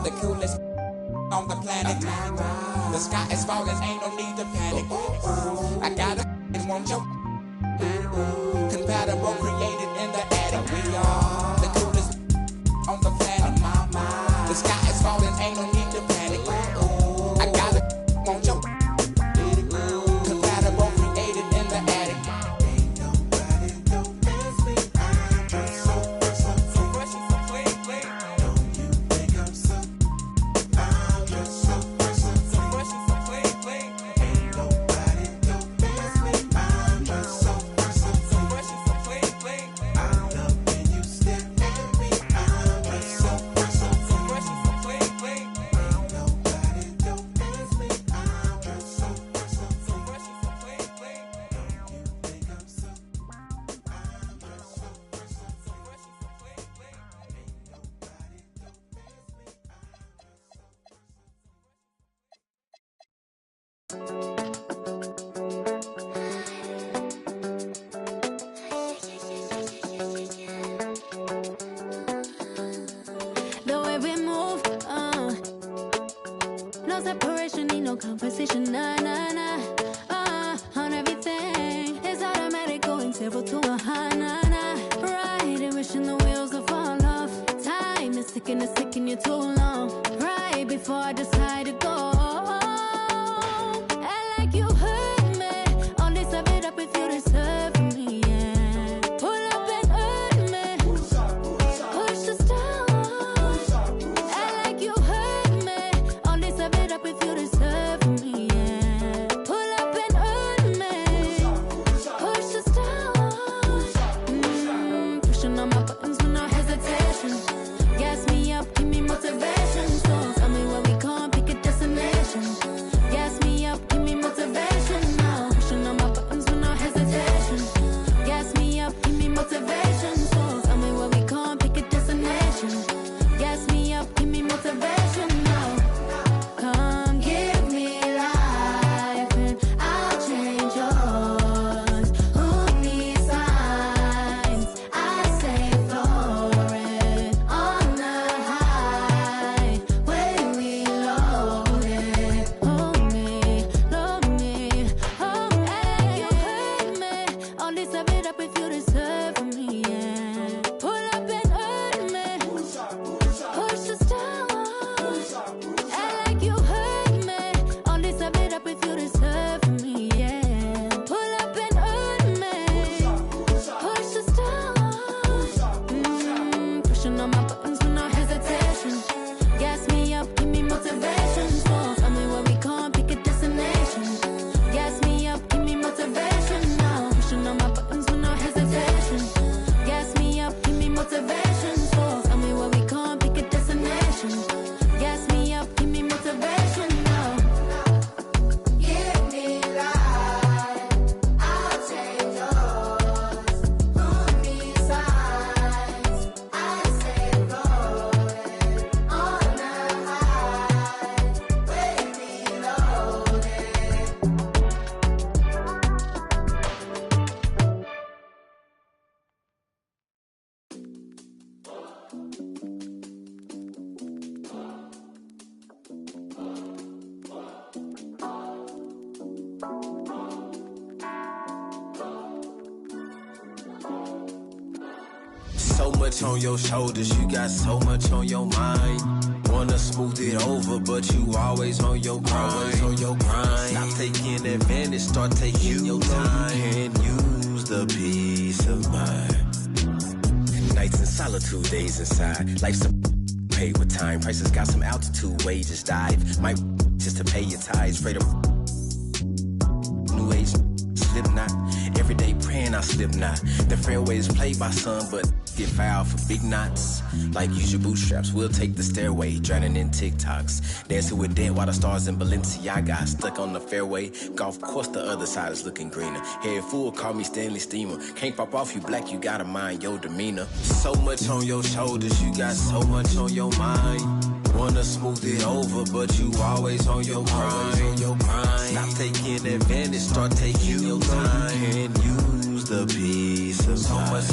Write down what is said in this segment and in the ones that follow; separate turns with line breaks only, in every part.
The coolest on the planet. The sky is falling, ain't no need to panic. I got a want your compatible, created in the attic. We are the coolest on the planet. The sky is falling, ain't no need to panic. I got a want your compatible, created in the attic. Ain't nobody don't pass me. I'm just so fresh and so clean. Don't you think I'm so? I'm just so fresh and so clean. Ain't nobody don't pass me. I'm just so fresh and so clean. I love when you stare at me. I'm just so fresh and so clean. Ain't nobody don't pass me. I'm just so fresh and so clean. Don't you think I'm so? I'm just so fresh and so clean. Ain't nobody don't pass me.
The way we move, no separation, need no conversation, nah, nah, nah. On everything, it's automatic, going 0 to 100, nah, nah. Right, wishing the wheels will fall off. Time is ticking, it's taking you too long. Right before I decide to go. Act like you hurt me, only serve it up if you deserve me, yeah. Pull up and hurt me, push us down. Act like you hurt me, only serve it up if you deserve me, yeah. Pull up and hurt me, push us down. Pushing on my buttons with no hesitation. Gas me up, give me motivation. So tell me where we going, pick a destination. Gas me up, give me motivation now. Pushing on my buttons with no hesitation. Gas me up, give me motivation. So tell me where we going, pick a destination. Gas me up, give me motivation now. Come give me life and I'll change yours. Who needs signs? I say floating on the high when we loaded. Hold me, love me, hold me. Like you hurt me, only serve it up if you deserve me, yeah. Pull up and hurt me, push us down. Act like you hurt me, only serve it up if you deserve me, yeah. Pull up and hurt me, push us down. Pushing on my buttons with no hesitation. Gas me up, give me motivation. So tell me where we going, pick a destination. Gas me up, give me motivation now. Pushing on my buttons with no hesitation. Gas me up, give me motivation. So tell me where we going, pick a destination. Gas me up, give me motivation now. Give me life, I'll change yours. Who needs signs? I say floating on the high when we loaded.
So much on your shoulders, you got so much on your mind. Wanna smooth it over, but you always on your grind. Stop taking advantage, start taking your time. And use the peace of mind. Nights in solitude, days inside. Life's a paid with time. Prices got some altitude, wages dive. Might just to pay your tithes. Afraid of new age slip knot. Everyday praying I slip knot. The fairway is played by some, but get fouled for big knots. Like use your bootstraps, we'll take the stairway. Drowning in TikToks. Dancing with dead while the stars in Balenciaga. Stuck on the fairway. Golf course, the other side is looking greener. Head full, call me Stanley Steamer. Can't pop off, you black, you gotta mind your demeanor. So much on your shoulders, you got so much on your mind. Wanna smooth it over, but you always on your grind. Stop taking advantage, start taking your time. And use the peace of mind.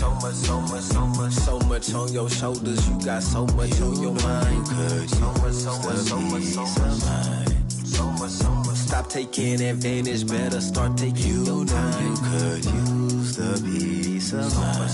So much on your shoulders. You got so much on your mind. You could use the peace of mind. Stop taking advantage. Better start taking your time. You could use the peace of mind.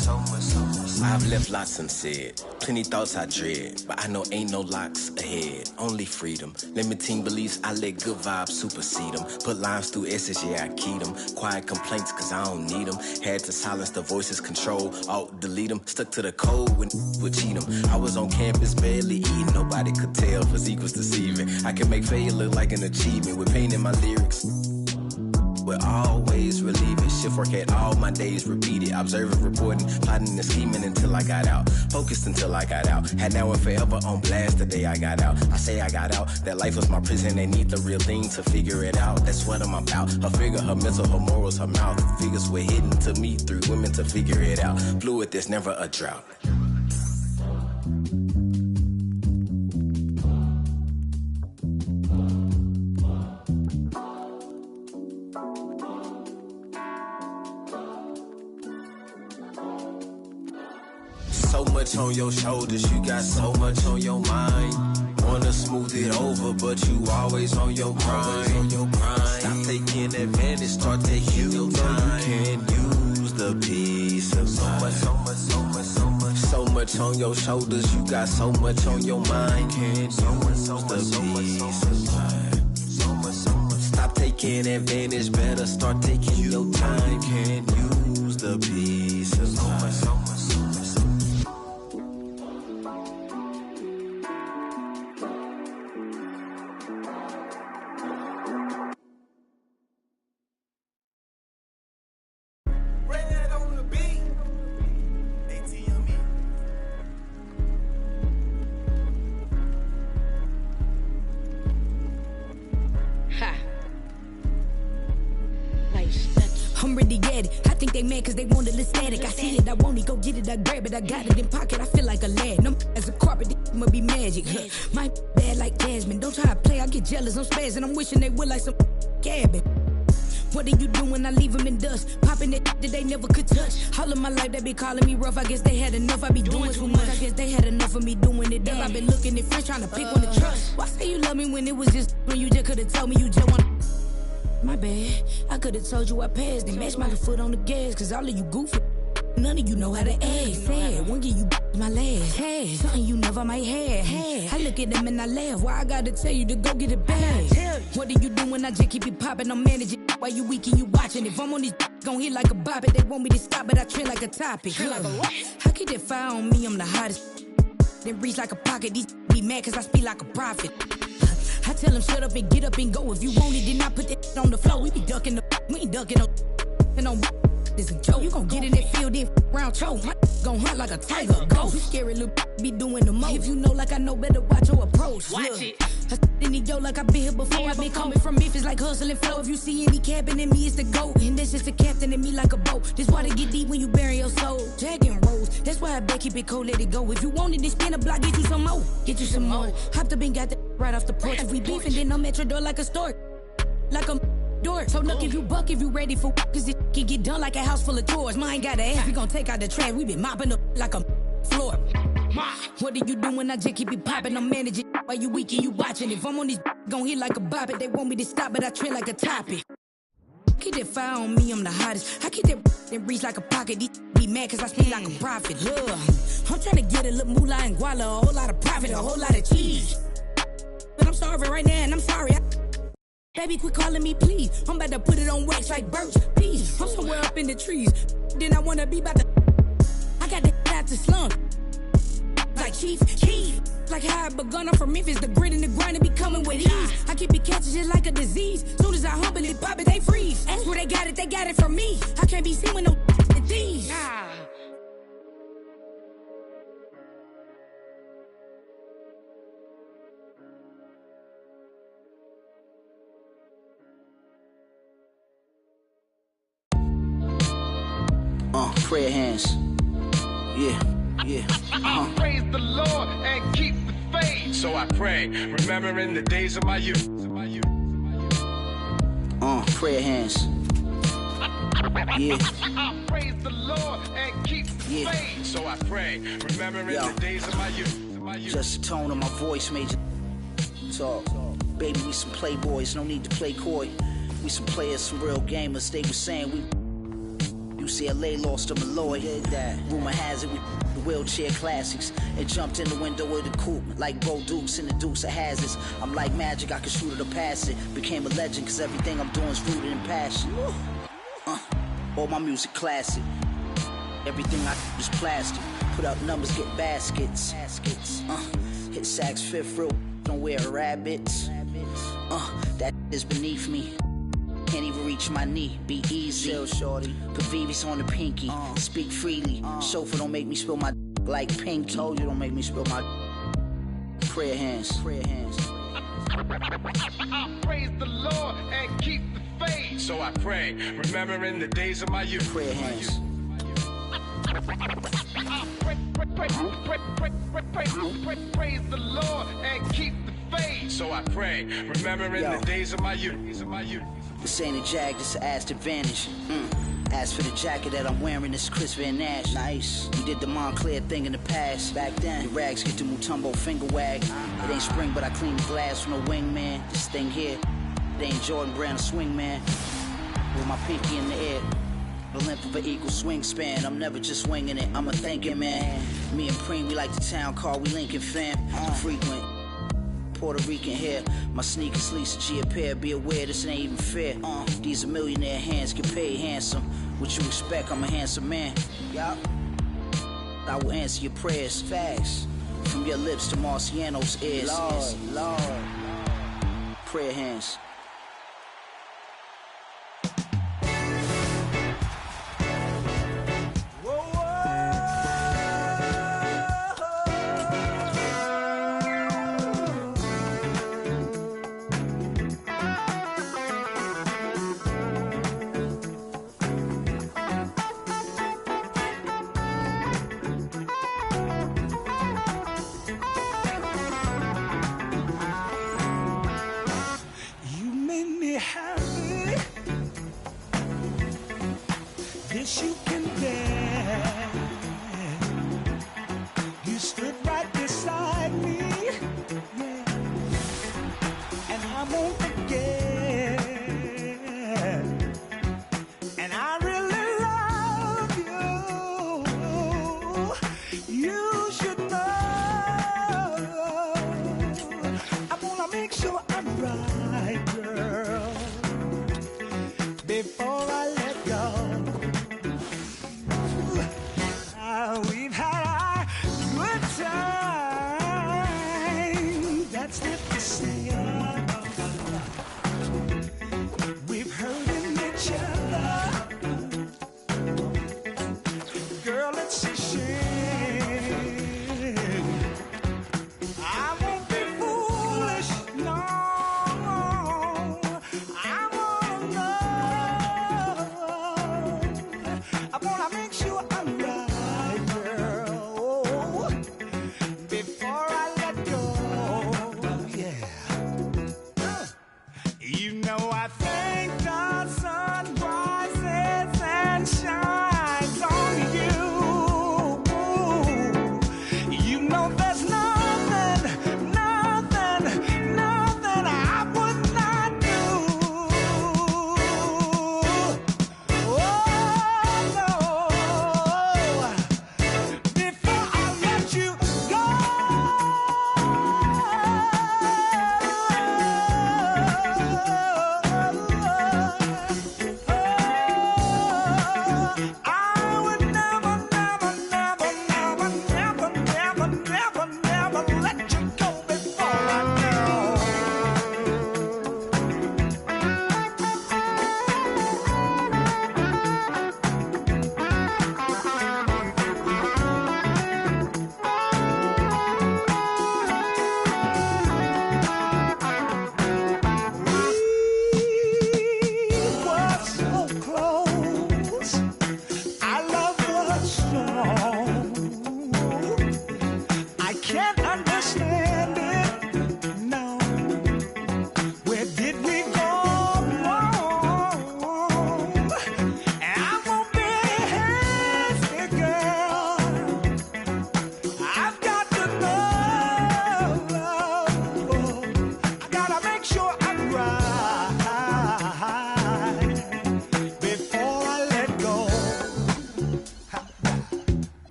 I've left lots unsaid, plenty thoughts I dread, but I know ain't no locks ahead, only freedom. Limiting beliefs, I let good vibes supersede them. Put lines through S's, yeah, I keyed them. Quiet complaints, cause I don't need them. Had to silence the voices, control, alt, delete them. Stuck to the code when would cheat them. I was on campus, barely eating, nobody could tell, physique was deceiving. I can make failure look like an achievement with pain in my lyrics. But always relieve it. Shift work at all my days repeated. Observing, reporting, plotting and scheming until I got out. Focused until I got out. Had now and forever on blast the day I got out. I say I got out. That life was my prison. They need the real thing to figure it out. That's what I'm about. Her figure, her mental, her morals, her mouth. Figures were hidden to me through women to figure it out. Fluid, there's never a drought. So much on your shoulders, you got so much on your mind. Wanna smooth it over, but you always on your grind. Stop taking advantage, start taking your time. You can use the peace of mind. So much on your shoulders, you got so much on your mind. Can use the peace of mind. Stop taking advantage, better start taking your time. Can use the peace of mind.
I'm really at it. I think they mad cause they want a little static. I see it, I want it, go get it, I grab it. I got it in pocket, I feel like a lad. No as a carpet, this must be magic. My bad like Jasmine, don't try to play, I get jealous, I'm spazzing. I'm wishing they would like some cabin. What are you doing? I leave them in dust. Popping that they never could touch. All of my life they be calling me rough. I guess they had enough. I be doing too much. I guess they had enough of me doing it up. I been looking at friends trying to pick one to trust. Why say you love me when it was just when you just could have told me you just want. My bad. I could have told you I passed and matched my foot on the gas. Cause all of you goofy. None of you know how to act. Sad. One give you my last. Hey, something you never might have. I look at them and I laugh. Why I gotta tell you to go get it back? What are you doing? I just keep it popping. I'm managing. While you weak and you watching. If I'm on this gon' hit like a bop it. They want me to stop but I trend like a topic. How keep that fire on me? I'm the hottest. Then reach like a pocket. These be mad cause I speak like a prophet. I tell them shut up and get up and go. If you want it, then I put that on the floor. We be ducking the we ain't ducking no and on this a joke. You gon' get in that field then round choke. My gon' hunt like a tiger. Go. You scary little be doing the most. If you know like I know better, watch your approach. Watch it. I in the yo like I been here before. I been coming from Memphis like hustling flow. If you see any cabin in me, it's the GOAT. And that's just a captain in me like a boat. This water get deep when you bury your soul. Jack and Rose. That's why I bet keep it cold, let it go. If you want it, then spin a block, get you some more. Get you some more. Hopped up and got that right off the porch. If we beefing, then I'm at your door like a stork. Like a door. So look if you buck, if you ready for cause it can get done like a house full of chores. Mine got an ass, we gon' take out the trash. We been mopping up like a floor. What are you doing? I just keep it popping. I'm managing while you weak and you watching. If I'm on this gon' hit like a bop it. They want me to stop but I trend like a topic. Keep that fire on me, I'm the hottest. I keep that reach like a pocket. These be mad cause I speak like a prophet. I'm trying to get a little moolah and guala, a whole lot of profit, a whole lot of cheese. But I'm starving right now and I'm sorry. Baby, quit calling me please. I'm about to put it on wax like birch. Please, I'm somewhere up in the trees. Then I wanna be about to. I got that out the slump. Like Chief. Like how I begun, I'm from Memphis. The grit and the grind and be coming with ease. I keep it catching just like a disease. Soon as I humble it, pop it, they freeze. Ask where they got it from me. I can't be seen with no these.
Prayer hands. Yeah.
Praise the Lord and keep the faith. So I pray, remembering the days of my youth.
Prayer hands. Yeah.
I praise the Lord and keep the
Yeah.
faith. So I pray, remembering
Yo.
the days of my youth.
Just the tone of my voice made you talk. Baby, we some playboys, no need to play coy. We some players, some real gamers. They was saying we UCLA lost to Malloy. Rumor has it we the wheelchair classics and jumped in the window of the coupe like Bo Dukes in the Dukes of Hazards. I'm like magic, I can shoot it or pass it. Became a legend cause everything I'm doing is rooted in passion. All my music classic. Everything I do is plastic. Put up numbers, get baskets. Hit sacks, fifth row, don't wear rabbits. That is beneath me. Can't even reach my knee, be easy. Chill, shorty. Put VVS on the pinky. Speak freely. Chauffeur, don't make me spill my like Pinky. Told you, don't make me spill my prayer hands. Prayer hands.
I praise the Lord and keep the faith. So I pray, remembering the days of my youth.
Prayer hands.
Praise the Lord and keep the faith. So I pray, remembering
Yo.
the days of my youth.
This ain't a Jag, this a ass advantage. As for the jacket that I'm wearing, it's Chris Van Nash. Nice. We did the Montclair thing in the past. Back then, the rags get the Mutombo finger wag. It ain't spring, but I clean the glass from the wingman. This thing here, it ain't Jordan Brown, a swingman. With my pinky in the air. The length of an equal swing span. I'm never just winging it, I'm a thinking man. Me and Preem, we like the town car, we Lincoln fam. Frequent. Puerto Rican hair, my sneakers Lisa G a pair. Be aware this ain't even fair. These are millionaire hands, get paid handsome. What you expect? I'm a handsome man. Yup. I will answer your prayers. Facts. From your lips to Marciano's ears. Lord. Prayer hands.
You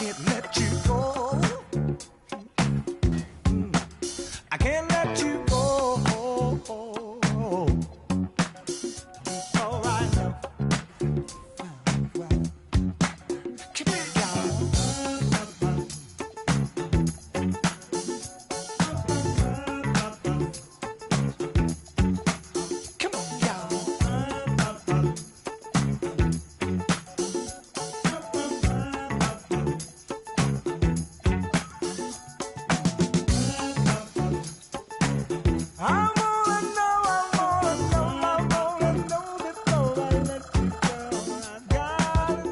can't let you go. I can't let you go. All right now. Keep it going. Come on, y'all. I wanna know before I let you go. I gotta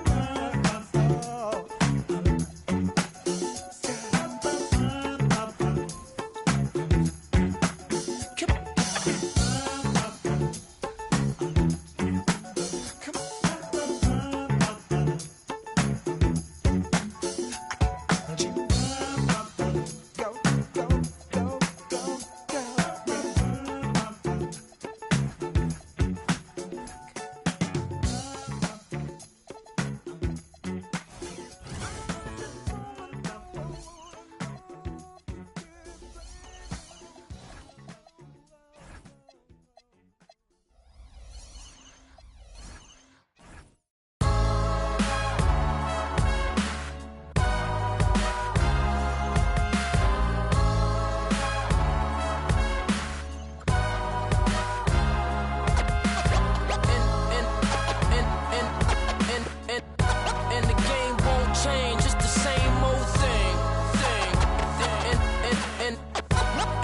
And the game won't change, it's the same old thing.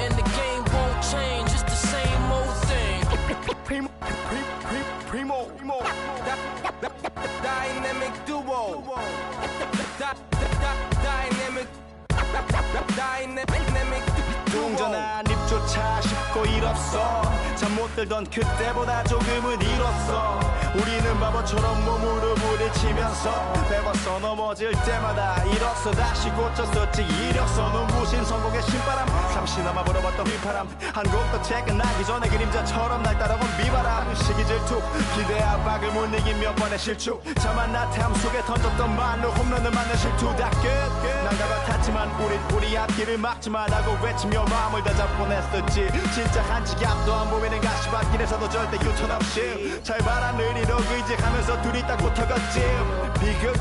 And the game won't change, it's the same old thing.
Primo.
Dynamic duo. Dynamic
동전한 입조차 쉽고 일 없어. 잠 못 들던 그때보다 조금은 일었어. 우리는 바보처럼 몸으로 부딪히면서 배웠어. 넘어질 때마다 일었어. 다시 고쳤었지. 이력서 눈부신 성공의 신바람. 잠시나마 불어봤던 휘파람. 한 곡도 채 끝나기 전에 그림자처럼 날 따라온 비바람. 시기 질투 기대 압박을 못 이긴 몇 번의 실축. 자만 나태함 속에 던졌던 말로 홈런을 맞는 실투. 다 끝 난가 같았지만 우리 앞길을 막지 말라고 외치며 마음을 다잡곤 했었지. 진짜 한치 앞도 안 보이는 가시밭길에서도 절대 유턴 없이 잘 봐라 느리로 의지하면서 둘이 딱 붙어갔지. 비극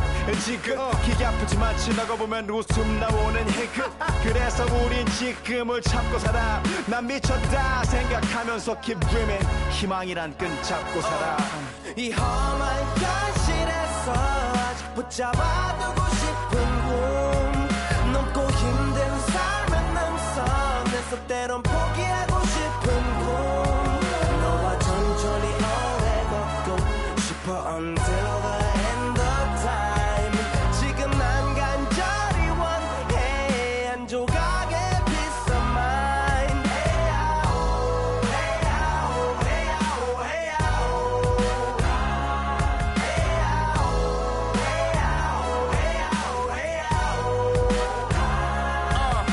기가 아프지만 지나고 보면 웃음 나오는 희극. 그래서 우린 지금을 참고 살아. 난 미쳤다 생각하면서 keep dreaming. 희망이란 끈 잡고 살아.
이 험한 현실에서 아직 붙잡아두고 싶은 꿈. 넘고 힘든 삶은 능선에서 때론 포기하고 싶은 꿈. 너와 천천히 오래 걷고 싶어 until the end of time. 지금 난 간절히 원해 한 조각의 peace of mind. 헤야오 헤야오 헤야오 헤야오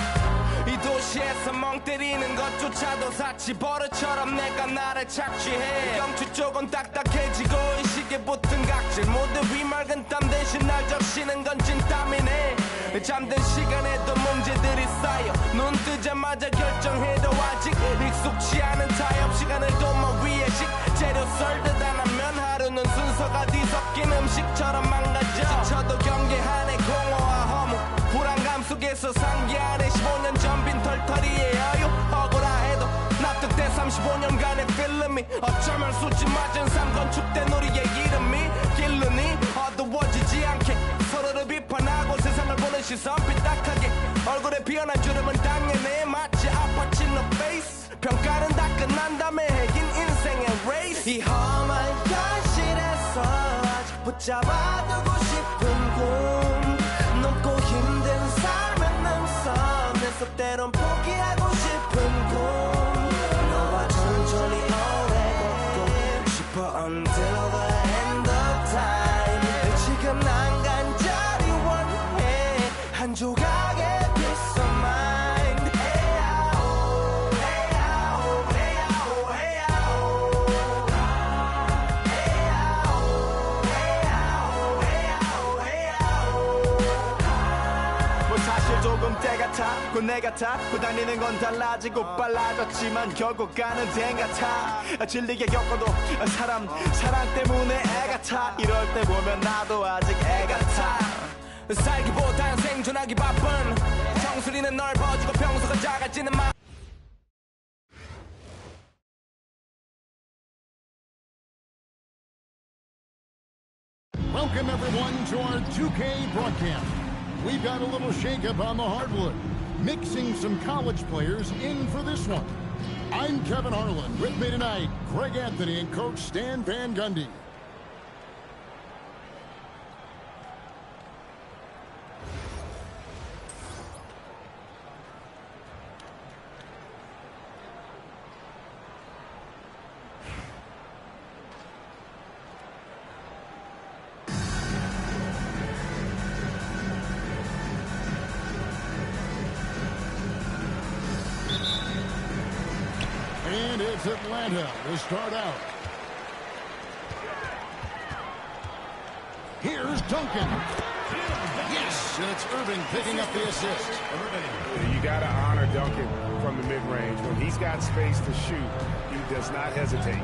이 도시에서 멍 때리는 것조차도 사치. 버릇처럼 내가 나를 착취해. 경추 쪽은 딱딱해지고 의식에 붙은 각질. 모두 비맑은 땀 대신 날 적시는 건 진땀이네. 잠든 시간에도 문제들이 쌓여. 눈 뜨자마자 결정해도 아직 익숙치 않은 타협. 시간을 도마 위에 식재료 썰듯 안 하면 하루는 순서가 뒤섞인 음식처럼 망가져. 지쳐도 경계하네 공허와 허무. 불안감 속에서 상기하네 15년 전 빈 털터리의 여유. 억울해도 납득돼 35년간의 필름이 어쩌면 수치 맞은 삶 건축된 우리의 이름이 길르니 어두워지지 않게 서로를 비판하고 세상을 보는 시선 삐딱하게. 얼굴에 피어난 주름은 당연해 마치 아파친 너 페이스. 평가는 다 끝난 다음에 핵인 인생의 레이스. 이 험한 현실에서 아직 붙잡아두고 싶은 꿈. 넘고 힘든 삶은 능선에서 때론 포기하고 싶은 꿈. 너와 천천히 오래 걷고 싶어 until the end of time. 지금 난 간절히 원해 한 조각의 peace of mind. 헤야오 헤야오 헤야오 헤야오 헤야오 헤야오 헤야오
때가 타고 내가 타고 다니는 건 달라지고 빨라졌지만 결국 가는 데인 같아. 질리게 겪어도 사람 때문에 애가 타. 이럴 때 보면 나도 아직 애 같아.
살기보단 생존하기 바쁜 정수리는 넓어지고 평소가 작아지는 마.
Welcome everyone to our 2K broadcast. We've got a little shakeup on the hardwood, mixing some college players in for this one. I'm Kevin Harlan. With me tonight, Greg Anthony and Coach Stan Van Gundy. And it's Atlanta to start out. Here's Duncan. Yes, and it's Irving picking up the assist.
You got to honor Duncan from the mid-range. When he's got space to shoot, he does not hesitate.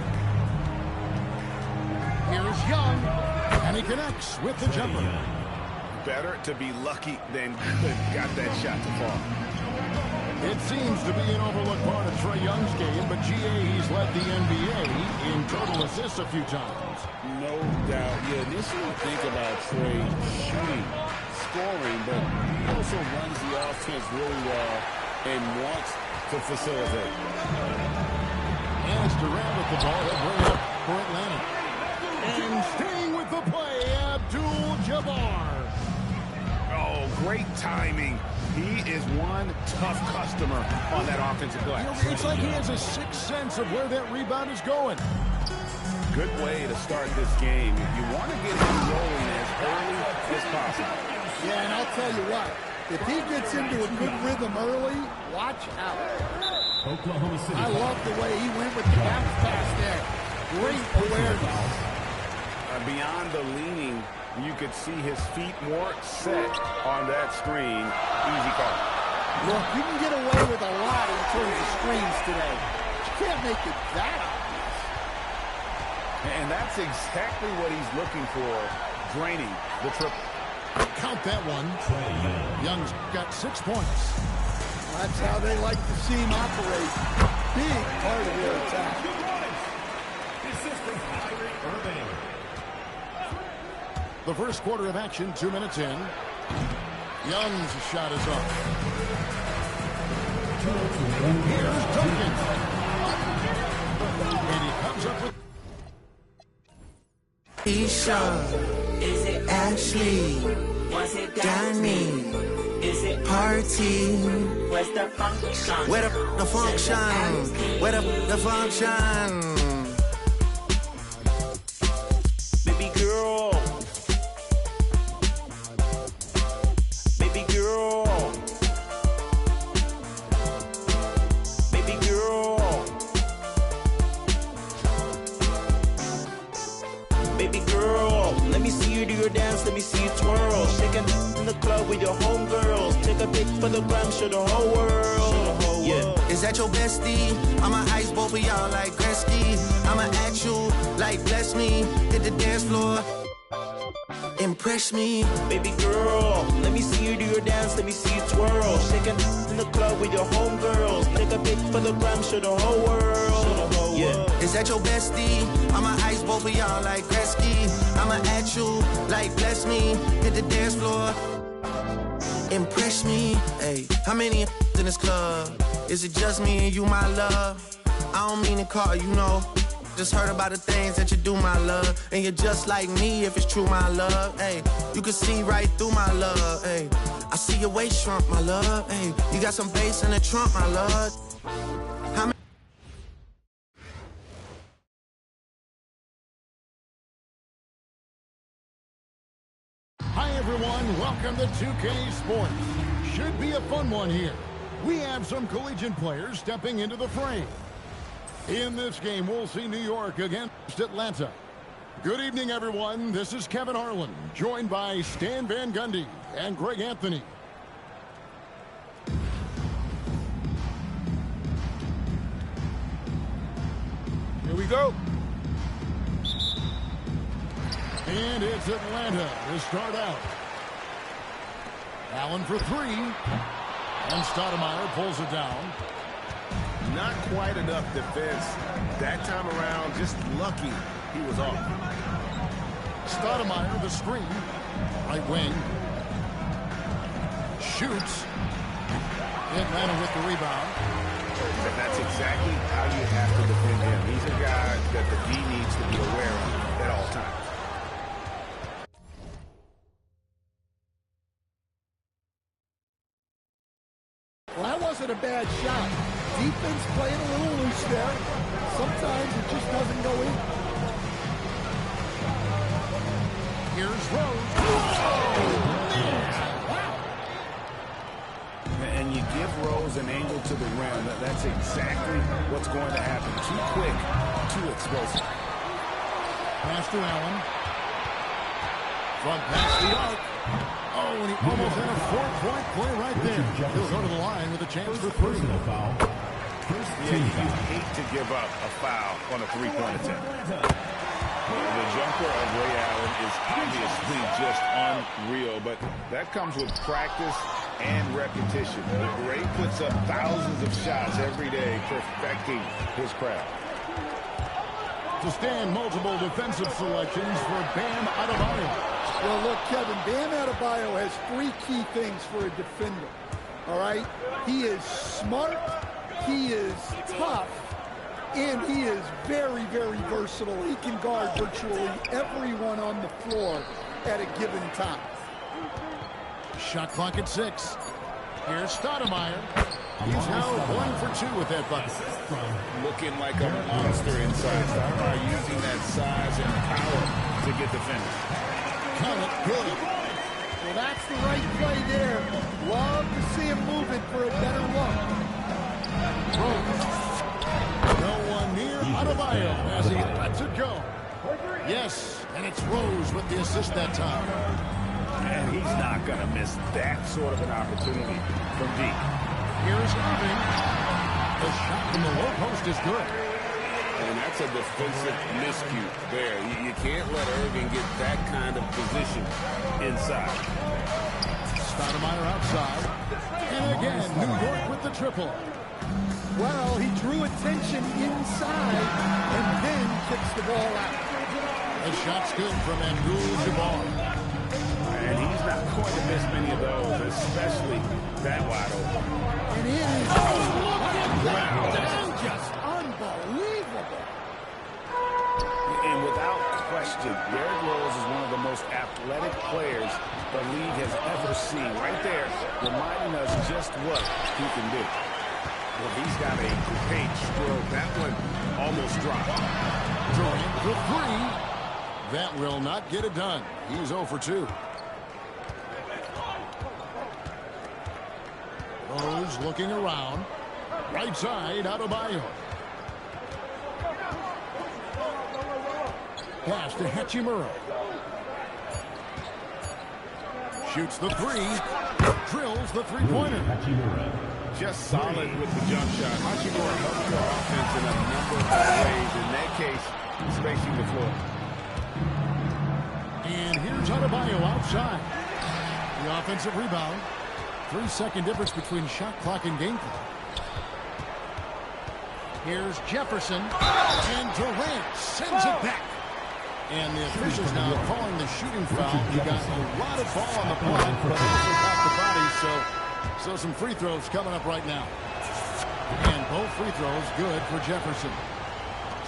Here's Young, and he connects with the jumper.
Better to be lucky than got that shot to fall.
It seems to be an overlooked part of Trae Young's game, but GA, he's led the NBA in total assists a few times.
No doubt. You initially think about Trae shooting, scoring, but he also runs the offense really well and wants to facilitate.
And it's Durant with the ball. He'll bring it up for Atlanta. And staying with the play, Abdul-Jabbar.
Oh, great timing. He is one tough customer on that offensive glass.
It's like he has a sixth sense of where that rebound is going.
Good way to start this game. You want to get him rolling as early as possible.
Yeah, and I'll tell you what, if he gets into a good rhythm early, watch out.
Oklahoma City.
I love the way he went with the bounce pass there. Great awareness.
Beyond the leaning, you could see his feet more set on that screen. Easy call.
Look, you can get away with a lot in terms of screens today. You can't make it that obvious.
And that's exactly what he's looking for, draining the triple.
Count that one. Young's got 6 points.
That's how they like to see him operate. Big part of their attack.
The first quarter of action, 2 minutes in. Young's shot is up. Here's Duncan. And he comes up with...
Isha, is it Ashley? Was it Danny? Is it party? Where's the function? Where the function? Where the function? Baby girl. Baby girl. Baby girl. Baby girl, let me see you do your dance, let me see you twirl. Shaking in the club with your homegirls. Take a pic for the gram, show the whole world. Yeah. Is that your bestie? I'ma ice both of y'all like Gretzky. I'ma at you like bless me. Hit the dance floor. Impress me. Baby girl, let me see you do your dance, let me see you twirl. Shaking in the club with your homegirls. Take a pic for the gram, show the whole world. Yeah. Is that your bestie? I'ma ice both of y'all like Gretzky. I'ma at you like bless me. Hit the dance floor. Impress me. Hey, how many in this club? Is it just me and you, my love? I don't mean to call you, know. Just heard about the things that you do, my love. And you're just like me if it's true, my love. Hey, you can see right through my love. Hey, I see your waist shrunk, my love. Hey, you got some bass in the trunk, my love. How many?
Hi, everyone. Welcome to 2K Sports. Should be a fun one here. We have some collegiate players stepping into the frame. In this game, we'll see New York against Atlanta. Good evening, everyone. This is Kevin Harlan, joined by Stan Van Gundy and Greg Anthony.
Here we go.
And it's Atlanta to start out. Allen for three. And Stoudemire pulls it down.
Not quite enough defense. That time around, just lucky he was off.
Stoudemire, the screen. Right wing. Shoots. Atlanta with the rebound.
That's exactly how you have to defend him. He's a guy that the D needs to be aware of at all times.
Well, that wasn't a bad shot. Defense playing a little loose there. Sometimes it just doesn't go in.
Here's Rose.
And you give Rose an angle to the rim. That's exactly what's going to happen. Too quick, too explosive.
Pass to Allen. Front past the arc. Oh, and he almost had a four-point play right there. He'll go to the line with a chance for three.
Yeah, you hate to give up a foul on a three-point attempt. The jumper of Ray Allen is obviously just unreal, but that comes with practice and repetition. Ray puts up thousands of shots every day, perfecting his craft.
To stand multiple defensive selections for Bam Adebayo.
Well, look, Kevin, Bam Adebayo has three key things for a defender. All right? He is smart, he is tough, and he is very, very versatile. He can guard virtually everyone on the floor at a given time.
Shot clock at 6. Here's Stoudemire. He's now 1 for 2 with that bucket.
Looking like a monster inside. Stoudemire using that size and power to get the finish.
Count it, good.
Well, that's the right play there. Love to see him moving for a better look.
No one near Adebayo as he lets it go. Yes, and it's Rose with the assist that time.
And he's not going to miss that sort of an opportunity from deep.
Here's Irving. The shot from the low post is good.
And that's a defensive miscue there. You can't let Irving get that kind of position inside.
Stoudemire outside. And again, New York with the triple.
Well, he drew attention inside and then kicks the ball out.
The shot's good from Abdul-Jabbar.
And he's not going to miss many of those, especially that wide open.
And it is down, just unbelievable.
And without question, Derrick Rose is one of the most athletic players the league has ever seen. Right there, reminding us just what he can do. Well, he's got a great stroke. That one almost dropped.
Durant for three. That will not get it done. He's 0 for 2. Rose looking around. Right side, Adebayo. Pass to Hachimura. Shoots the three. Drills the three-pointer.
Just solid with the jump shot. Hachimura helps your offense in a number of ways. In that case, spacing the floor.
And here's Adebayo outside. The offensive rebound. 3-second difference between shot clock and game clock. Here's Jefferson. And Durant sends it back. And the officials now calling the shooting foul. You got a lot of ball on the block, but also got the body, so some free throws coming up right now. And both free throws good for Jefferson.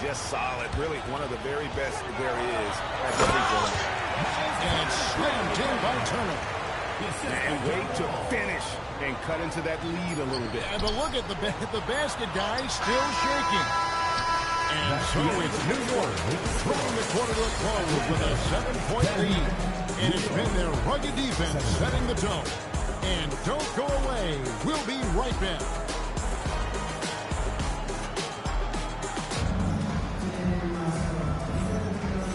Just solid. Really one of the very best there is at the free throw line.
And it's slammed in by Turner.
And wait to finish and cut into that lead a little bit.
Yeah, but look at the basket guy still shaking. And so it's New York bringing the quarter to a close with a 7-point lead. And it's been their rugged defense setting the tone. And don't go away. We'll be right back.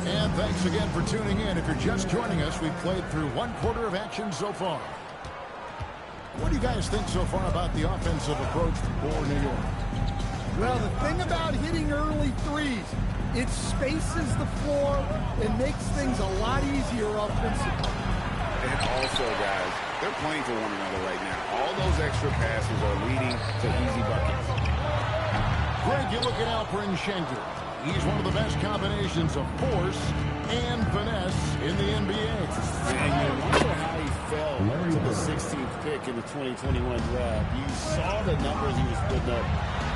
And thanks again for tuning in. If you're just joining us, we've played through 1 quarter of action so far. What do you guys think so far about the offensive approach for New York?
Well, the thing about hitting early threes, it spaces the floor and makes things a lot easier offensively.
And also, guys, they're playing for one another right now. All those extra passes are leading to easy buckets.
Greg, you're looking out for Nshengu. He's one of the best combinations of force and finesse in the NBA.
And you wonder how he fell to the 16th pick in the 2021 draft. You saw the numbers he was putting up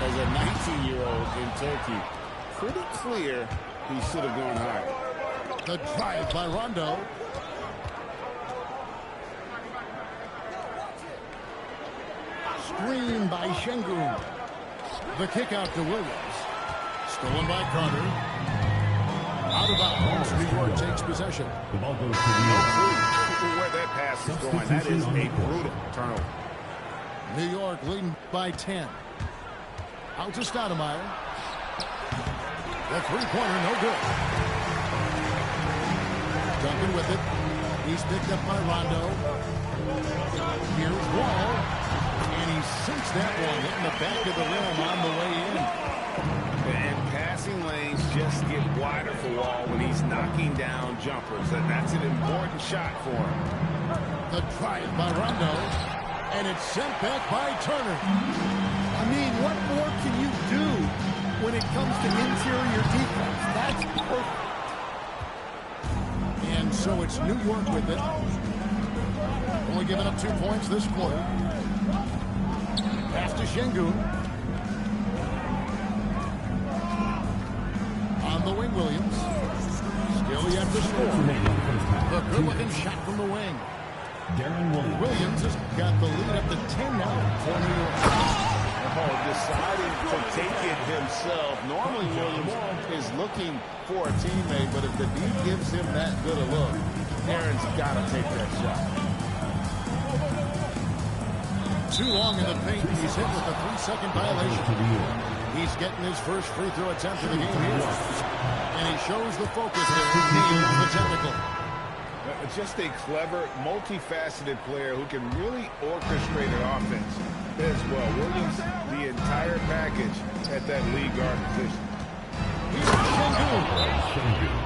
as a 19-year-old in Turkey. Pretty clear he should have gone higher.
The drive by Rondo. Screen by Şengün. The kick out to Williams. Stolen by Carter. Out of bounds. New York takes possession.
The ball goes to New York. Where that pass is going, that is a brutal turnover.
New York leading by 10. Out to Stoudemire. The three-pointer, no good. Duncan with it. He's picked up by Rondo. Here's Wall. And he sinks that one, hitting the back of the rim on the way in.
And passing lanes just get wider for Wall when he's knocking down jumpers. And that's an important shot for him.
The drive by Rondo. And it's sent back by Turner.
I mean, what more can you do when it comes to interior defense? That's perfect.
And so it's New York with it. Only giving up 2 points this quarter. Pass to Şengün. On the wing, Williams. Still yet to score. The good-looking shot from the wing. Williams has got the lead up to 10 now for New York.
Deciding to take it himself. Normally Williams is looking for a teammate, but if the D gives him that good a look, Aaron's got to take that shot.
Too long in the paint. He's hit with a 3-second violation. He's getting his first free throw attempt of the game here. And he shows the focus there. Nails the technical.
Just a clever, multifaceted player who can really orchestrate an offense as well. Williams, the entire package at that lead guard position.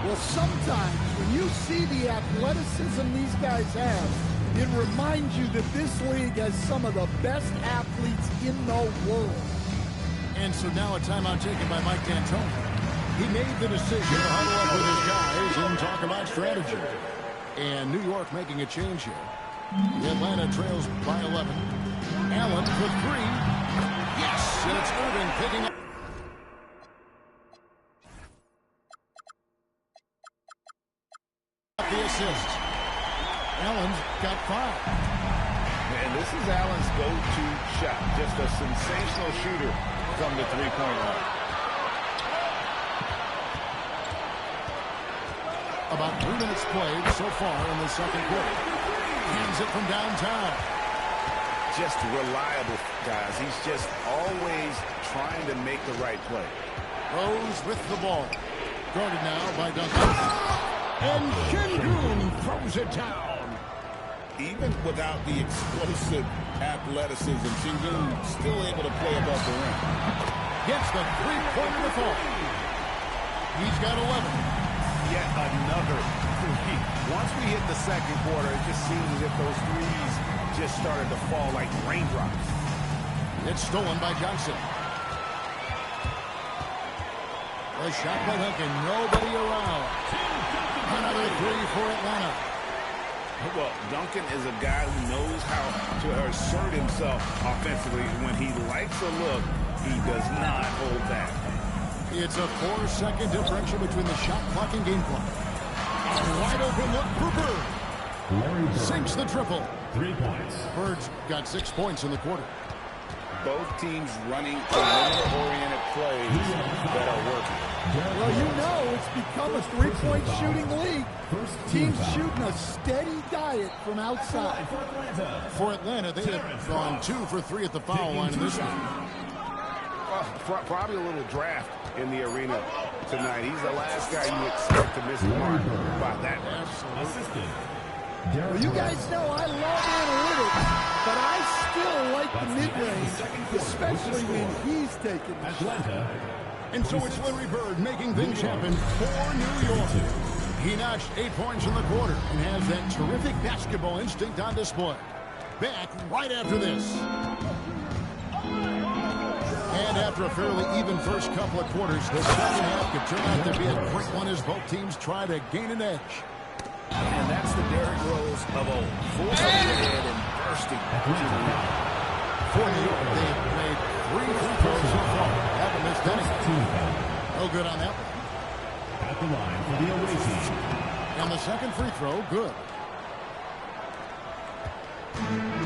Well, sometimes when you see the athleticism these guys have, it reminds you that this league has some of the best athletes in the world.
And so now a timeout taken by Mike D'Antoni. He made the decision to huddle up with his guys and talk about strategy. And New York making a change here. Atlanta trails by 11. Allen for 3. Yes, and it's Irving picking up. The assist. Allen's got 5.
And this is Allen's go-to shot. Just a sensational shooter from the three-point line.
About 3 minutes played so far in the second quarter. Hands it from downtown.
Just reliable, guys. He's just always trying to make the right play.
Rose with the ball. Guarded now by Duncan. And Şengün throws it down.
Even without the explosive athleticism, Şengün still able to play above the rim.
Gets the three-pointer to fall. He's got 11.
Yet another three. Once we hit the second quarter, it just seems as if those threes just started to fall like raindrops.
It's stolen by Johnson. A shot by Duncan. Nobody around. Another 3 for Atlanta.
Well, Duncan is a guy who knows how to assert himself offensively. When he likes a look, he does not hold back.
It's a 4-second differential between the shot clock and game clock. A wide open look for Bird. Sinks the triple.
3 points.
Bird's got 6 points in the quarter.
Both teams running perimeter-oriented plays that are working.
Well, you know it's become a three-point shooting league. Teams shooting a steady diet from outside.
For Atlanta, they have gone 2 for 3 at the foul line in this one.
Probably a little draft in the arena tonight. He's the last guy you expect to miss the mark by that much.
Well, you guys know I love analytics, but I still like hit the mid-range, especially when he's taking the shot.
And so it's Larry Bird making things happen for New York. He notched 8 points in the quarter and has that terrific basketball instinct on display. Back right after this. And after a fairly even first couple of quarters, the second half could turn out to be a quick one as both teams try to gain an edge.
And that's the Derrick Rose of old. Full ahead and bursting to the rim.
For New York, they've made 3 free throws so far. Haven't missed any. No good on that one.
At the line for the away team.
And the second free throw, good.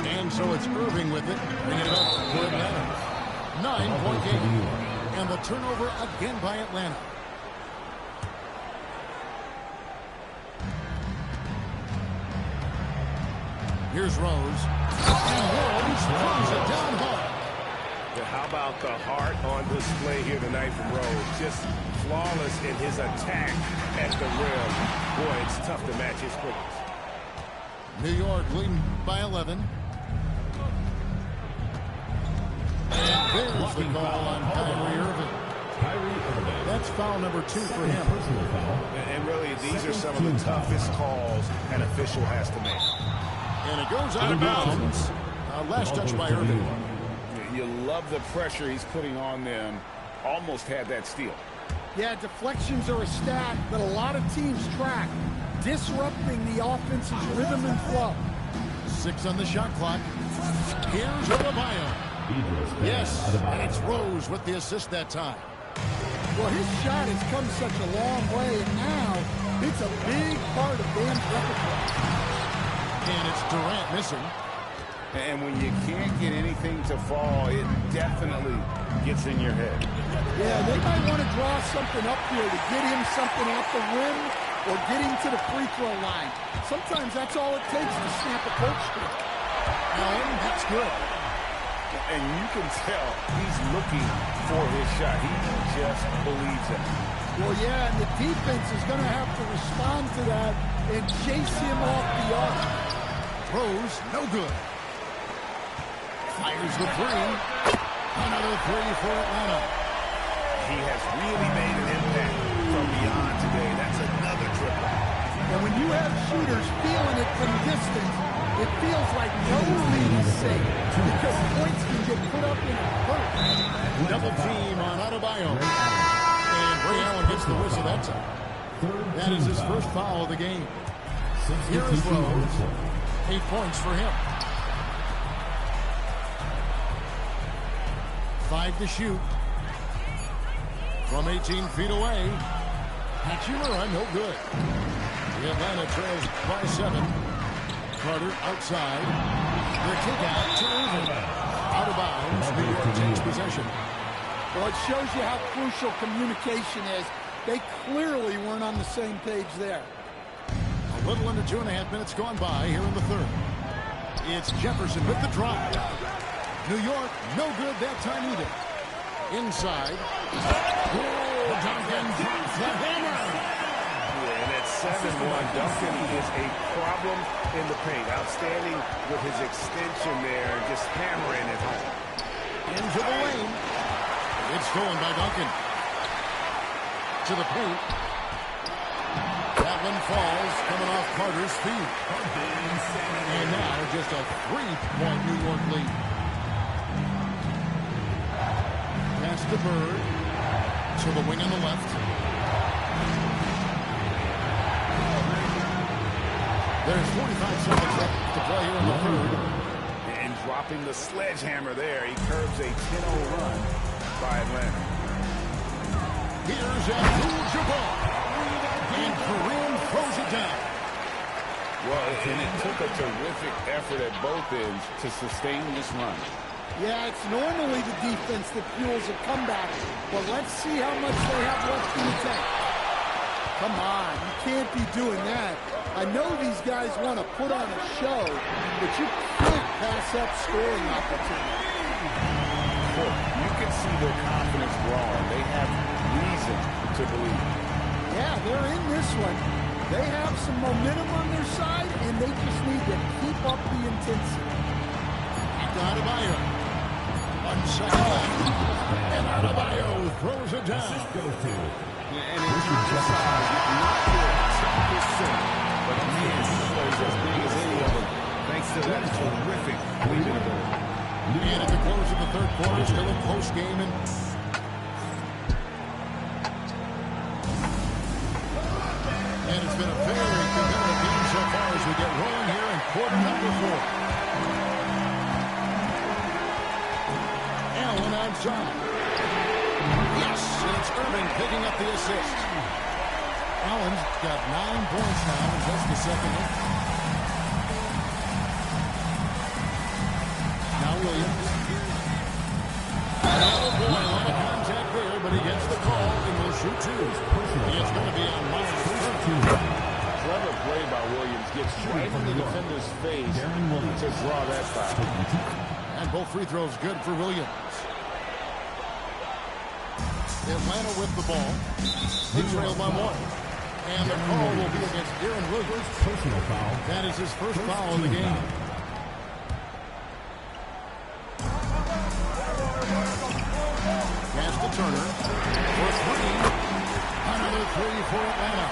And so it's Irving with it. Bringing it up for Atlanta. 9-point game. And the turnover again by Atlanta. Here's Rose. And Rose throws it down hard.
How about the heart on display here tonight from Rose? Just flawless in his attack at the rim. Boy, it's tough to match his quickness.
New York leading by 11. And there's the call on Kyrie Irving. That's foul number 2 for him.
And really, these are some of the toughest calls an official has to make.
And it goes out of bounds. Last touch by Irving.
You love the pressure he's putting on them. Almost had that steal.
Yeah, deflections are a stat that a lot of teams track, disrupting the offense's rhythm and flow.
6 on the shot clock. Here's Adebayo. Yes, and it's Rose with the assist that time.
Well, his shot has come such a long way, and now it's a big part of Dan's repertoire.
And it's Durant missing.
And when you can't get anything to fall, it definitely gets in your head.
Yeah, they might want to draw something up here to get him something at the rim or get him to the free throw line. Sometimes that's all it takes to snap a coach streak.
And that's good.
And you can tell he's looking for his shot. He just believes it.
Well, yeah, and the defense is going to have to respond to that and chase him off the arc.
Rose, no good. Fires the 3. Another 3 for Atlanta.
He has really made an impact from beyond today. That's another triple.
And when you have shooters feeling it from distance, it feels like no lead is safe because points can get put up in a hurry.
Double team on Adebayo. And Ray Allen gets the whistle that time. That is his first foul of the game. Here is Rose. 8 points for him. 5 to shoot. From 18 feet away. Hachimura, no good. The Atlanta trails by 7. Carter outside. The kick out to Irving. Out of bounds. New York takes possession.
Well, it shows you how crucial communication is. They clearly weren't on the same page there.
A little under 2.5 minutes gone by here in the third. It's Jefferson with the drive. New York, no good that time either. Inside. Duncan drops the hammer.
Yeah, and at 7-1, Duncan is a problem in the paint. Outstanding with his extension there and just hammering it home.
Into the lane. It's stolen by Duncan. To the paint. That one falls, coming off Carter's feet. And now just a 3-point New York lead. Pass to Bird. To the wing on the left. There's 45 seconds left to play here in the third.
And dropping the sledgehammer there, he curbs a 10-0 run by Atlanta.
Here's Abdul-Jabbar. And Kareem throws it down.
Well, and it took a terrific effort at both ends to sustain this run.
Yeah, it's normally the defense that fuels a comeback. But let's see how much they have left in the tank. Come on, you can't be doing that. I know these guys want to put on a show, but you can't pass up scoring opportunity.
You can see their confidence growing. They have reason to believe.
Yeah, they're in this one. They have some momentum on their side, and they just need to keep up the intensity.
to Adebayo. 1 second left. And Adebayo throws it down.
And it's emphasized not to attack his center, but a man who plays as big as any of them, thanks to that terrific leading ability.
And at the close of the third quarter, still in close game. And it's been a very competitive game so far as we get rolling here in quarter number 4. Allen outside. Yes, and it's Irving picking up the assist. Allen's got 9 points now in just the second half. Now Williams. Oh boy, a lot of contact there, but he gets the call and will shoot 2. It's going to be on Myers.
Clever play by Williams. Gets right in the defender's face to draw that foul.
And both free throws good for Williams. Atlanta with the ball. They trail by 1. And the call will be against Deron Williams. Personal foul. That is his first foul of the game. Pass to Turner. For 3. Another 3 for Atlanta.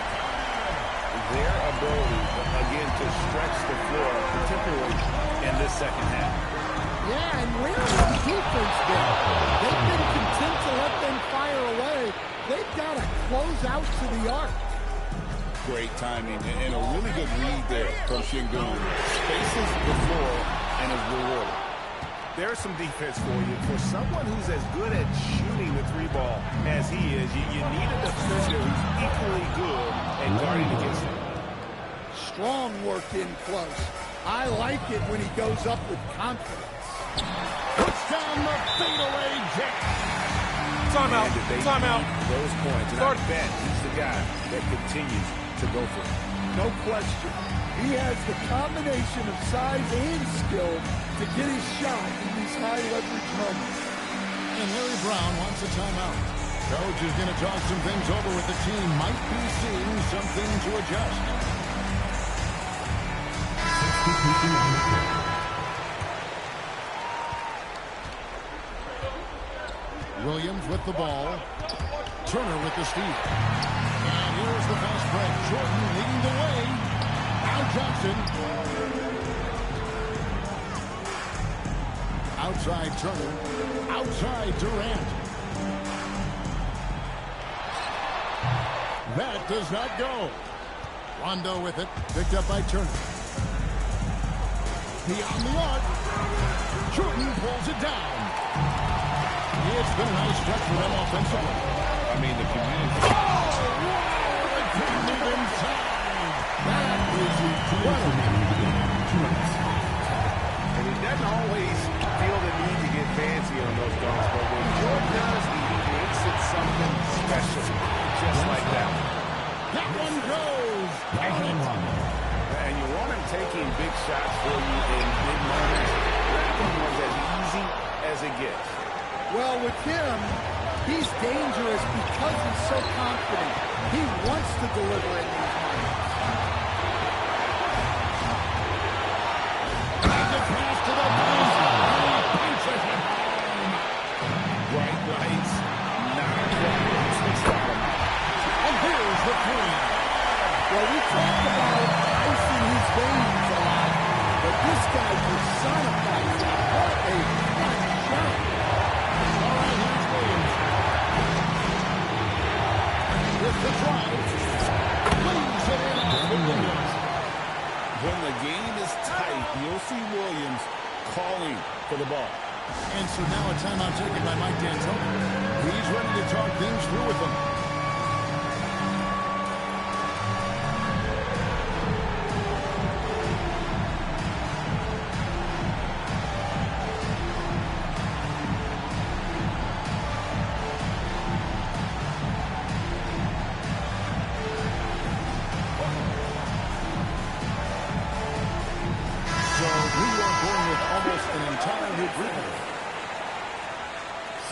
Their ability, again, to stretch the floor, particularly in this second half.
Yeah, and where has the defense been? They've been content to let them fire away. They've got to close out to the arc.
Great timing and a really good read there from Şengün. Spaces the floor and is rewarded. There's some defense for you. For someone who's as good at shooting the 3-ball as he is, you need a defender who's equally good at guarding against him.
Strong work in close. I like it when he goes up with confidence.
Puts down the fadeaway jet.
Timeout. Timeout. Those points. And I bet he's the guy that continues to go for it.
No question. He has the combination of size and skill to get his shot in these high leverage moments.
And Larry Brown wants a timeout. Coach is going to talk some things over with the team. Might be seeing something to adjust. Williams with the ball. Turner with the steal. And here's the fast break. Jordan leading the way. Now Johnson. Outside Turner. Outside Durant. That does not go. Rondo with it. Picked up by Turner. Beyond the arc. Jordan pulls it down. It's been a nice stretch for them offensively.
I mean, the community.
Oh, wow! They couldn't move inside. That is incredible.
And he doesn't always feel the need to get fancy on those dunks, but when Jordan does, he makes it something special, just like that one.
That one goes.
And you want him taking big shots for you in big moments. That one was as easy as it gets.
Well, with him, he's dangerous because he's so confident. He wants to deliver in these moments.
And the pass to the baseline. Punches it home.
Bright lights, 9 o'clock.
And here's the 3.
Well, we talk about icing his veins a lot, but this guy personifies it. What a hot shot.
All right, here's Williams. With the drive. Moves it in off the Williams.
When the game is tight, you'll see Williams calling for the ball.
And so now a timeout taken by Mike D'Antoni. He's ready to talk things through with them.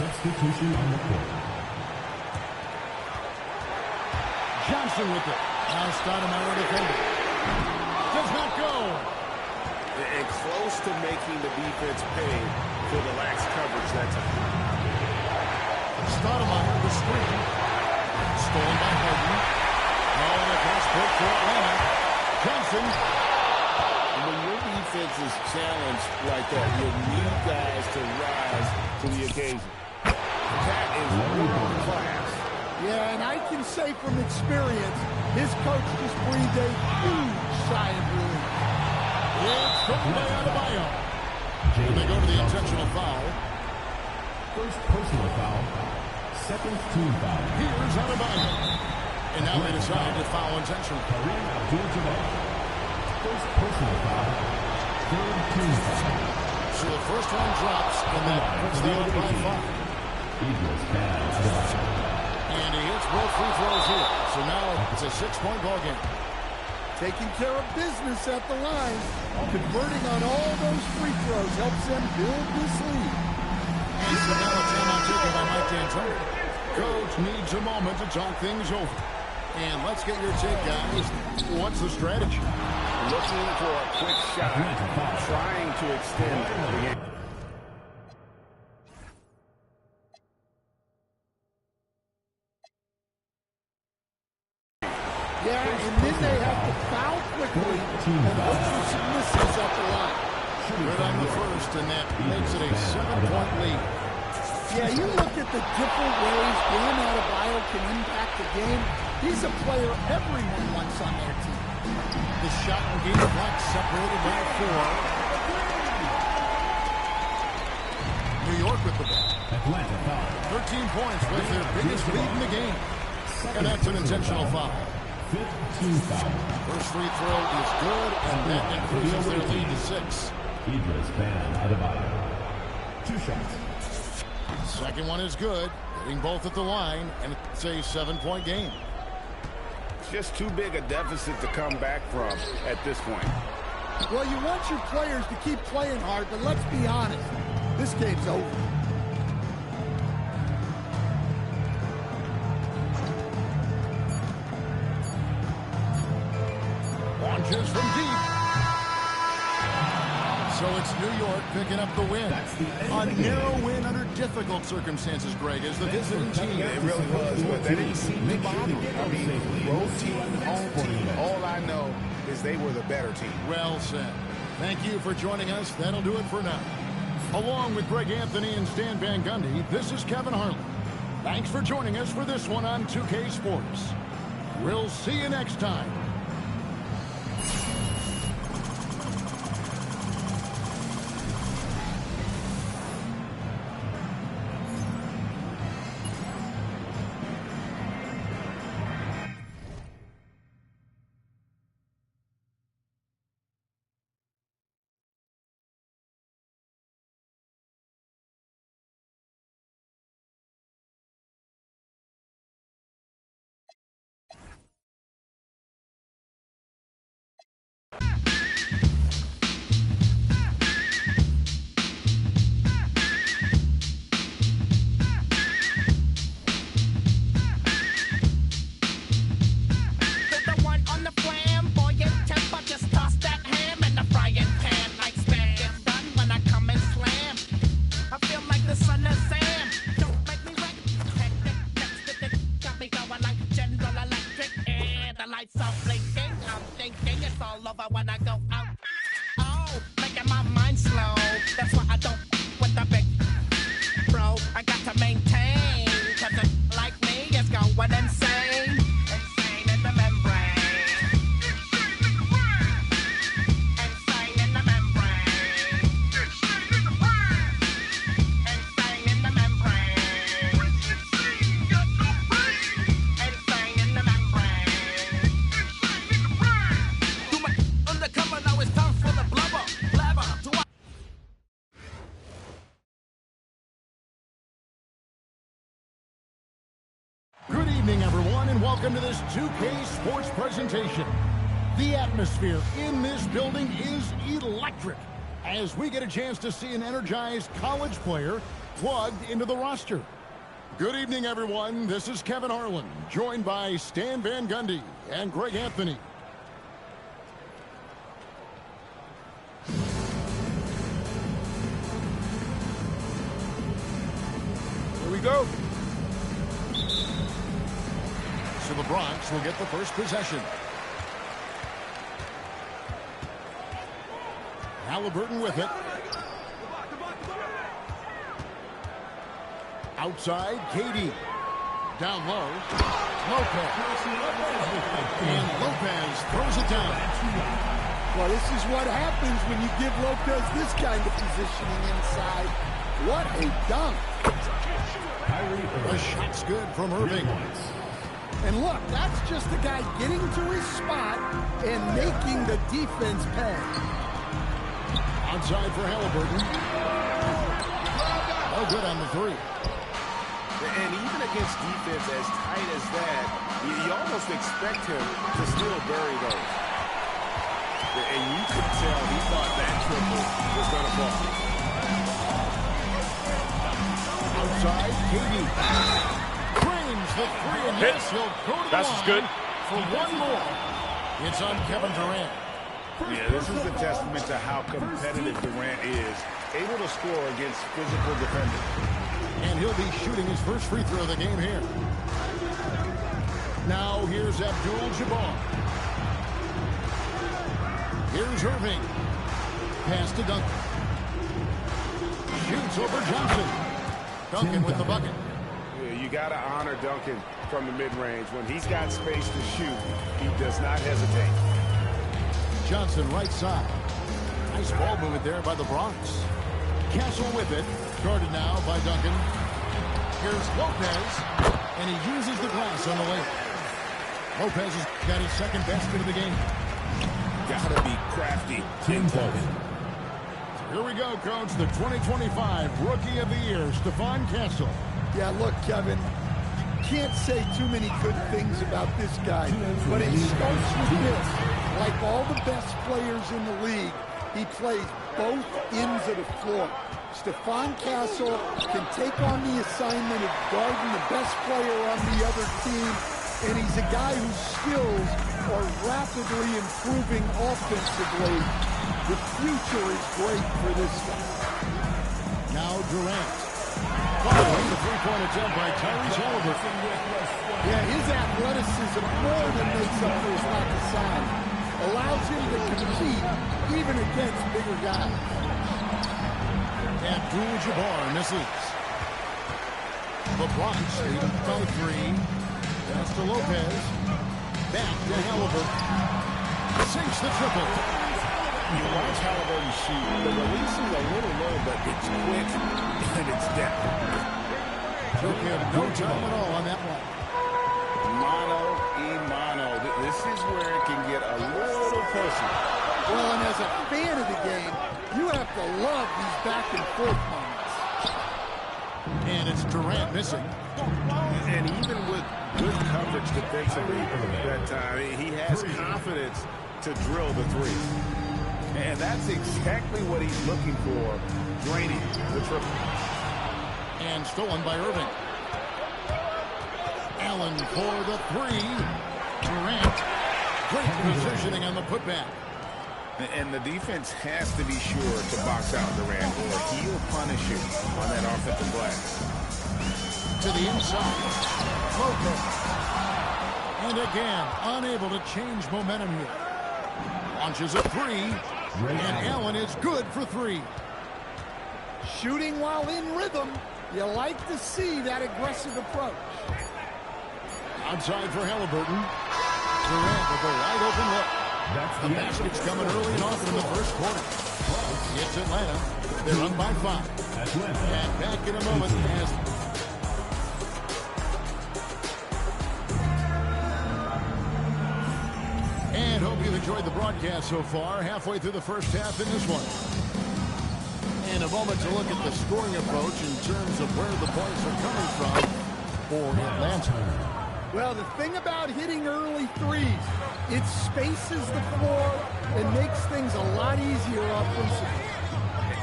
Substitution on the court.
Johnson with it. Now Stoudemire defending. Does not go.
And close to making the defense pay for the lax coverage that time.
Stoudemire, the screen. Stolen by Harden. Now on the cross court for Atlanta. Johnson.
And when your defense is challenged like that, you need guys to rise to the occasion. That is world class.
Yeah, and I can say from experience, his coach just breathed a huge sigh of relief.
It's from Adebayo. And they go to the intentional foul.
First personal foul. Second team foul.
Here's Adebayo. And now they decide to foul intentional.
Kareem Abdul-Jabbar. First personal foul. Third team foul.
So the first one drops, and that puts the other by 5.
Idris Bam Adebayo.
And he hits both free throws here. So now it's a 6-point ball game.
Taking care of business at the line. Converting on all those free throws helps them build this lead.
And so now a timeout taken by Mike D'Antoni. Coach needs a moment to talk things over. And let's get your take, guys. What's the strategy?
Looking for a quick shot. Trying to extend the game.
Yeah, and then they have to foul quickly and look for some misses at the line.
Good on the first, and that makes it a 7-point lead.
Yeah, you look at the different ways Bam Adebayo can impact the game. He's a player everyone wants on their team.
The shot and game clock separated by 4. New York with the ball.
Atlanta foul.
13 points was their biggest lead in the game. And that's an intentional foul.
Fifth team foul.
First free throw is good, and that increases their lead to 6.
Idris Bam Adebayo. 2 shots.
Second one is good, hitting both at the line, and it's a 7-point game.
Just too big a deficit to come back from at this point.
Well, you want your players to keep playing hard, but let's be honest. This game's over.
Launches from deep. So it's New York picking up the win. A narrow win under difficult circumstances, Greg, as the visiting team.
It really was, but they didn't seem to bother. I mean, road team, home team, all I know is they were the better team.
Well said. Thank you for joining us. That'll do it for now. Along with Greg Anthony and Stan Van Gundy, this is Kevin Harlan. Thanks for joining us for this one on 2K Sports. We'll see you next time. Welcome to this 2K Sports presentation. The atmosphere in this building is electric as we get a chance to see an energized college player plugged into the roster. Good evening, everyone. This is Kevin Harlan, joined by Stan Van Gundy and Greg Anthony.
go.
So the Bronx will get the first possession. Halliburton with it. Outside, KD. Down low, Lopez. And Lopez throws it down.
Well, this is what happens when you give Lopez this kind of positioning inside. What a dunk.
The shot's good from Irving.
And look, that's just the guy getting to his spot and making the defense pay.
Outside for Halliburton. No good on the three.
And even against defense as tight as that, you almost expect him to still bury those. And you could tell he thought that triple was going to fall.
Outside, KD. Frames the three, and yes, he'll go to the line
good.
for one more. It's on Kevin Durant.
Yeah, this is a testament to how competitive Durant is, able to score against physical defenders.
And he'll be shooting his first free throw of the game here. Now here's Abdul-Jabbar. Here's Irving. Pass to Duncan. Shoots over Johnson. Duncan with the bucket.
Yeah, you got to honor Duncan from the mid-range. When he's got space to shoot, he does not hesitate.
Johnson right side. Nice ball movement there by the Bronx. Castle with it. Guarded now by Duncan. Here's Lopez. And he uses the glass on the layup. Lopez has got his second basket of the game.
Gotta be crafty.
Team Duncan.
Here we go, Coach. The 2025 Rookie of the Year, Stephon Castle.
Yeah, look, Kevin, can't say too many good things about this guy, but it starts with this. Like all the best players in the league, he plays both ends of the floor. Stephon Castle can take on the assignment of guarding the best player on the other team, and he's a guy whose skills are rapidly improving offensively. The future is great for this guy.
Now Durant. Following the three-point attempt by Tyrese Halliburton.
Yeah, his athleticism more than makes up for his lack of size. Allows him to compete even against bigger guys.
Abdul-Jabbar misses. The Bronx lead by 3. Pass to Lopez. Back to Halliburton. Sinks the triple.
You watch Halliburton shoot. The release is a little low, but it's quick and it's depth.
Took him no time at all on that one.
Mano. This is where it can get a little personal.
Well, and as a fan of the game, you have to love these back and forth moments.
And it's Durant missing.
And even with good coverage defensively that time, he has confidence to drill the three. And that's exactly what he's looking for, draining the triple.
And stolen by Irving. Allen for the 3. Durant. Great positioning on the putback.
And the defense has to be sure to box out Durant, or he'll punish you on that offensive glass.
To the inside. Lopez. And again, unable to change momentum here. Launches a 3. And Allen is good for 3.
Shooting while in rhythm. You like to see that aggressive approach.
Outside for Halliburton. Durant with a wide open look. The basket's coming early and often in the first quarter. It's Atlanta. They're up by 5. And back in a moment as and hope you've enjoyed the broadcast so far. Halfway through the first half in this one. In a moment to look at the scoring approach in terms of where the points are coming from for Atlanta.
Well, the thing about hitting early threes, it spaces the floor and makes things a lot easier offensively.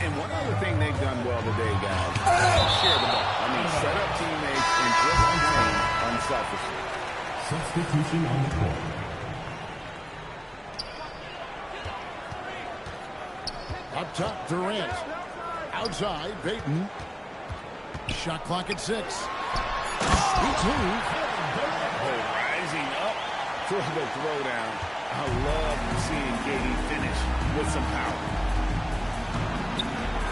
And one other thing they've done well today, guys, share the ball. I mean, set up teammates and just play unselfishly.
Substitution on the court.
Up top, Durant. Outside, Payton. Shot clock at 6. Sweet move.
Oh, rising up for the throwdown. I love seeing KD finish with some power.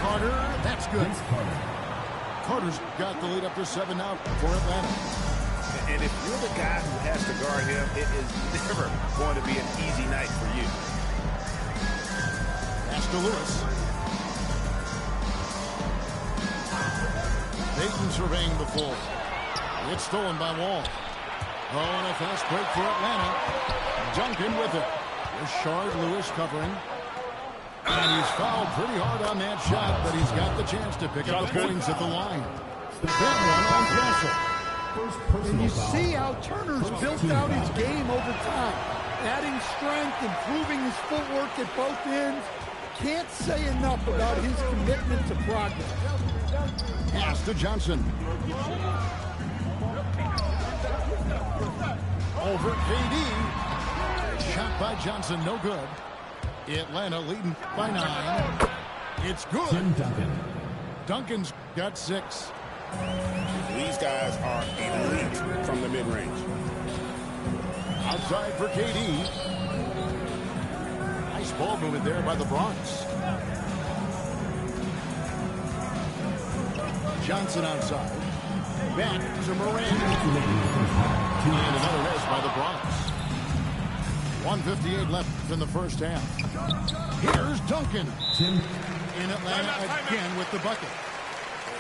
Carter, that's good. Carter's got the lead up to 7 now for Atlanta.
And if you're the guy who has to guard him, it is never going to be an easy night for you.
Pass to Lewis. Payton surveying the floor. It's stolen by Wall. Oh, and a fast break for Atlanta. Duncan with it. Rashard Lewis covering. And he's fouled pretty hard on that shot, but he's got the chance to pick up the points at the line. Big one on Castle.
And you see how Turner's built out his game over time. Adding strength, improving his footwork at both ends. Can't say enough about his commitment to progress.
Pass to Johnson. Over KD. Shot by Johnson, no good. Atlanta leading by 9. It's good. Duncan's got 6.
These guys are elite from the mid-range.
Outside for KD. Nice ball movement there by the Bronx. Johnson outside. Back to Moran. And another miss by the Bronx. 1:58 left in the first half. Here's Duncan. In Atlanta again with the bucket.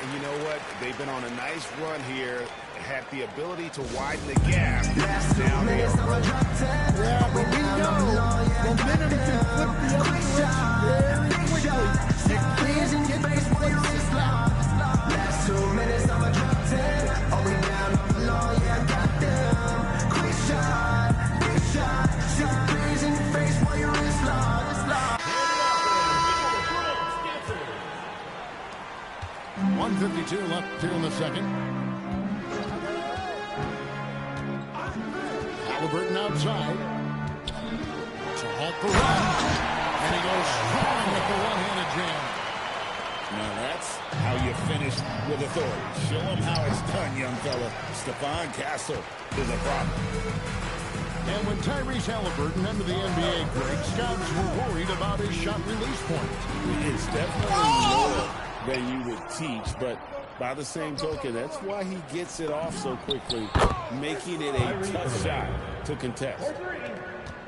And you know what? They've been on a nice run here. Had the ability to widen the gap. Now they are
Yeah, but we know momentum can flip the other direction very quickly. You can't get this place to stop.
Last 2 minutes, I'm a drop 10. Are we down on the law? Yeah, I got them. Quick shot, big shot. See the breeze in your face while your wrist locked. It's locked.
1:52 left here in the second. Halliburton outside to halt the run. And he goes strong with the one-handed jam.
Now that's how you finish with authority. Show them how it's done, young fella. Stephon Castle is a problem.
And when Tyrese Halliburton entered the NBA break, scouts were worried about his shot release point.
It's definitely more than you would teach, but by the same token, that's why he gets it off so quickly, making it a tough shot to contest.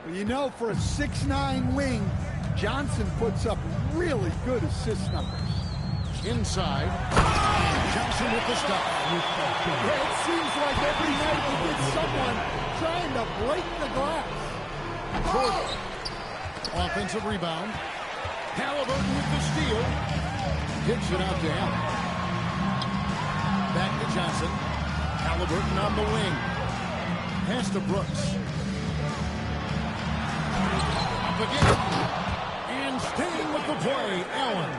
Well, you know, for a 6'9" wing, Johnson puts up really good assist numbers.
Inside, Johnson with the stop.
Yeah, it seems like every night we get someone trying to break the glass.
Jordan. Offensive rebound. Halliburton with the steal. Kicks it out to Allen. Back to Johnson. Halliburton on the wing. Pass to Brooks. Up again. And staying with the play, Allen.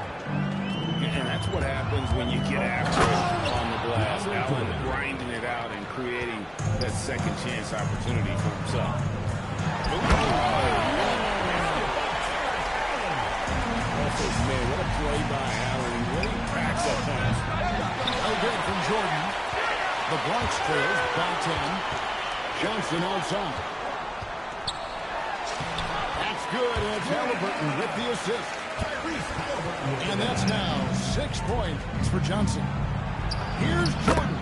And that's what happens when you get after it on the glass. Allen grinding it out and creating that second chance opportunity for himself.
Man, what a play by Allen. He really packs up points.
No good from Jordan. The Bronx trails by 10. Johnson outside. That's good. And it's Halliburton with the assist. And that's now 6 points for Johnson. Here's Jordan.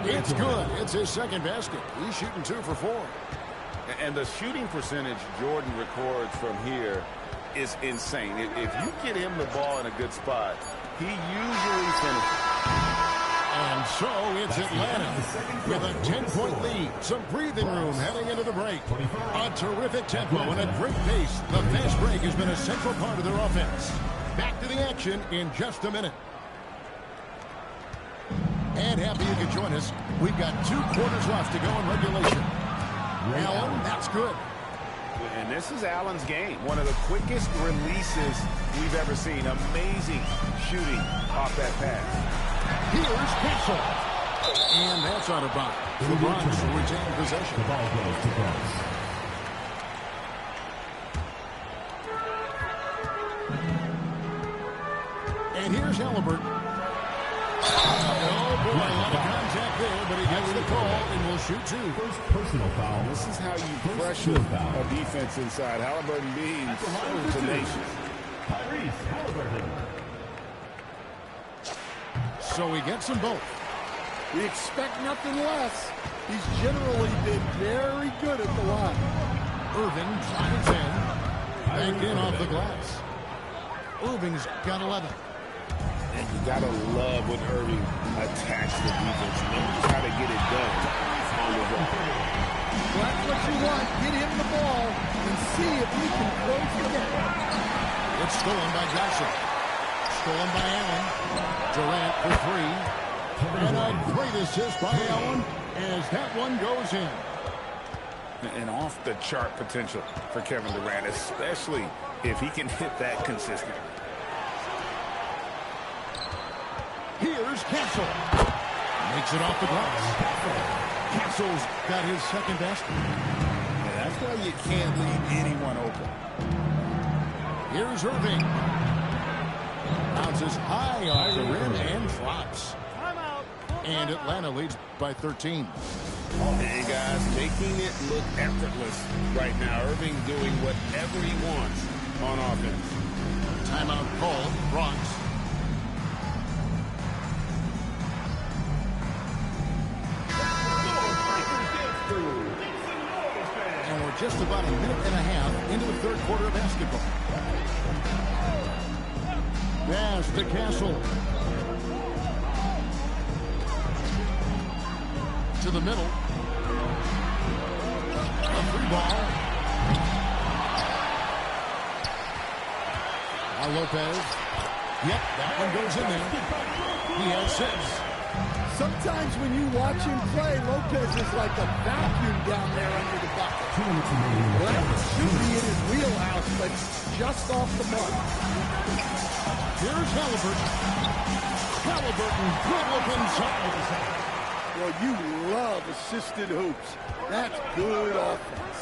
It's good. It's his second basket. He's shooting 2 for 4.
And the shooting percentage Jordan records from here is insane. If you get him the ball in a good spot, he usually finishes.
And so it's Atlanta with a 10-point lead. Some breathing room heading into the break. A terrific tempo and a great pace. The fast break has been a central part of their offense. Back to the action in just a minute. And happy you could join us. We've got 2 quarters left to go in regulation. Allen, that's good.
And this is Allen's game. One of the quickest releases we've ever seen. Amazing shooting off that pass.
Here's Castle. And that's out of bounds. The Bronx retain possession.
The ball goes to Bronx.
And here's Halliburton. Oh, boy, a lot of contact there, but he gets the call and will shoot two.
First personal foul.
This is how you pressure a defense inside. Halliburton being so tenacious.
Tyrese Halliburton.
So he gets them both.
We expect nothing less. He's generally been very good at the line.
Irving drives in. Back in off the glass. Irving's got 11.
And you got to love when Irving attacks the defense. He knows how to get it done on the ball.
Well, that's what you want. Get him the ball and see if he can close the gap.
It's stolen by Johnson. Stolen by Allen. Durant for three. And a great assist by Allen as that one goes in.
And off the chart potential for Kevin Durant, especially if he can hit that consistently.
Here's Castle. Makes it off the glass. Castle's got his second basket.
Yeah, that's why you can't leave anyone open.
Here's Irving. Bounces high off the rim and drops. And Atlanta leads by 13.
Hey, guys, making it look effortless right now. Irving doing whatever he wants on offense.
Timeout called. Bronx. And we're just about a minute and a half into the third quarter of basketball. Pass to Castle. To the middle. A free ball. Now Lopez. Yep, that one goes in there. He has 6.
Sometimes when you watch him play, Lopez is like a vacuum down there under the bucket. Well, that should be in his wheelhouse, but just off the mark.
Here's Halliburton. Halliburton, good looking shot.
Well, you love assisted hoops. That's good offense.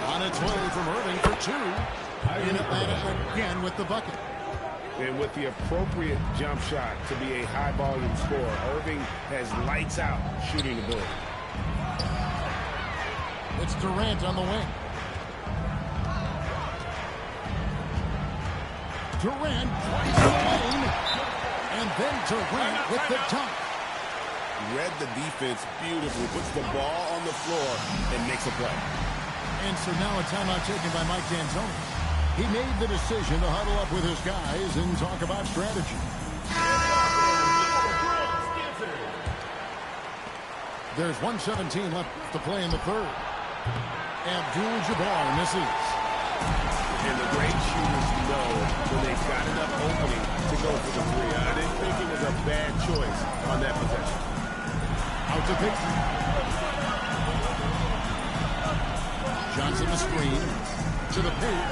On its way from Irving for 2. In Atlanta again with the bucket.
And with the appropriate jump shot to be a high-volume scorer, Irving has lights out shooting the ball.
It's Durant on the wing. Durant tries the lane. And then Durant with the dunk.
Read the defense beautifully, puts the ball on the floor, and makes a play.
And so now a timeout taken by Mike D'Antoni. He made the decision to huddle up with his guys and talk about strategy. There's 1:17 left to play in the third. Abdul-Jabbar misses.
And the great shooters know when they've got enough opening to go for the three. I didn't think it was a bad choice on that possession.
Out to Victor. Johnson the screen. To the paint.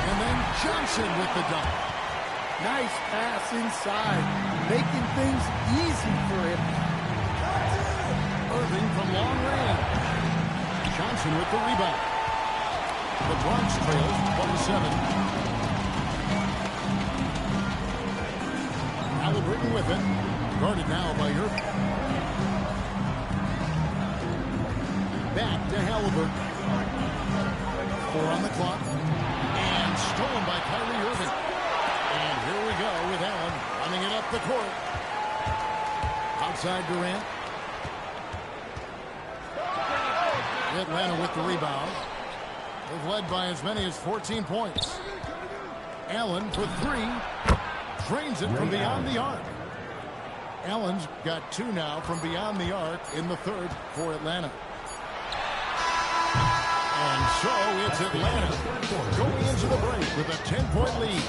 And then Johnson with the dunk.
Nice pass inside, making things easy for him.
Irving from long range. Johnson with the rebound. The Bronx trails 1-7. Halliburton with it. Guarded now by Irving. Back to Halliburton. 4 on the clock. And stolen by Kyrie Irving. And here we go with Allen running it up the court. Outside Durant. Atlanta with the rebound. They've led by as many as 14 points. Allen for 3. Drains it from beyond the arc. Allen's got 2 now from beyond the arc in the third for Atlanta. And so it's Atlanta going into the break with a 10-point lead.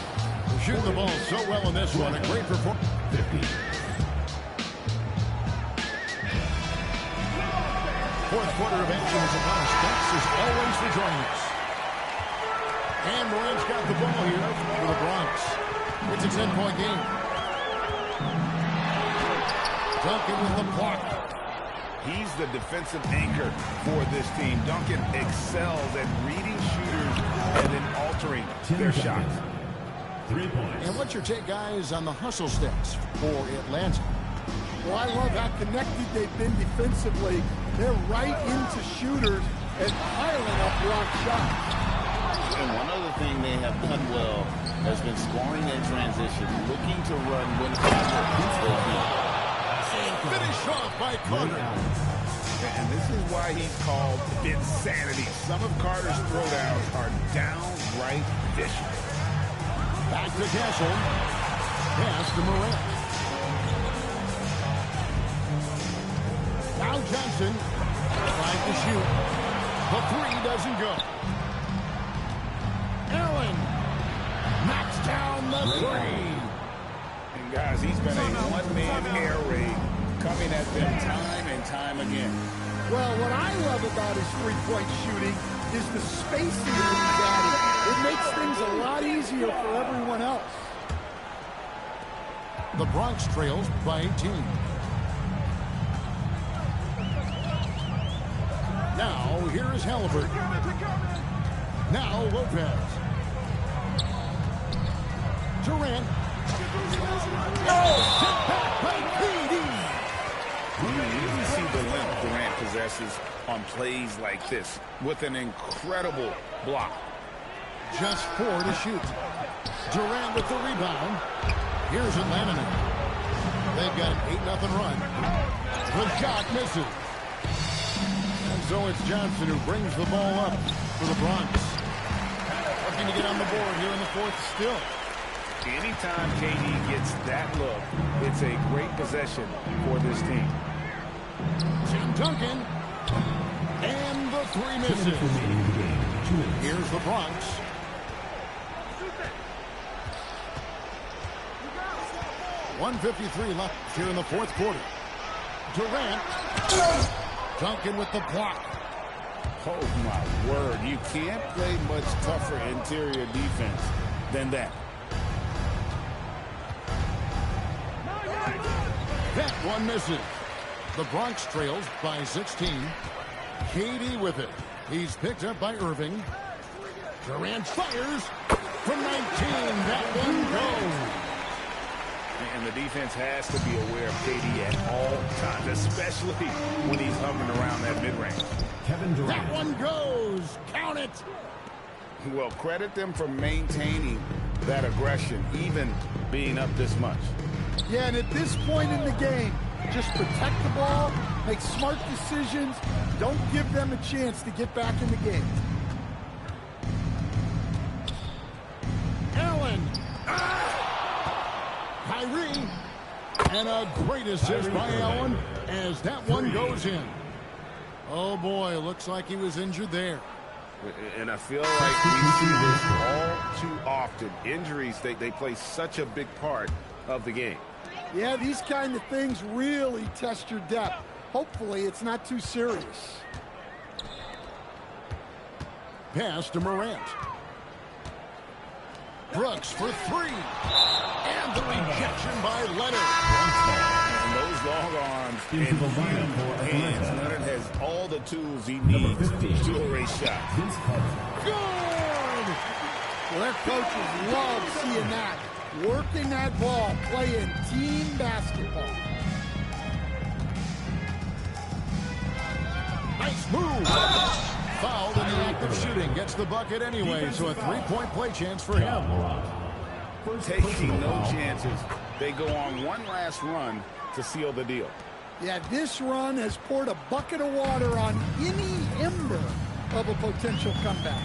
They're shooting the ball so well in this one. A great performance.
50.
Fourth quarter of action is upon us. Thanks as always for joining us. And Morant's got the ball here for the Bronx. It's a 10-point game. Duncan with the block.
He's the defensive anchor for this team. Duncan excels at reading shooters and then altering their shots.
3 points.
And what's your take, guys, on the hustle stats for Atlanta?
Well, I love how connected they've been defensively. They're right into shooters and piling up block shots.
And one other thing they have done well has been scoring in transition, looking to run when
Finish off by Carter.
And this is why he's called Insanity. Some of Carter's throwdowns are downright vicious.
Back to Castle. Pass to Morant. Now Johnson trying to shoot. The three doesn't go. Allen knocks down the three.
And guys, he's been a one-man air raid coming at them time and time again.
Well, what I love about his three-point shooting is the spacing that he's added. It makes things a lot easier for everyone else.
The Bronx trails by 18. Now, here is Halliburton. Now, Lopez. Durant. Oh, hit back by KD.
You see the length Durant possesses on plays like this with an incredible block.
Just 4 to shoot. Durant with the rebound. Here's Atlanta now. They've got an 8-0 run. The shot misses. And so it's Johnson who brings the ball up for the Bronx. Looking to get on the board here in the fourth still.
Anytime KD gets that look, it's a great possession for this team.
Tim Duncan. And the three misses. Here's the Bronx. .153 left here in the fourth quarter. Durant. Duncan with the block.
Oh, my word. You can't play much tougher interior defense than that.
That one misses. The Bronx trails by 16. KD with it. He's picked up by Irving. Durant fires from 19. That one goes.
And the defense has to be aware of KD at all times, especially when he's hovering around that mid-range.
Kevin Durant.
That one goes. Count it.
Well, credit them for maintaining that aggression, even being up this much.
Yeah, and at this point in the game, just protect the ball, make smart decisions, don't give them a chance to get back in the game.
Allen. Kyrie. And a great assist by Allen as that one goes in. Oh, boy, looks like he was injured there.
And I feel like we see this all too often. Injuries, they play such a big part of the game.
Yeah, these kind of things really test your depth. Hopefully, it's not too serious.
Pass to Morant. Brooks for three. And the rejection by Leonard.
And those long arms and huge hands. Leonard has all the tools he needs to erase shots.
Good! Well, their coaches love seeing that. Working that ball, playing team basketball.
Nice move. Fouled in the act of shooting. Gets the bucket anyway, so a three-point play chance for him.
Taking no chances. They go on one last run to seal the deal.
Yeah, this run has poured a bucket of water on any ember of a potential comeback.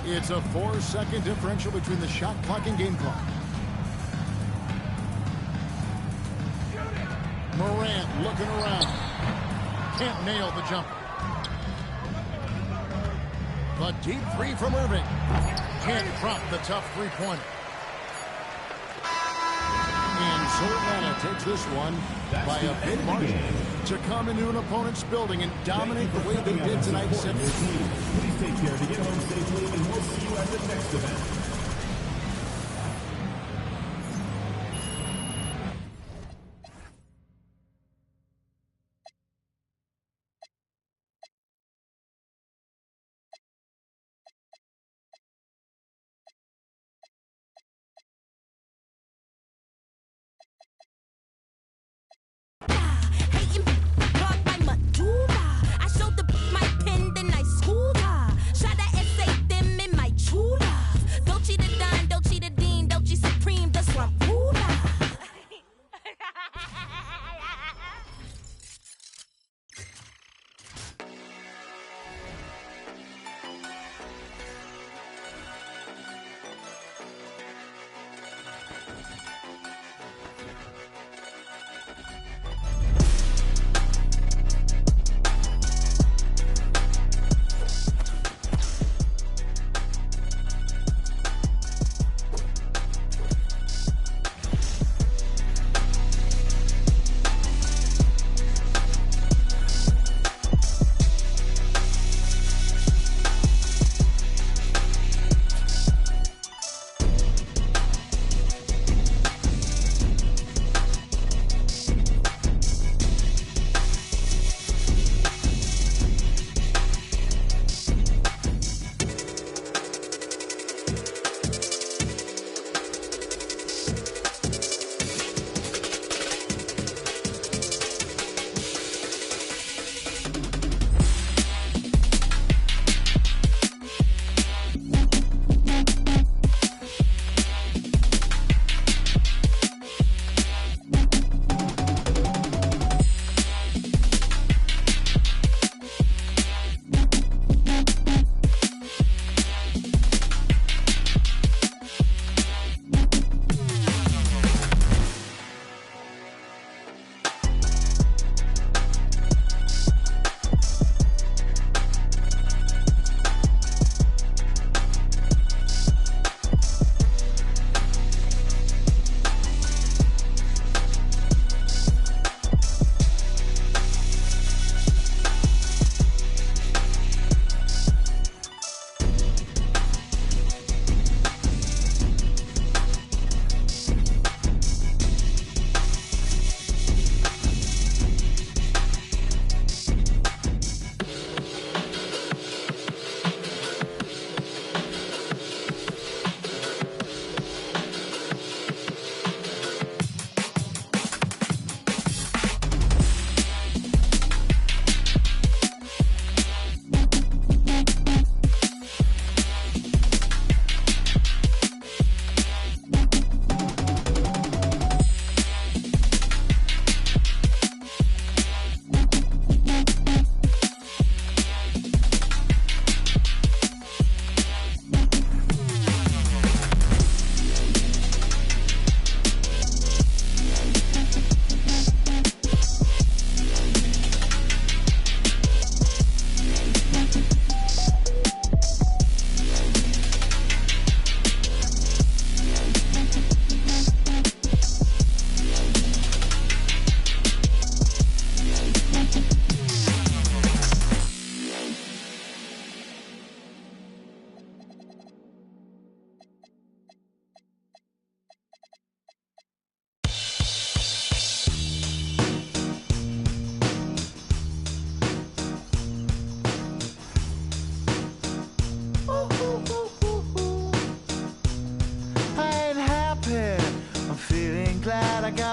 It's a 4-second differential between the shot clock and game clock. Morant looking around. Can't nail the jumper. The deep three from Irving. Can't drop the tough three-pointer. And so Atlanta takes this one by a big margin to come into an opponent's building and dominate the way they did tonight.
Please take care to get home safely, and we'll see you at the next event.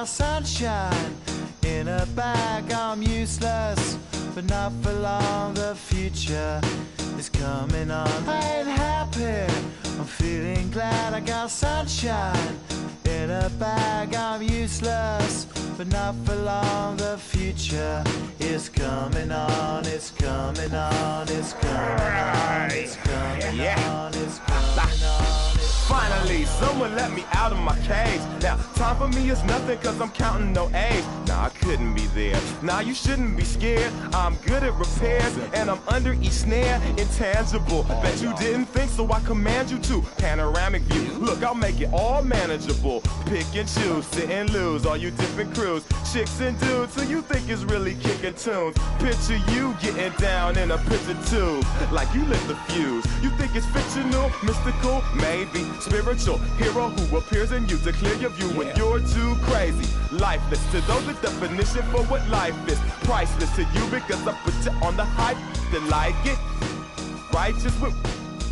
Sunshine in a bag, I'm useless, but not for long. The future is coming on. I ain't happy, I'm feeling glad. I got sunshine in a bag, I'm useless, but not for long. The future is coming on. It's coming on. It's coming on. It's coming on. It's coming on.
Finally, someone let me out of my cage. Now, time for me is nothing cause I'm counting no A's. Nah, I couldn't be there. Nah, you shouldn't be scared. I'm good at repairs and I'm under each snare. Intangible, bet you didn't think, so I command you to. Panoramic view, look, I'll make it all manageable. Pick and choose, sit and lose, all you different crews. Chicks and dudes who you think is really kicking tunes. Picture you getting down in a picture tube, like you lit the fuse. You think it's fictional, mystical, maybe. Spiritual hero who appears in you to clear your view when you're too crazy. Lifeless to those, the definition for what life is. Priceless to you because I put you on the hype. They like it. Righteous with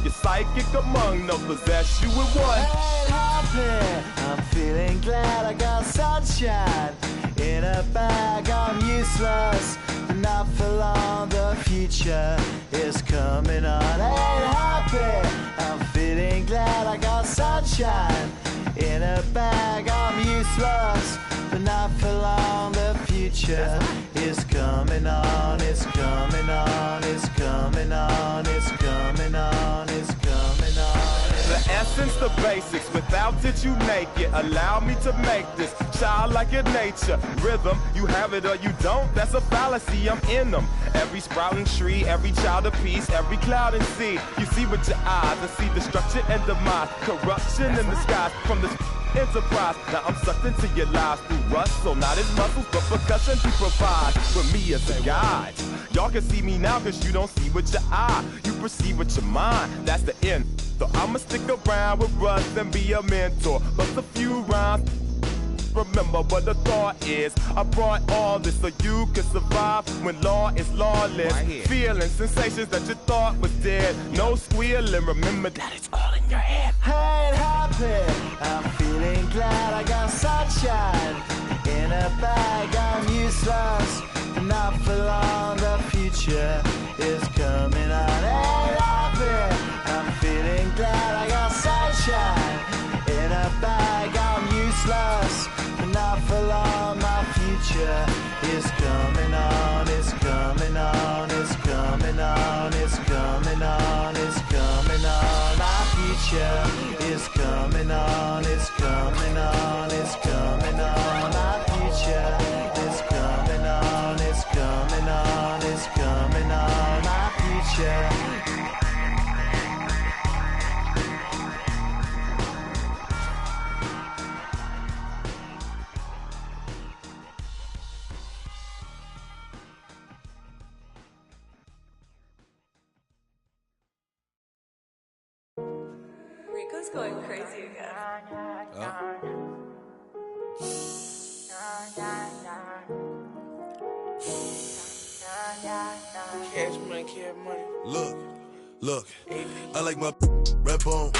your psychic among no possess you with one.
I ain't happy, I'm feeling glad. I got sunshine in a bag, I'm useless, but not for long. The future is coming on. I ain't happy, I'm feeling glad. I got sunshine in a bag, I'm useless, but not for long. The future is coming on. It's coming on. It's coming on. It's coming on. It's coming on.
The essence, the basics, without it you naked. Allow me to make this childlike in nature. Rhythm, you have it or you don't, that's a fallacy, I'm in them. Every sprouting tree, every child of peace, every cloud and sea. You see with your eyes and see destruction and demise. Corruption in the skies from this enterprise. Now I'm sucked into your lives through rust, so not as muscles, but percussion to provide for me as a guide. Y'all can see me now cause you don't see with your eye. You perceive with your mind, that's the end. So I'ma stick around with Russ and be a mentor. Bust a few rhymes. Remember what the thought is. I brought all this so you can survive when law is lawless. Feeling sensations that you thought was dead. No squealing, remember that it's all in your head.
I ain't happy, I'm feeling glad. I sunshine. In a bag, I'm useless. Not for long, the future is coming on. Hey, loving, I'm feeling glad I got sunshine. In a bag, I'm useless. Not for long, my future is coming on. It's coming on. It's coming on. It's coming on. It's coming on. My future is coming on. It's coming on. It's coming on. My future is coming on. It's coming on. It's coming on. My future.
Rico's going crazy again.
Cash money, cash money.
Look, I like my red bone,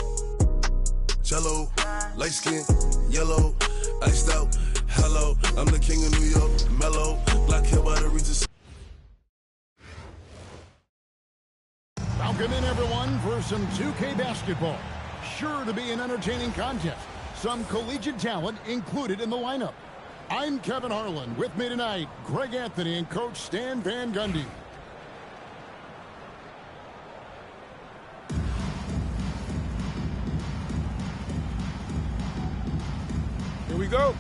jello, light skin, yellow, iced out, hello, I'm the king of New York, mellow, black hair by the Regis.
Welcome in, everyone, for some 2K basketball. Sure to be an entertaining contest. Some collegiate talent included in the lineup. I'm Kevin Harlan. With me tonight, Greg Anthony and Coach Stan Van Gundy.
Here we go.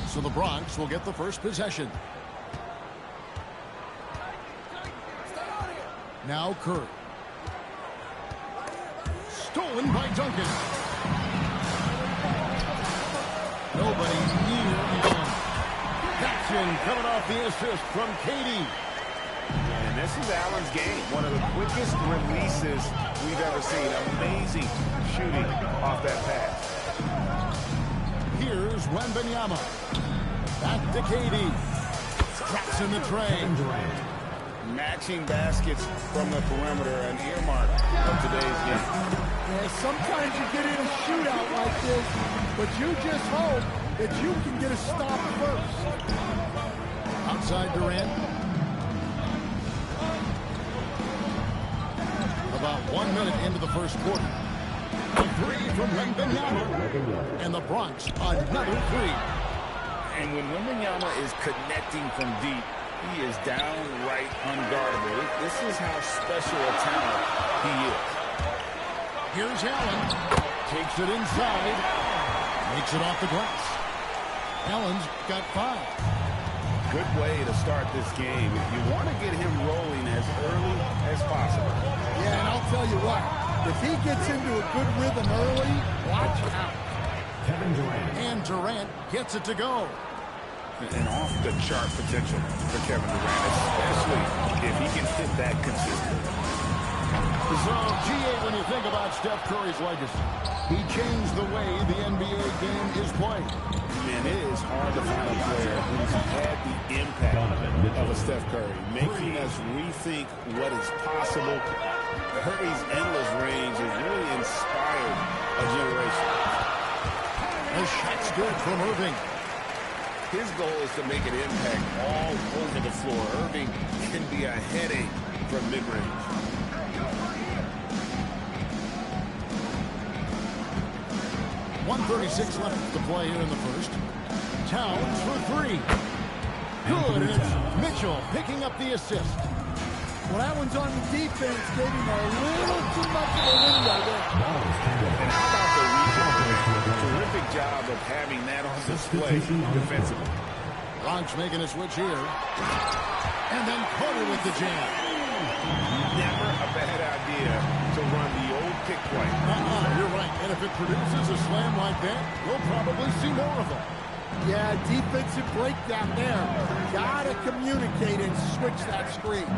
So the Bronx will get the first possession. Now Curry. Stolen by Duncan. Nobody near the end. Jackson coming off the assist from KD.
And this is Allen's game. One of the quickest releases we've ever seen. Amazing shooting off that pass.
Here's Wembanyama. Back to KD. Traps in the tray.
Matching baskets from the perimeter, an earmark of today's game.
Yeah, sometimes you get in a shootout like this, but you just hope that you can get a stop first.
Outside Durant. About 1 minute into the first quarter. A three from Wembanyama. And the Bronx, another three.
And when Wembanyama is connecting from deep, he is downright unguardable. This is how special a talent he is.
Here's Allen. Takes it inside. Makes it off the glass. Allen's got 5.
Good way to start this game. If you want to get him rolling as early as possible.
Yeah, and I'll tell you what. If he gets into a good rhythm early, watch out.
Kevin Durant.
And Durant gets it to go.
And off-the-chart potential for Kevin Durant, especially if he can hit that consistently.
So, G.A., when you think about Steph Curry's legacy, he changed the way the NBA game is played.
Man, it is hard to find a player who's had the impact of a Steph Curry, making us rethink what is possible. Curry's endless range has really inspired a generation.
The shot's good from Irving.
His goal is to make an impact all over the floor. Irving can be a headache from mid-range.
.136 left to play here in the first. Towns for 3. Good, and it's Mitchell picking up the assist.
Well, that one's on the defense, gave him a little too much of a window there.
And how about the rebound? Terrific job of having that on display defensively.
Bronx making a switch here. And then Carter with the jam.
Never a bad idea to run the old kick play.
You're right. And if it produces a slam like that, we'll probably see more of them.
Yeah, defensive breakdown there. Gotta communicate and switch that screen.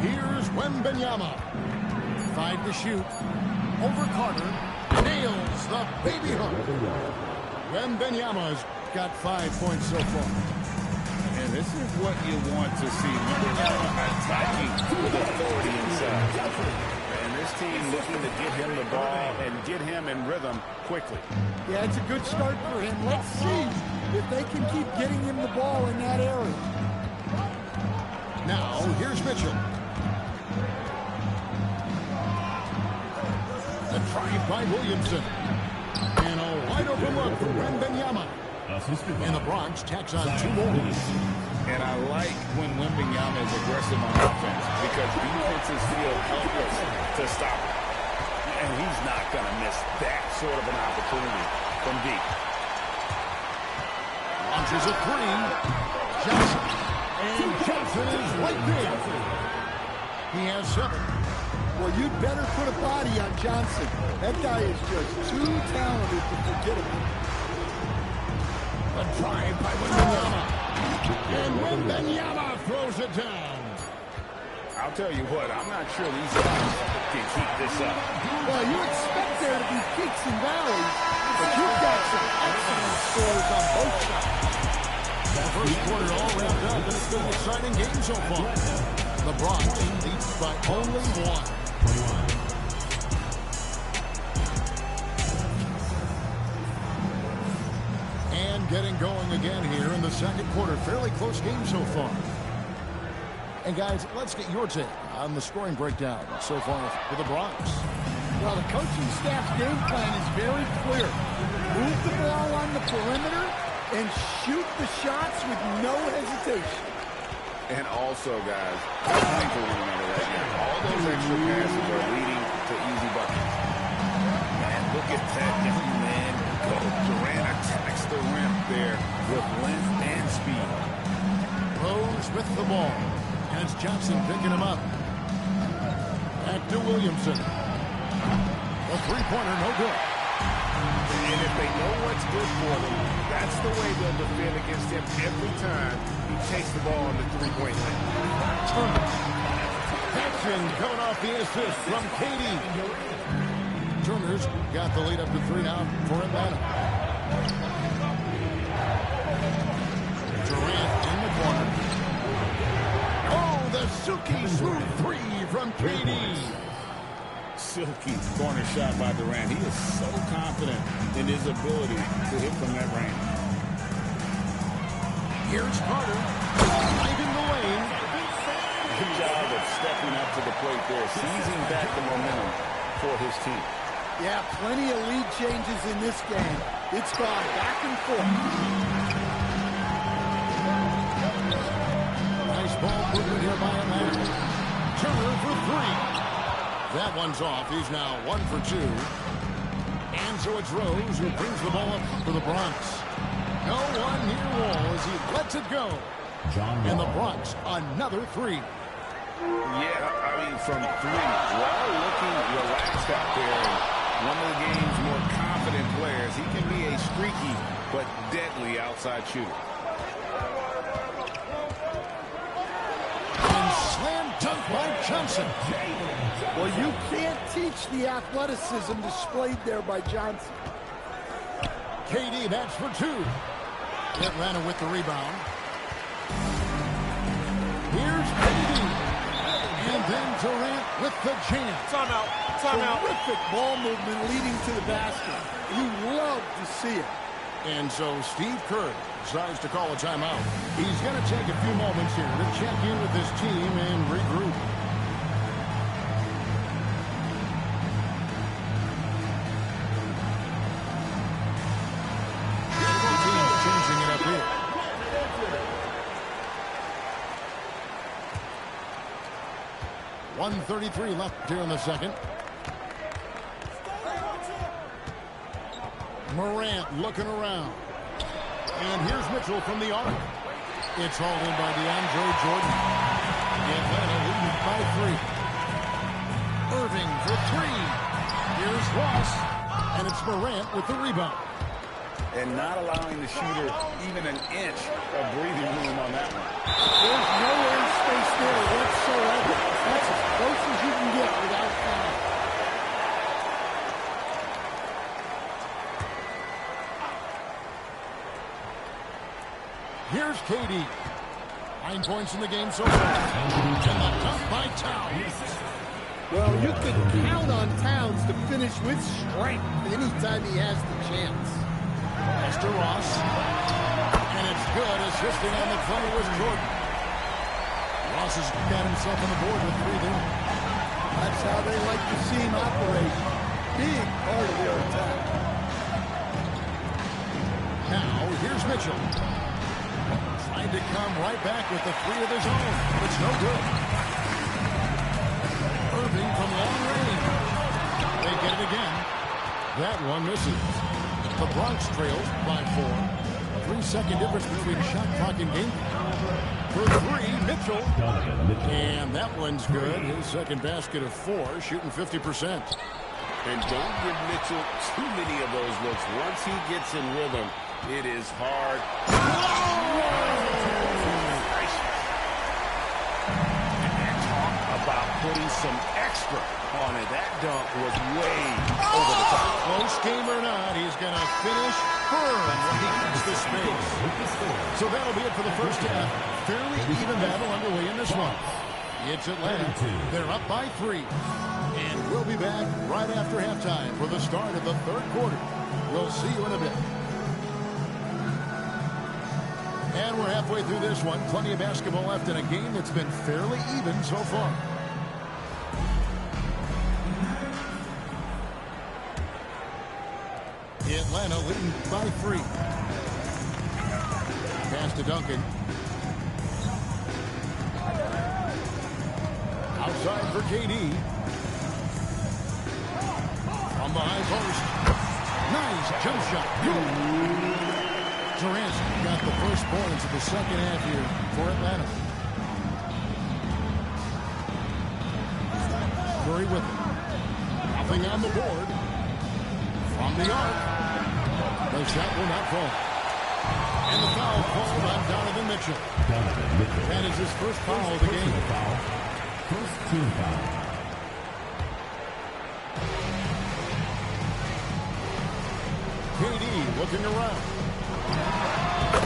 Here's Wembanyama. 5 to shoot. Over Carter. Nails the baby hook. Wembanyama's got 5 points so far.
And this is what you want to see. Wembanyama attacking with authority inside. And this
team looking to get him the ball and get him in rhythm quickly.
Yeah, it's a good start for him. Let's see if they can keep getting him the ball in that area.
Now, here's Mitchell. The drive by Williamson. And a wide open look for Wembanyama. And the Bronx tacks on 2 more.
And I like when Wembanyama is aggressive on offense because defenses feel helpless to stop him. And he's not going to miss that sort of an opportunity from deep.
Launches a 3. Johnson. And Johnson is right there. He has 7.
Well, you'd better put a body on Johnson. That guy is just too talented to forget about.
A drive by Wembanyama. And Wembanyama throws it down.
I'll tell you what, I'm not sure these guys can keep this up.
Well, you expect there to be peaks and valleys, but you've got some excellent scores on both sides.
The first quarter all wrapped up. It's been an exciting game so far. The Bronx leads by only 1. And getting going again here in the second quarter. Fairly close game so far. And guys, let's get your take on the scoring breakdown so far for the Bronx.
Well, the coaching staff's game plan is very clear. Move the ball on the perimeter and shoot the shots with no hesitation.
And also, guys, one thing to remember right now, all those extra passes are leading to easy buckets. And look at that empty man go. Durant attacks the rim there with length and speed.
Rose with the ball. And it's Johnson picking him up. Back to Williamson. A 3-pointer, no good.
And if they know what's good for them, that's the way they'll defend against him every time he takes the ball on the 3-point line.
Jackson coming off the assist from Katie. Turner's got the lead up to 3 now for Atlanta. Durant in the corner. Oh, the silky smooth 3 from KD.
Silky corner shot by Durant. He is so confident in his ability to hit from that range.
Here's Carter. Right in the lane.
Good job of stepping up to the plate there, seizing back the momentum for his team.
Yeah, plenty of lead changes in this game. It's gone back and forth.
Nice ball movement here by Atlanta. Turner for 3. That one's off. He's now 1 for 2. And so it's Rose who brings the ball up for the Bronx. No one near Wall as he lets it go. And the Bronx, another 3.
Yeah, I mean, from 3. Wall looking relaxed out there. One of the game's more confident players. He can be a streaky but deadly outside shooter.
And slam dunk by Johnson.
Well, you can't teach the athleticism displayed there by Johnson.
KD, that's for 2. Atlanta with the rebound. Here's KD. And then Durant with the jam.
Timeout. Terrific ball movement leading to the basket. You love to see it.
And so Steve Kerr decides to call a timeout. He's going to take a few moments here to check in with his team and regroup. Changing it up here. .133 left here in the second. Morant looking around. And here's Mitchell from the arc. It's hauled in by DeAndre Jordan. Atlanta leading by 3. Irving for 3. Here's Ross. And it's Morant with the rebound.
And not allowing the shooter even an inch of breathing room on that one.
There's no air space there whatsoever. That's as close as you can get without foul.
Here's KD. 9 points in the game so far. And the dunk by Towns.
Well, you can count on Towns to finish with strength anytime he has the chance.
Mr. Ross. And it's good. Assisting on the play was Jordan. Ross has got himself on the board with 3 there.
That's how they like to see him operate. Big part of their attack.
Now, here's Mitchell. Trying to come right back with the 3 of his own. It's no good. Irving from long range. They get it again. That one misses. The Bronx trails by 4. 3-second difference between shot clock and game. For 3, Mitchell. And that one's good. His second basket of 4, shooting 50%.
And don't give Mitchell too many of those looks. Once he gets in rhythm, it is hard.
And talk about putting some extra on it. That dunk was way over the top.
Close game or not, he's going to finish firm when he gets the space. So that'll be it for the first half. Fairly even battle underway in this one. It's Atlanta. They're up by 3. And we'll be back right after halftime for the start of the 3rd quarter. We'll see you in a bit. And we're halfway through this one. Plenty of basketball left in a game that's been fairly even so far. Atlanta leading by 3. Pass to Duncan. Outside for KD. From the high post. Nice jump shot. Durant got the first points of the second half here for Atlanta. Curry with it. Nothing on the board. From the arc. The shot will not fall. And the foul called on Donovan Mitchell. That is his first foul of the game.
First team foul.
KD looking around.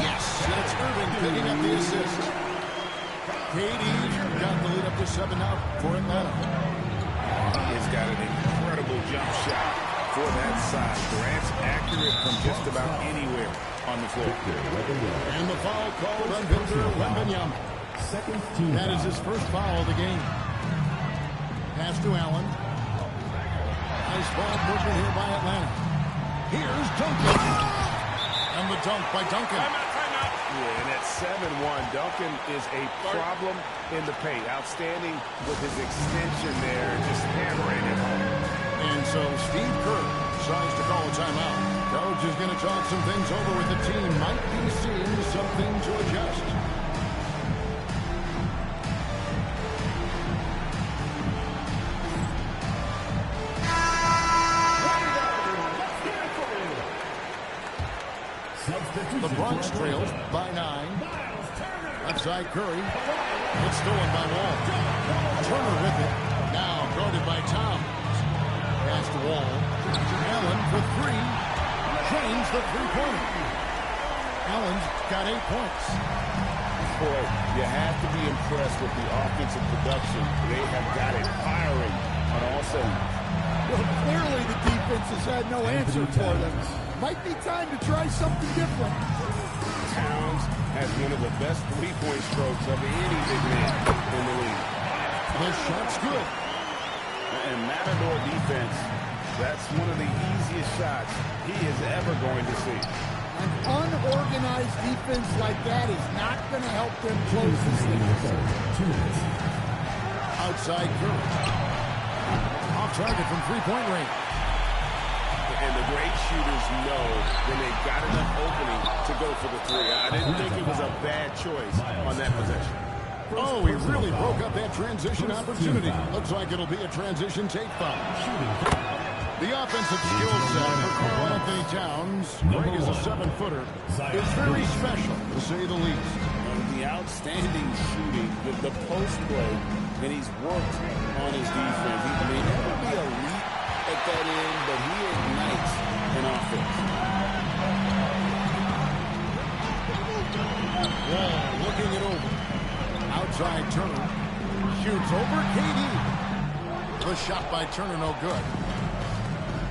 Yes, and it's Irving picking up the assist. KD got the lead up to 7 now for Atlanta.
He's got an incredible jump shot for that side. Durant's accurate from just about anywhere on the floor.
And the foul called on Victor Wembanyama. That is his first foul of the game. Pass to Allen. Nice ball movement here by Atlanta. Here's Duncan. And the dunk by Duncan.
Yeah, and at 7-1, Duncan is a problem in the paint. Outstanding with his extension there, just hammering it home.
And so Steve Kerr decides to call a timeout. Coach is going to talk some things over with the team. Might be seeing something to adjust. The Bronx trails by 9. Outside Curry. It's stolen by Wall. Turner with it. Now guarded by Towns. Pass to Wall. Allen for 3. James the 3-pointer. Allen's got 8 points.
Boy, you have to be impressed with the offensive production. They have got it firing on all cylinders.
Well, clearly the defense has had no answer for them. Might be time to try something different.
Towns has one of the best three-point strokes of any big man in the league.
The shot's good.
And Matador defense, that's one of the easiest shots he is ever going to see.
An unorganized defense like that is not going to help them close this thing.
Outside Curry. Off target from three-point range.
And the great shooters know when they've got enough opening to go for the 3. I didn't think it was a bad choice on that possession.
Oh, he really broke up that transition opportunity. Looks like it'll be a transition take foul. The offensive skill set for Karl Anthony Towns, Greg is a 7-footer, is very special, to say the least.
The outstanding shooting, the post play, and he's worked on his defense. He may never be elite at that end, but he ignites an offense.
Wall looking it over. Outside Turner. Shoots over KD. The shot by Turner, no good.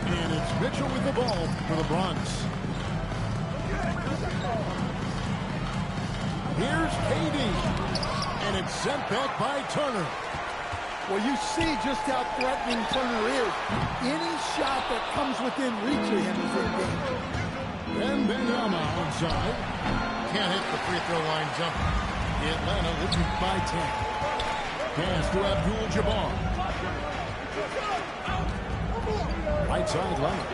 And it's Mitchell with the ball for the Bronx. Here's KD. And it's sent back by Turner.
Well, you see just how threatening Turner is. Any shot that comes within reach of him is in danger.
Wembanyama outside. Can't hit the free throw line jumper. Atlanta leading by 10. Pass to Abdul-Jabbar. Right side Leonard.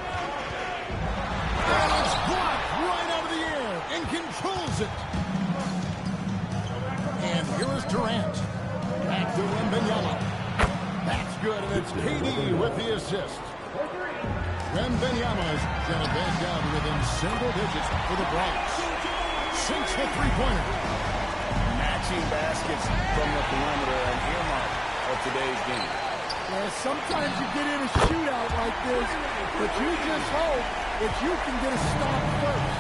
And it's blocked right out of the air and controls it. And here is Durant. Back to Wembanyama. That's good, and it's KD with the assist. Wembanyama's got it back down within single digits for the Bronx. Sinks the three-pointer.
Matching baskets from the perimeter, an earmark of today's game.
Yeah, sometimes you get in a shootout like this, but you just hope that you can get a stop first.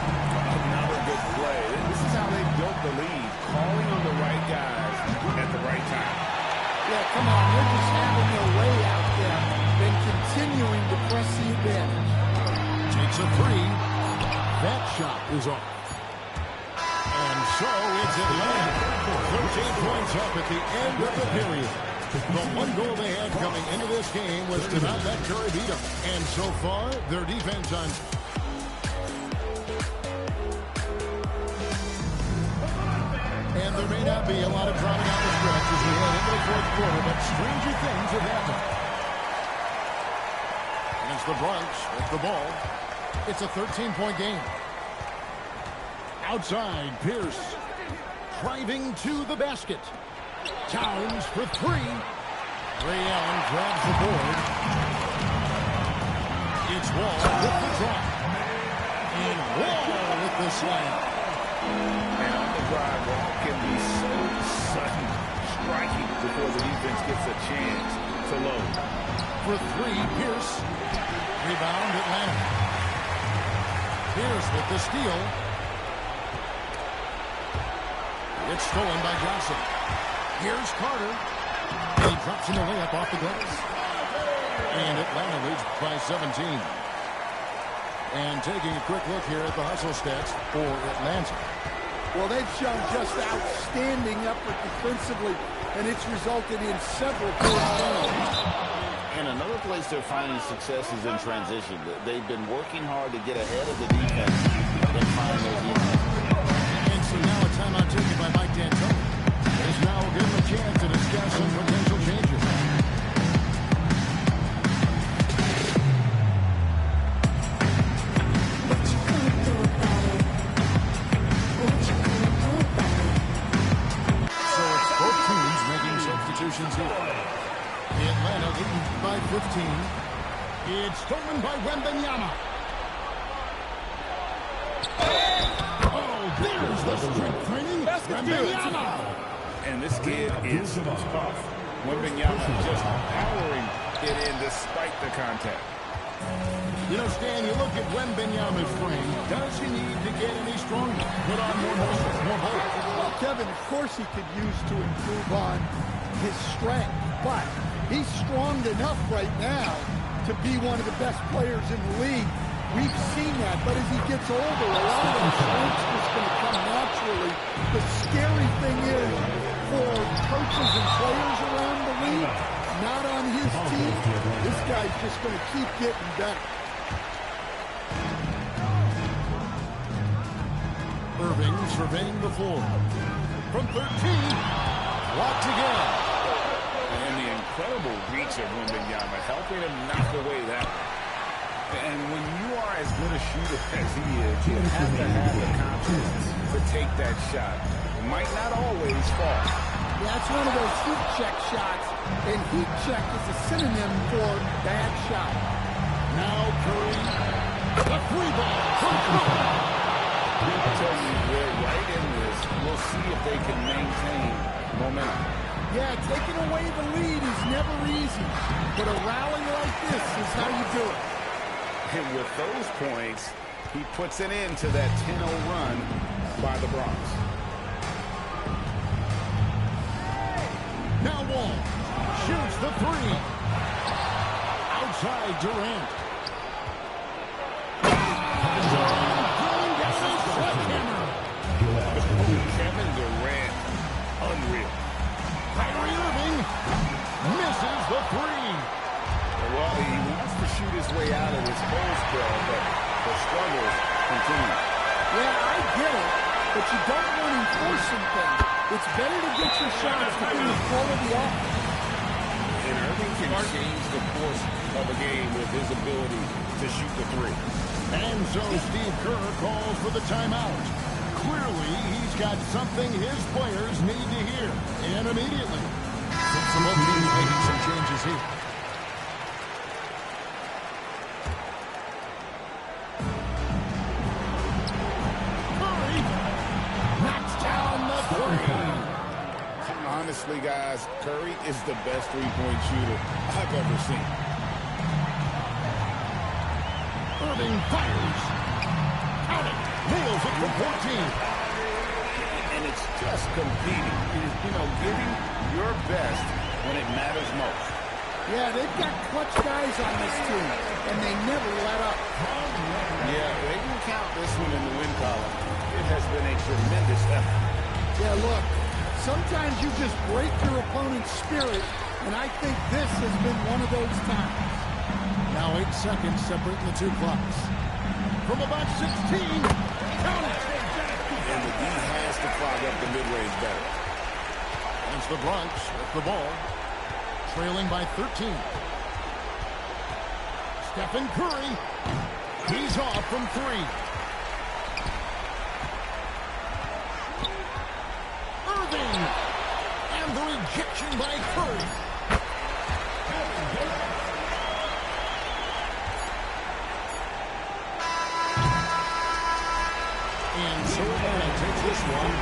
Another good play. This is how they built the lead, calling on the right guys at the right time.
Yeah, come on, they're just having their way out there and continuing to press the advantage.
Takes a three. That shot is off. And so it's Atlanta. 13 points up at the end of the period. The one goal they had coming into this game was to not let Curry beat them. And so far, their defense on... And there may not be a lot of drama down the stretch as we head into the fourth quarter, but stranger things have happened. And it's the Bronx with the ball. It's a 13-point game. Outside, Pierce driving to the basket. Towns for three. Ray Allen grabs the board. It's Wall with the drop. And Wall with the slam.
And on the drive, Wall can be so sudden, striking before the defense gets a chance to load.
For three, Pierce. Rebound, Atlanta. Pierce with the steal. It's stolen by Johnson. Here's Carter. He drops in the layup off the glass. And Atlanta leads by 17. And taking a quick look here at the hustle stats for Atlanta.
Well, they've shown just outstanding effort defensively, and it's resulted in several turnovers.
And another place they're finding success is in transition. They've been working hard to get ahead of the defense and find those defenses.
And so now a timeout taken by Mike D'Antoni. As now we'll give him a chance to discuss some potential changes. So it's both teams making substitutions here. Atlanta leading by 15. It's stolen by Wembanyama. There's the strength training. Wembanyama.
And this kid is tough. Wembanyama just powering it in despite the contact.
You know, Stan, you look at Wembanyama's frame. Does he need to get any stronger? Put on more muscle, more bulk?
Well, Kevin, of course he could use to improve on his strength, but he's strong enough right now to be one of the best players in the league. We've seen that, but as he gets older, a lot of the strength's just going to come naturally. The scary thing is, for coaches and players around the league, not on his team, this guy's just going to keep getting better.
Irving surveying the floor. From 13, blocked again.
And the incredible reach of Wembanyama, helping him knock away that one. And when you are as good a shooter as he is, you have to have the confidence to take that shot. It might not always fall.
Yeah, it's one of those heat check shots, and heat check is a synonym for bad shot.
Now Curry, the free ball from Curry.
I tell you, they're right in this. We'll see if they can maintain momentum.
Yeah, taking away the lead is never easy, but a rally like this is how you do it.
And with those points, he puts an end to that 10-0 run by the Bronx.
Now Wall, shoots the three. Outside Durant. Going down his sledgehammer.
Kevin Durant, unreal.
Kyrie Irving misses the three.
Well, he wants to shoot his way out of this hole spell, but the struggles continue.
Yeah, I get it, but you don't want him forcing things. It's better to get your shots within the flow of the offense.
And Irving can change the course of a game with his ability to shoot the three.
And so Steve Kerr calls for the timeout. Clearly, he's got something his players need to hear, and immediately. Some other teams making some changes here. Curry knocks down the three.
Honestly, guys, Curry is the best three-point shooter I've ever seen.
Irving fires. Count it. Nails it from 14.
And it's just competing. You know, giving your best when it matters most.
Yeah, they've got clutch guys on this team, and they never let up.
Yeah, they can count this one in the win column. It has been a tremendous effort.
Yeah, look, sometimes you just break your opponent's spirit, and I think this has been one of those times.
Now 8 seconds separating the two clocks. From about 16, count it.
And the D has to clog up the mid-range better.
As the Bronx with the ball, trailing by 13. Stephen Curry, he's off from 3. Irving, and the rejection by Curry. And so Atlanta takes this one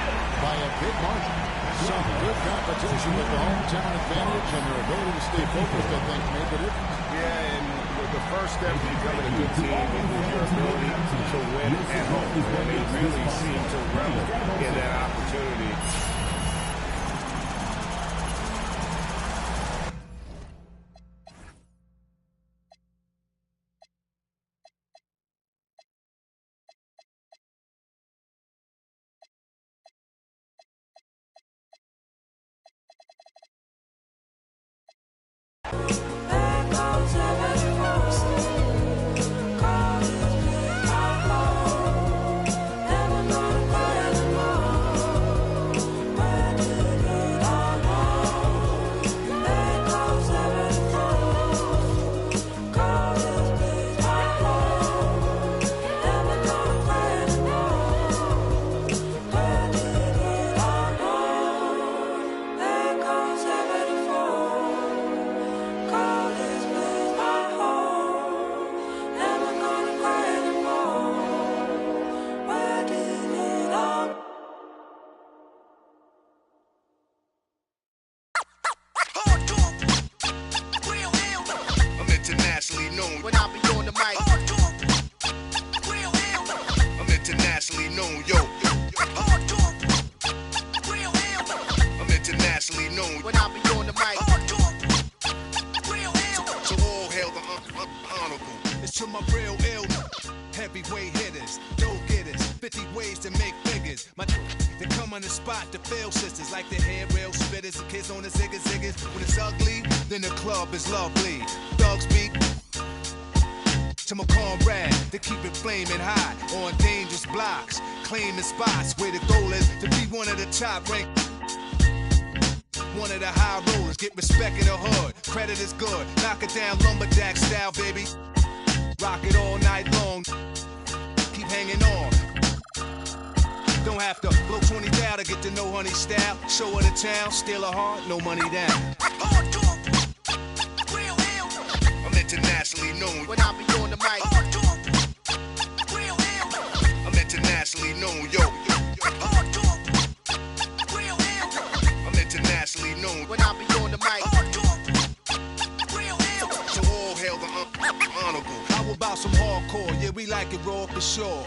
by a big margin. Some good competition with the hometown advantage and their ability to stay focused, I think, made the difference.
Yeah, and the first step to becoming a good team is your ability to win at home. And they really seem to revel in that opportunity.
Internationally known when I be on the mic. I'm internationally known, yo. I'm internationally known when I be on the mic. So all hail the honorable. It's to my real ill heavyweight hitters, go-getters, 50 ways to make figures. They come on the spot to fail sisters like the hair rail spitters, the kids on the ziggas. When it's ugly, then the club is lovely. Thugs beat to my comrade, they keep it flaming hot on dangerous blocks, claiming spots where the goal is to be one of the top ranked. One of the high rollers, get respect in the hood. Credit is good, knock it down lumberjack style, baby. Rock it all night long, keep hanging on. Don't have to blow 20 down to get to know honey style. Show her the town, steal her heart, no money down. I'm internationally known when I be on the mic. I'm internationally known, yo. I'm internationally known when I be on the mic. So all hail the honorable. How about some hardcore? Yeah, we like it raw for sure.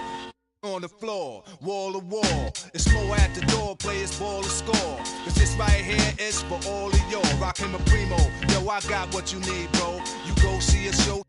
on the floor, wall to wall. It's more at the door, players ball and score. Cause this right here is for all of y'all. Rockin' my primo, yo, I got what you need, bro. You go see a show.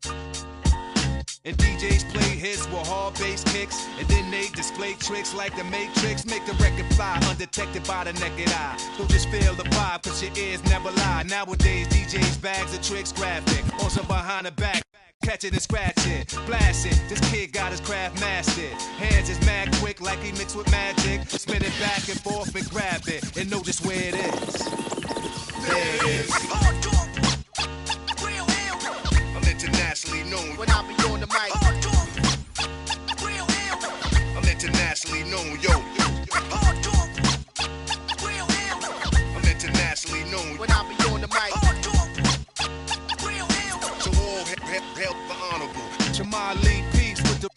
And DJs play hits with hard bass kicks. And then they display tricks like the Matrix. Make the record fly, undetected by the naked eye. Don't just feel the vibe, cause your ears never lie. Nowadays, DJs bags of tricks graphic. On some behind the back. Catch it and scratch it, blast it. This kid got his craft mastered. Hands is mad quick like he mixed with magic. Spin it back and forth and grab it. And know just where it is. There it is. I'm internationally known when I be on the mic. I'm internationally known, yo. I'm internationally known when I be on the mic. Help the honorable. Jamal Lee peace with the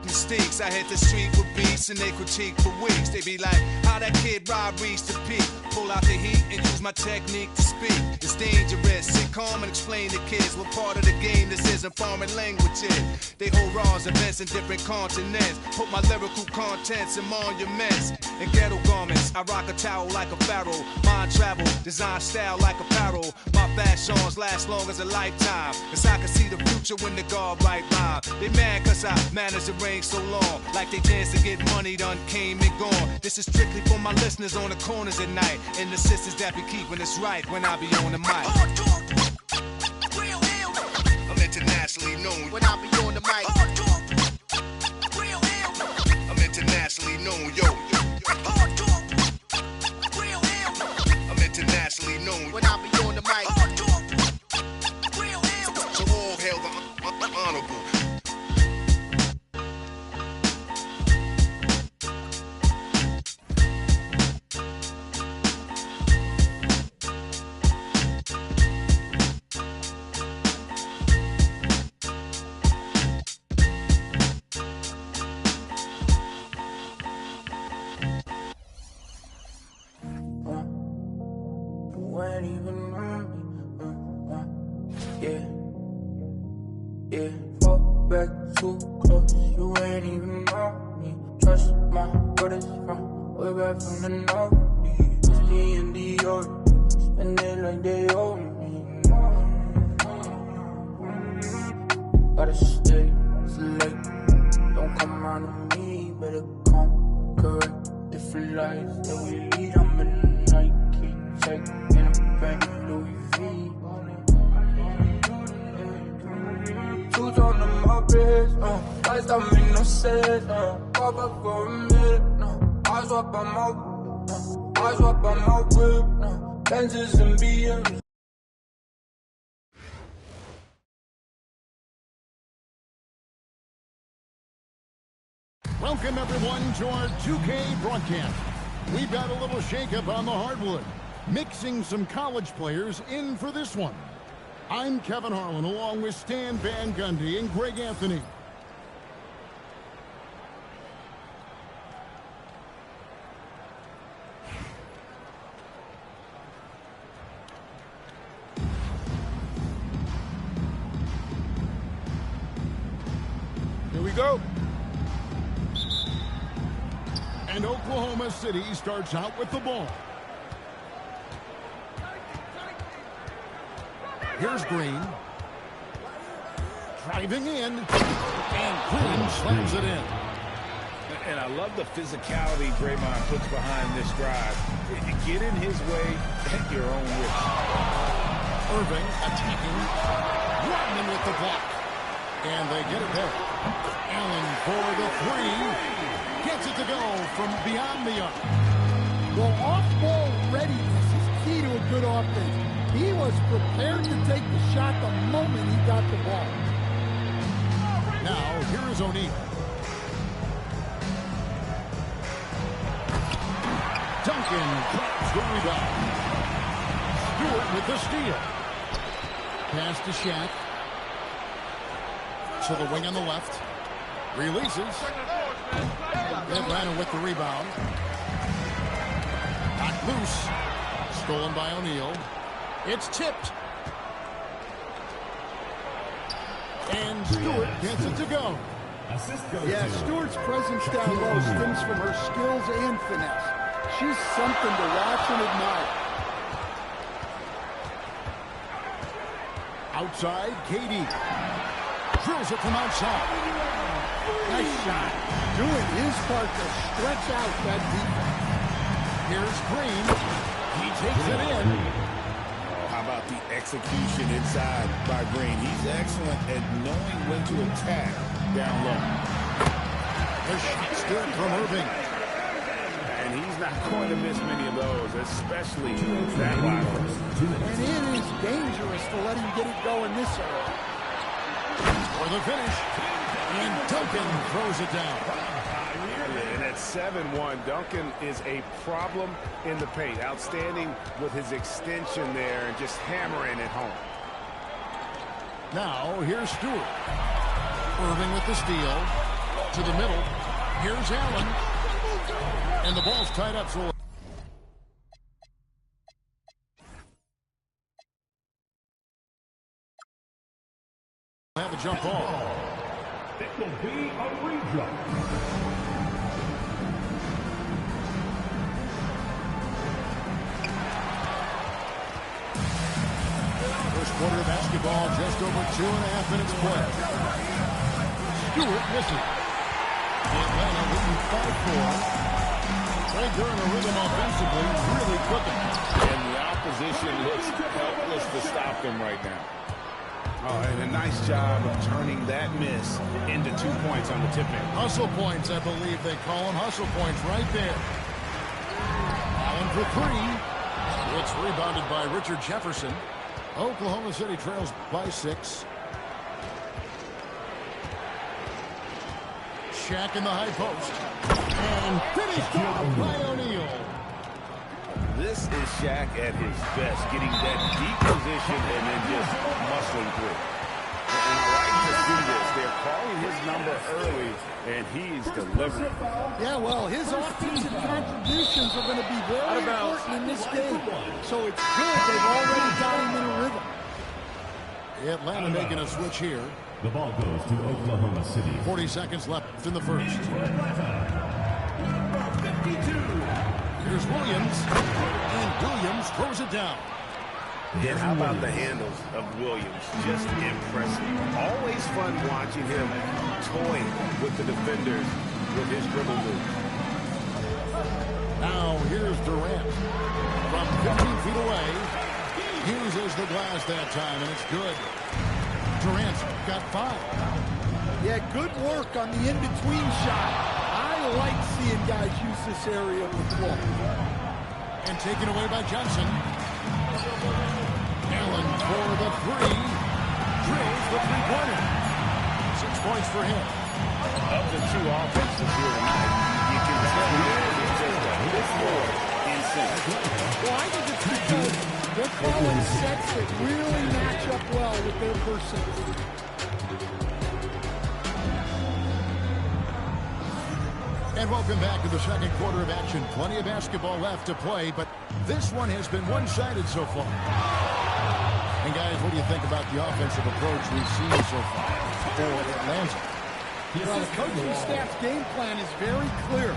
mistakes. I hit the street with beats and they critique for weeks. They be like, how that kid Rob reached the peak. Pull out the heat and use my technique to speak. It's dangerous. Sit calm and explain to kids what part of the game this is and foreign languages. They hold raws events in different continents. Put my lyrical contents in monuments and ghetto garments. I rock a towel like a pharaoh. Mind travel, design style like apparel. My fashions last long as a lifetime. Cause I can see the future when the guard right rhyme. They mad cause I managed to reign so long. Like they chance to get money done came and gone. This is strictly for my listeners on the corners at night. And the sisters that be keeping us right when I be on the mic. I'm internationally known when I be on the mic. I'm internationally known, yo. I'm internationally known when I be on the mic. So all hail the honorable.
From the north, Christy and Dior, spend it like they owe me. Gotta stay select, don't come around to me, better come correct. Different lives that we lead, I'm in a Nike check, and I'm brand new Louis V. Shoes on the Muppets, lights don't make no sense, pop up for a minute, eyes up on my whip, Benzes and BMs.
Welcome everyone to our 2K broadcast. We've got a little shakeup on the hardwood, mixing some college players in for this one. I'm Kevin Harlan along with Stan Van Gundy and Greg Anthony.
Go.
And Oklahoma City starts out with the ball. Here's Green. Driving in. And Green slams it in.
And I love the physicality Draymond puts behind this drive. Get in his way at your own risk.
Irving attacking. Rodman with the block. And they get it there. Allen for the three. Gets it to go from beyond the arc.
Well, off-ball readiness is key to a good offense. He was prepared to take the shot the moment he got the ball.
Now, here is O'Neal. Duncan grabs the rebound. Stewart with the steal. Pass to Shaq. To the wing on the left. Releases. Atlanta with the rebound. Not loose. Stolen by O'Neal. It's tipped. And Stewart gets it to go.
Yeah, Stewart's presence down low stems from her skills and finesse. She's something to watch and admire.
Outside, KD. Drills it from outside.
Nice shot. Doing his part to stretch out that defense.
Here's Green. He takes it in.
How about the execution inside by Green? He's excellent at knowing when to attack down low.
The shot's good from Irving.
And he's not going to miss many of those, especially that wide.
And it is dangerous to let him get it going this early.
For the finish. And Duncan throws it down.
And at 7-1, Duncan is a problem in the paint. Outstanding with his extension there and just hammering it home.
Now, here's Stewart. Irving with the steal. To the middle. Here's Allen. And the ball's tied up, so have a jump ball.
It will be a rejump.
First quarter of basketball, just over 2.5 minutes play. Stewart misses. Atlanta leading 5-4. Trey Durham a rhythm offensively, really cooking.
And the opposition looks helpless to stop them right now.
Oh, and a nice job of turning that miss into 2 points on the tip-in.
Hustle points, I believe they call them. Hustle points right there. Allen for three. It's rebounded by Richard Jefferson. Oklahoma City trails by 6. Shaq in the high post. And finished off by O'Neal.
This is Shaq at his best, getting that deep position and then just muscling through. And I like to see this. They're calling his number early, and he's delivering.
Yeah, well, his offensive contributions are going to be very important in this game. So it's good they've already got him in a rhythm.
Atlanta making a switch here.
The ball goes to Oklahoma City.
40 seconds left in the first. Here's Williams. And Williams throws it down.
And how about the handles of Williams? Just impressive. Always fun watching him toy with the defenders with his dribble move.
Now here's Durant. From 15 feet away. Uses the glass that time, and it's good. Durant's got 5.
Yeah, good work on the in-between shot. I like seeing guys use this area of the floor.
And taken away by Johnson. Allen for the 3. Drills the three-pointer. 6 points for him.
Of the two offenses here tonight, you can tell it's just a bit more in sync.
Well, I think it's because they're calling sets that really match up well with their personnel.
And welcome back to the second quarter of action. Plenty of basketball left to play, but this one has been one-sided so far. And guys, what do you think about the offensive approach we've seen so far for Atlanta?
Well, the coaching staff's game plan is very clear.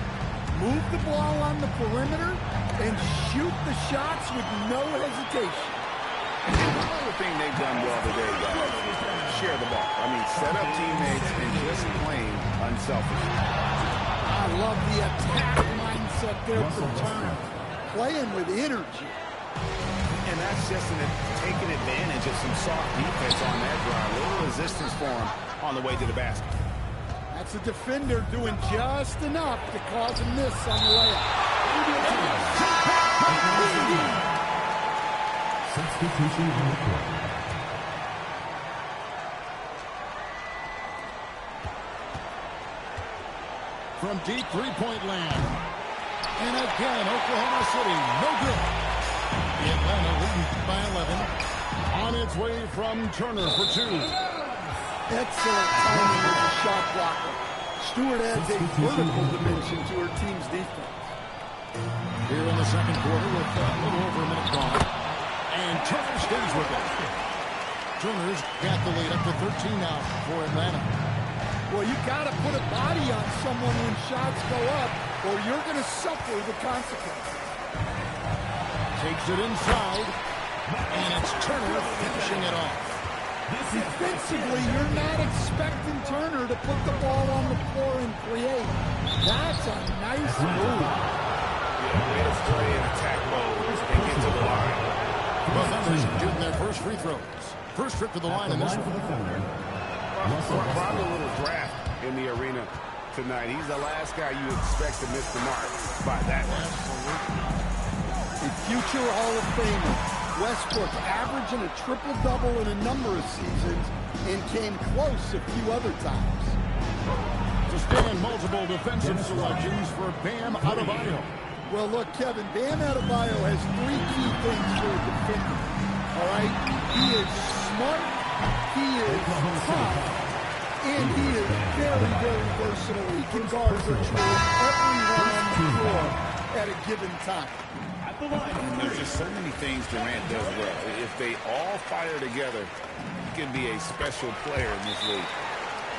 Move the ball on the perimeter and shoot the shots with no hesitation.
Another thing they've done well today, guys, share the ball. I mean, set up teammates and just playing unselfish.
I love the attack mindset there for Turner. Playing with energy.
And that's just taking advantage of some soft defense on that drive. A little resistance for him on the way to the basket.
That's a defender doing just enough to cause a miss on the layup.
Substitution on the court.
From deep three-point land. And again, Oklahoma City, no good. Atlanta leading by 11. On its way from Turner for 2.
Excellent timing as a shot blocker. Stewart adds a vertical dimension to her team's defense.
Here in the second quarter with a little over a minute gone. And Turner stays with it. Turner's got the lead up to 13 now for Atlanta.
Boy, Well, you got to put a body on someone when shots go up, or you're going to suffer the consequences.
Takes it inside, and it's Turner finishing it off.
Defensively, you're not expecting Turner to put the ball on the floor and create. That's a nice move.
Yeah, way to play in attack mode and get to the line.
Both Thunder shooting their first free throws. First trip to the line in this one.
Probably a little draft in the arena tonight. He's the last guy you expect to miss the mark by that much.
A future Hall of Famer. Westbrook averaging a triple-double in a number of seasons and came close a few other times.
To stand multiple defensive selections for Bam Adebayo.
Well, look, Kevin, Bam Adebayo has three key things for a defender. All right? He is smart, he is tough, and he is very, very versatile. He can guard virtually everyone on the floor at a given time.
There's just so many things Durant does well. If they all fire together, he can be a special player in this league.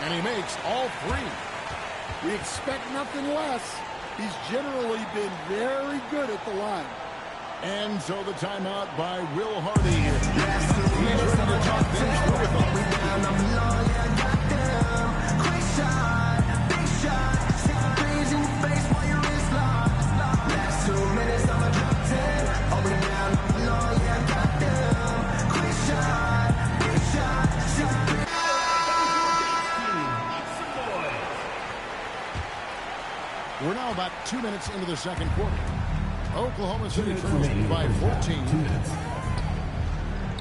And he makes all three.
We expect nothing less. He's generally been very good at the line.
And so the timeout by Will Hardy here. He's ready to talk things through with them. We're now about 2 minutes into the second quarter. Oklahoma City trails by 14.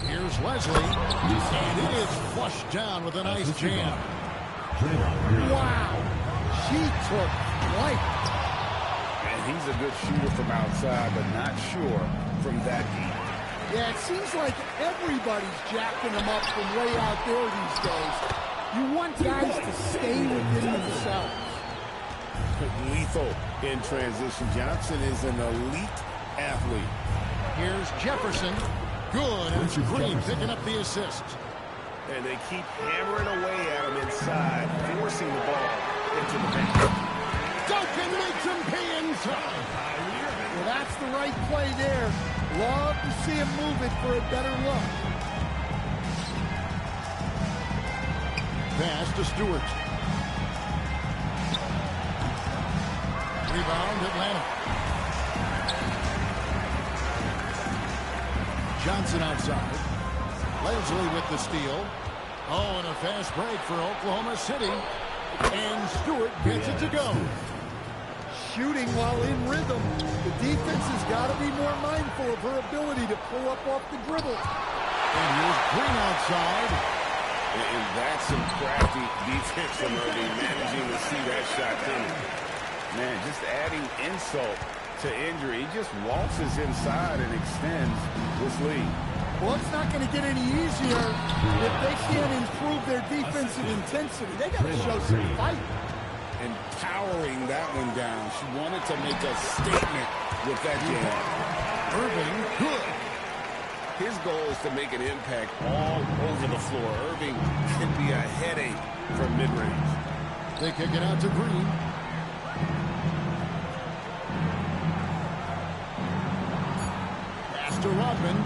Here's Leslie, and it is flushed down with a nice jam.
Wow, she took flight.
And he's a good shooter from outside, but not sure from that deep.
Yeah, it seems like everybody's jacking him up from way out there these days. You want guys to stay within themselves.
Lethal in transition. Johnson is an elite athlete.
Here's Jefferson. Good, and it's Green picking up the assist.
And they keep hammering away at him inside, forcing the ball into the paint.
Duncan makes him pay inside.
Well, that's the right play there. Love to see him move it for a better look.
Pass to Stewart. Rebound, Atlanta. Johnson outside. Leslie with the steal. Oh, and a fast break for Oklahoma City. And Stewart gets it to go.
Shooting while in rhythm. The defense has got to be more mindful of her ability to pull up off the dribble.
And here's Green outside.
And that's some crafty defense from Irving, managing to see that shot coming. Man, just adding insult to injury. He just waltzes inside and extends this lead.
Well, it's not going to get any easier if they can't improve their defensive intensity. They got to show some fight.
And powering that one down. She wanted to make a statement with that game.
Irving, good.
His goal is to make an impact all over the floor. Irving can be a headache from mid-range.
They kick it out to Green. Pass to Rodman.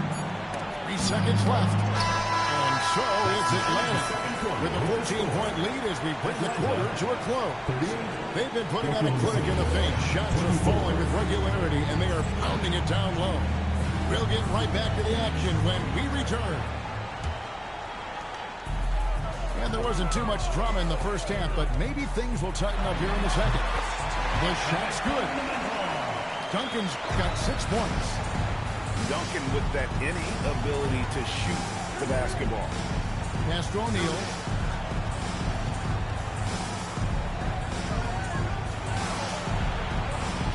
3 seconds left. And so it's Atlanta with a 14-point lead as we bring the quarter to a close. They've been putting on a clinic in the paint. Shots are falling with regularity, and they are pounding it down low. We'll get right back to the action when we return. And there wasn't too much drama in the first half, but maybe things will tighten up here in the second. The shot's good. Duncan's got 6 points.
Duncan with that innate ability to shoot the basketball.
Pass to O'Neal.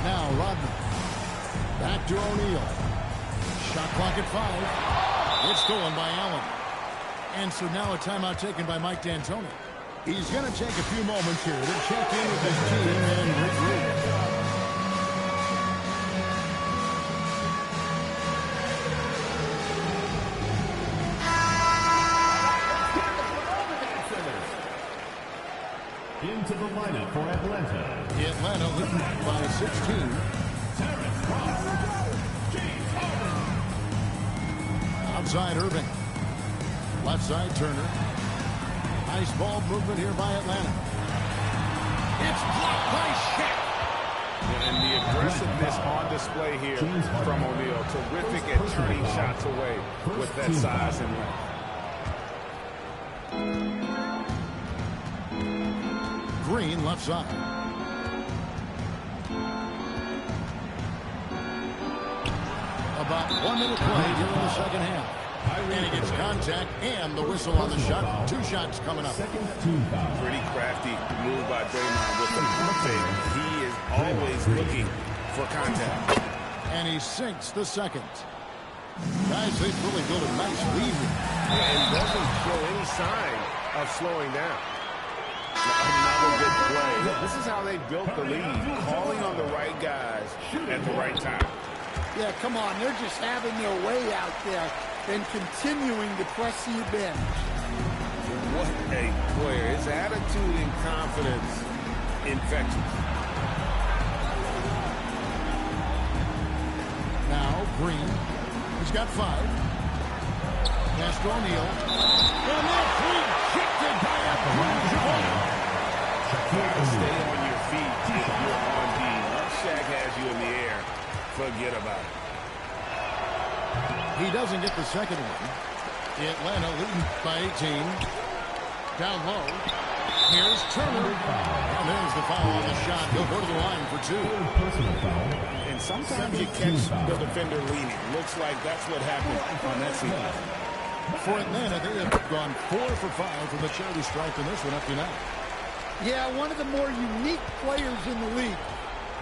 Now Rodman. Back to O'Neal. Shot clock at 5. It's stolen by Allen. And so now a timeout taken by Mike D'Antoni. He's going to take a few moments here to check in with his team and regroup.
Into the lineup for Atlanta.
Atlanta leading by 16.
Terrence Ross. James Harden.
Outside Irving. Left side Turner. Nice ball movement here by Atlanta. It's blocked by Shaq.
And the aggressiveness on display here from O'Neal. Terrific at turning shots away with that size and length.
Green left side. About 1 minute play here in the second half. And he gets contact and the whistle on the shot. 2 shots coming up.
Pretty crafty move by Draymond with the fake. He is always looking for contact.
And he sinks the second. Guys, they've really built a nice lead here.
And doesn't show any sign of slowing down. Another good play. This is how they built the lead. Calling on the right guys at the right time.
Yeah, come on. They're just having their way out there and continuing to press the advantage.
What a player. His attitude and confidence infectious.
Now, Green. He's got 5. Pass to O'Neal. And that's rejected by a
Stay on your feet if you're on D. Once Shaq has you in the air, forget about it.
He doesn't get the second one. Atlanta leading by 18. Down low. Here's Turner. And there's the foul on the shot. He'll go to the line for 2.
And sometimes you catch the defender leaning. Looks like that's what happened on that sequence.
For Atlanta, they have gone 4 for 5 from the charity stripe in this one up to now.
Yeah, one of the more unique players in the league.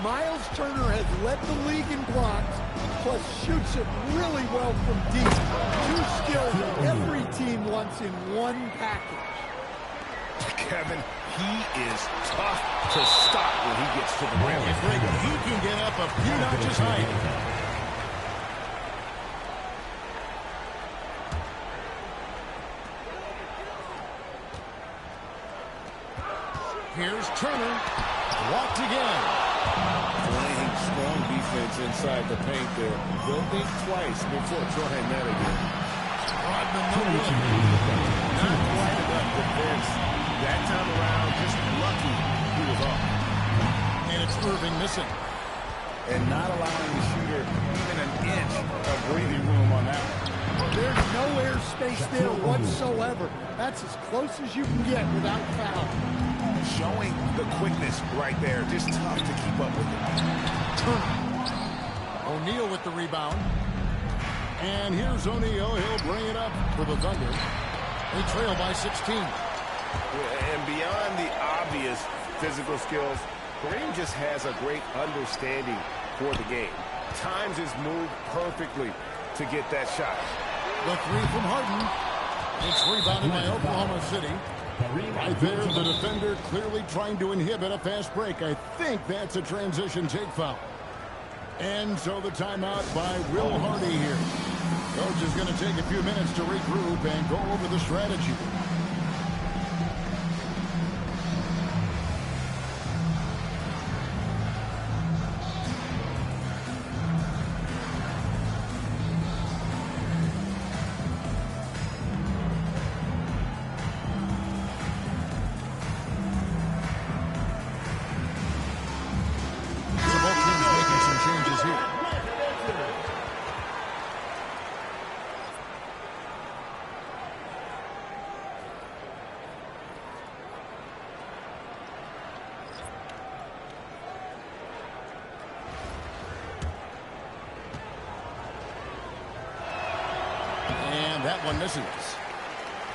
Miles Turner has led the league in blocks, plus shoots it really well from deep. 2 skills every team wants in one package.
Kevin, he is tough to stop when he gets to the rim.
He can get up a few notches high. Here's Turner. Walked again.
Playing strong defense inside the paint there. They'll think twice before trying that again.
Rodman, no good.
Not quite enough defense. That time around, just lucky he was off.
And it's Irving missing.
And not allowing the shooter even an inch of breathing room on that one.
There's no airspace there whatsoever. That's as close as you can get without foul.
Showing the quickness right there. Just tough to keep up with it.
Turner. O'Neal with the rebound. And here's O'Neal. He'll bring it up for the Thunder. They trail by 16.
And beyond the obvious physical skills, Kareem just has a great understanding for the game. Times his move perfectly to get that shot.
The 3 from Harden. It's rebounded by Oklahoma City. Right there, the defender clearly trying to inhibit a fast break. I think that's a transition take foul. And so the timeout by Will Hardy here. Coach is going to take a few minutes to regroup and go over the strategy. That one misses.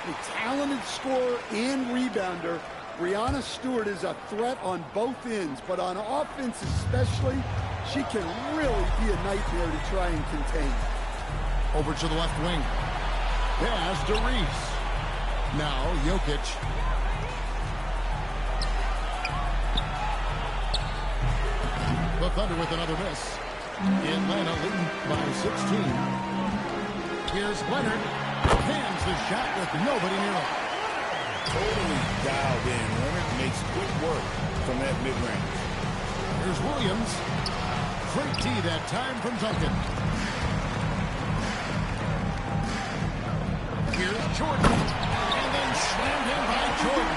A talented scorer and rebounder, Breanna Stewart is a threat on both ends, but on offense especially, she can really be a nightmare to try and contain.
Over to the left wing. Pass to Reese. Now Jokic. The Thunder with another miss. Atlanta leading by 16. Here's Leonard. Hands the shot with nobody near him.
Totally dialed in. Leonard makes quick
from that mid-range.
Here's Williams. Great D that time from Duncan. Here's Jordan. And then slammed in by Jordan.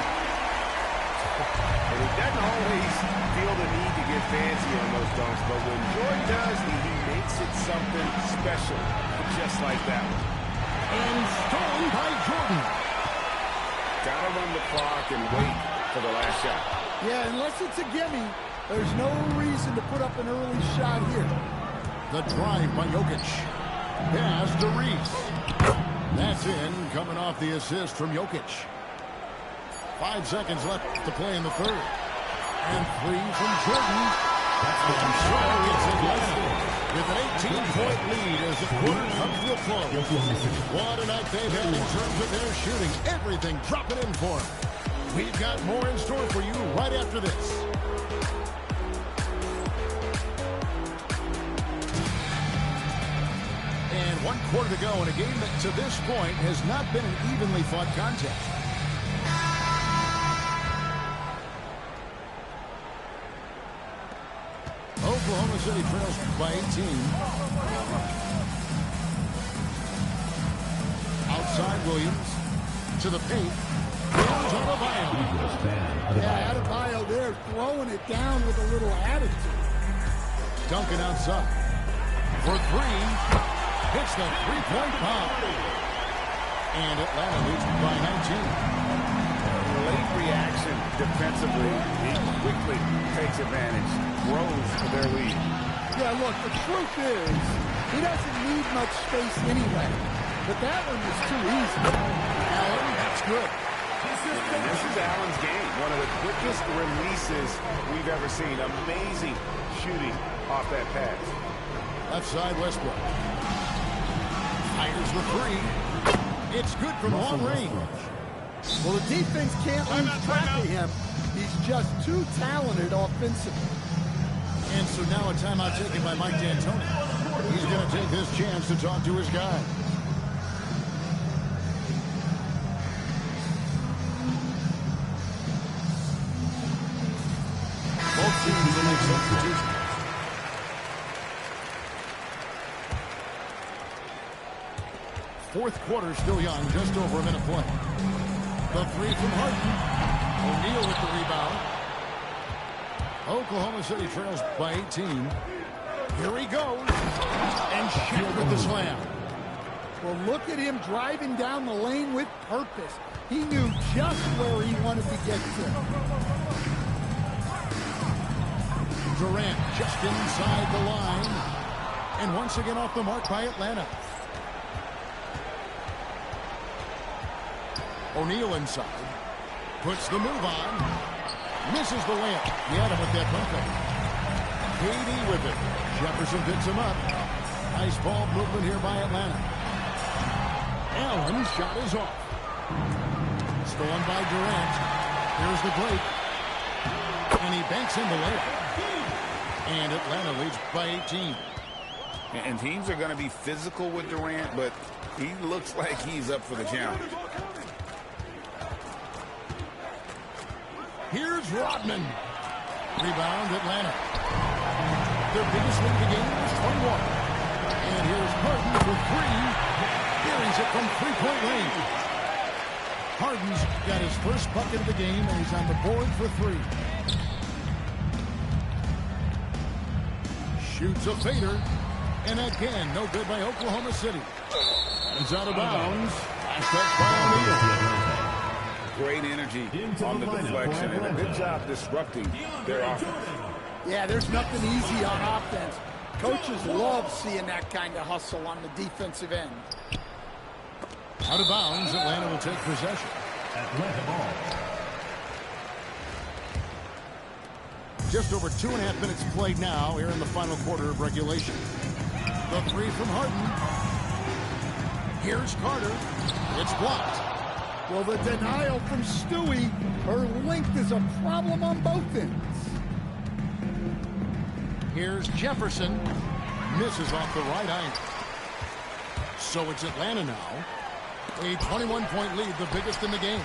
And he doesn't always feel the need to get fancy on those dunks, but when Jordan does, he makes it something special, just like that one.
And stolen by Jordan.
Gotta run the clock and wait for the last shot.
Yeah, unless it's a gimme, there's no reason to put up an early shot here.
The drive by Jokic. Pass to Reese. That's in, coming off the assist from Jokic. 5 seconds left to play in the third. And 3 from Jordan. And so it's Atlanta with an 18-point lead as the quarter comes to a close. What a night they've had in terms of their shooting. Everything dropping in for them. We've got more in store for you right after this. And 1 quarter to go in a game that to this point has not been an evenly fought contest. Oklahoma City trails by 18. Outside Williams to the paint. Here's Adebayo.
Yeah, Adebayo there throwing it down with a little attitude.
Duncan outside. For 3. Hits the three-point bomb. And Atlanta leads by 19.
Late reaction defensively. He quickly takes advantage, grows for their lead.
Yeah, look, the truth is, he doesn't need much space anyway. But that one was too easy.
Allen, that's good.
And this is Allen's game. One of the quickest releases we've ever seen. Amazing shooting off that pass.
Left side, Westbrook. Fires the 3. It's good from long range.
Well, the defense can't lose track of him. He's just too talented offensively.
And so now a timeout taken by Mike D'Antoni. He's going to take this chance to talk to his guy. Both teams will make substitutions. Fourth quarter still young, just over a minute play. The 3 from Harden. O'Neal with the rebound. Oklahoma City trails by 18. Here he goes. And Shaq with the slam.
Well, look at him driving down the lane with purpose. He knew just where he wanted to get to.
Durant just inside the line. And once again off the mark by Atlanta. O'Neal inside. Puts the move on. Misses the layup. He had him with that bumper. KD with it. Jefferson picks him up. Nice ball movement here by Atlanta. Allen's shot is off. Stolen by Durant. Here's the break. And he banks in the layup. And Atlanta leads by 18.
And teams are going to be physical with Durant, but he looks like he's up for the challenge.
Here's Rodman. Rebound, Atlanta. Their biggest lead of the game was 21. And here's Harden for 3. Buries it from three-point range. Harden's got his first bucket of the game, and he's on the board for 3. Shoots a fader. And again, no good by Oklahoma City. It's out of bounds. Last touch by O'Neal.
Great energy on the deflection and a good job disrupting their offense.
Yeah, there's nothing easy on offense. Coaches love seeing that kind of hustle on the defensive end.
Out of bounds, Atlanta will take possession.
Atlanta ball.
Just over 2.5 minutes played now here in the final quarter of regulation. The 3 from Harden. Here's Carter. It's blocked.
Well, the denial from Stewie, her length is a problem on both ends.
Here's Jefferson. Misses off the right angle. So it's Atlanta now. A 21-point lead, the biggest in the game.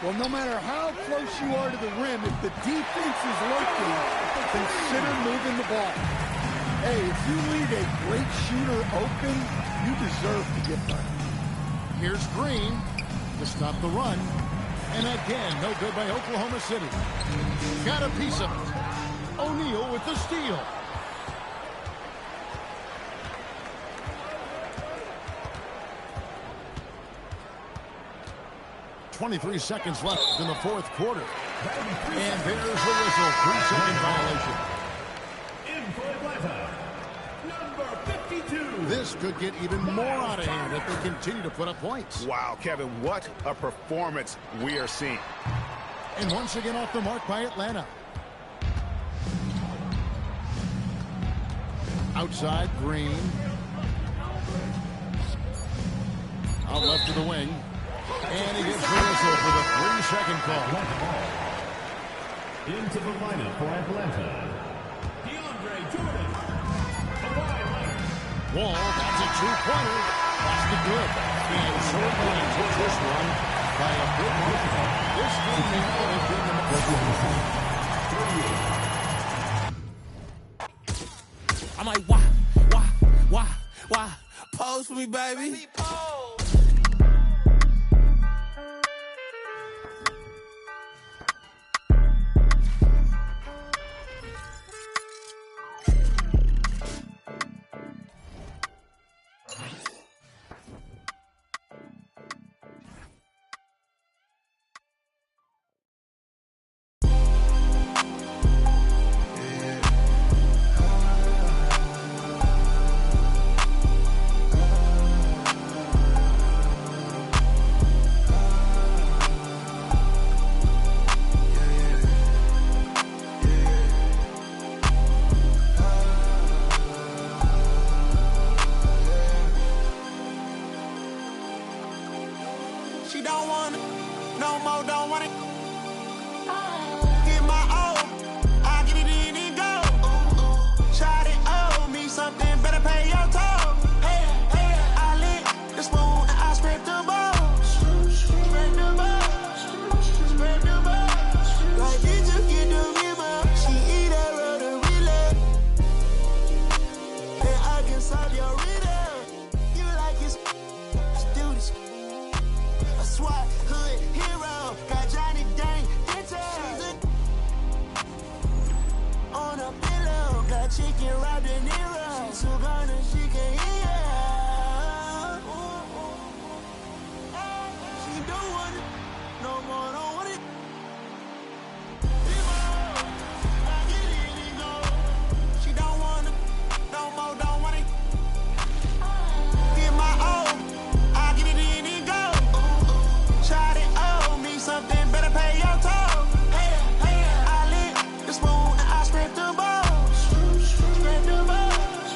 Well, no matter how close you are to the rim, if the defense is lurking, consider moving the ball. Hey, if you leave a great shooter open, you deserve to get better.
Here's Green to stop the run. And again, no good by Oklahoma City. Got a piece of it. O'Neal with the steal. .23 seconds left in the fourth quarter. And there's the whistle. 3-second violation.
In for Atlanta, number 52.
This could get even more out of hand if they continue to put up points.
Wow, Kevin, what a performance we are seeing.
And once again off the mark by Atlanta. Outside, Green. Out left to the wing. And he gets the whistle for the 3-second call.
Into the lineup for Atlanta, DeAndre Jordan.
Wall, that's a two-pointer. That's the good. And so it goes with this one by a big margin. This game now has been the
I'm like, why? Pose for me, baby.
She don't want it, no more, don't want it. Get my O, I get it in and go. Shot it, owe me something, better pay your toll. Hey, I lit the spoon and I scraped the balls. Scrape the balls, scrape the balls. Like did you get the memo? She eat that road relay. And I can solve your riddle. You like it, let's do this. A SWAT hood hero, got Johnny Dang details on a pillow, got chicken wrapped in Nero. She took on and she can hear. She don't want it, no more, don't want it. I get it and go. She don't want it, no more, don't want it. Get my O, I get it in and go. Shot it, owe me something, better pay your toll. Hey, I lit the spoon and I scraped the balls. Scrape the balls,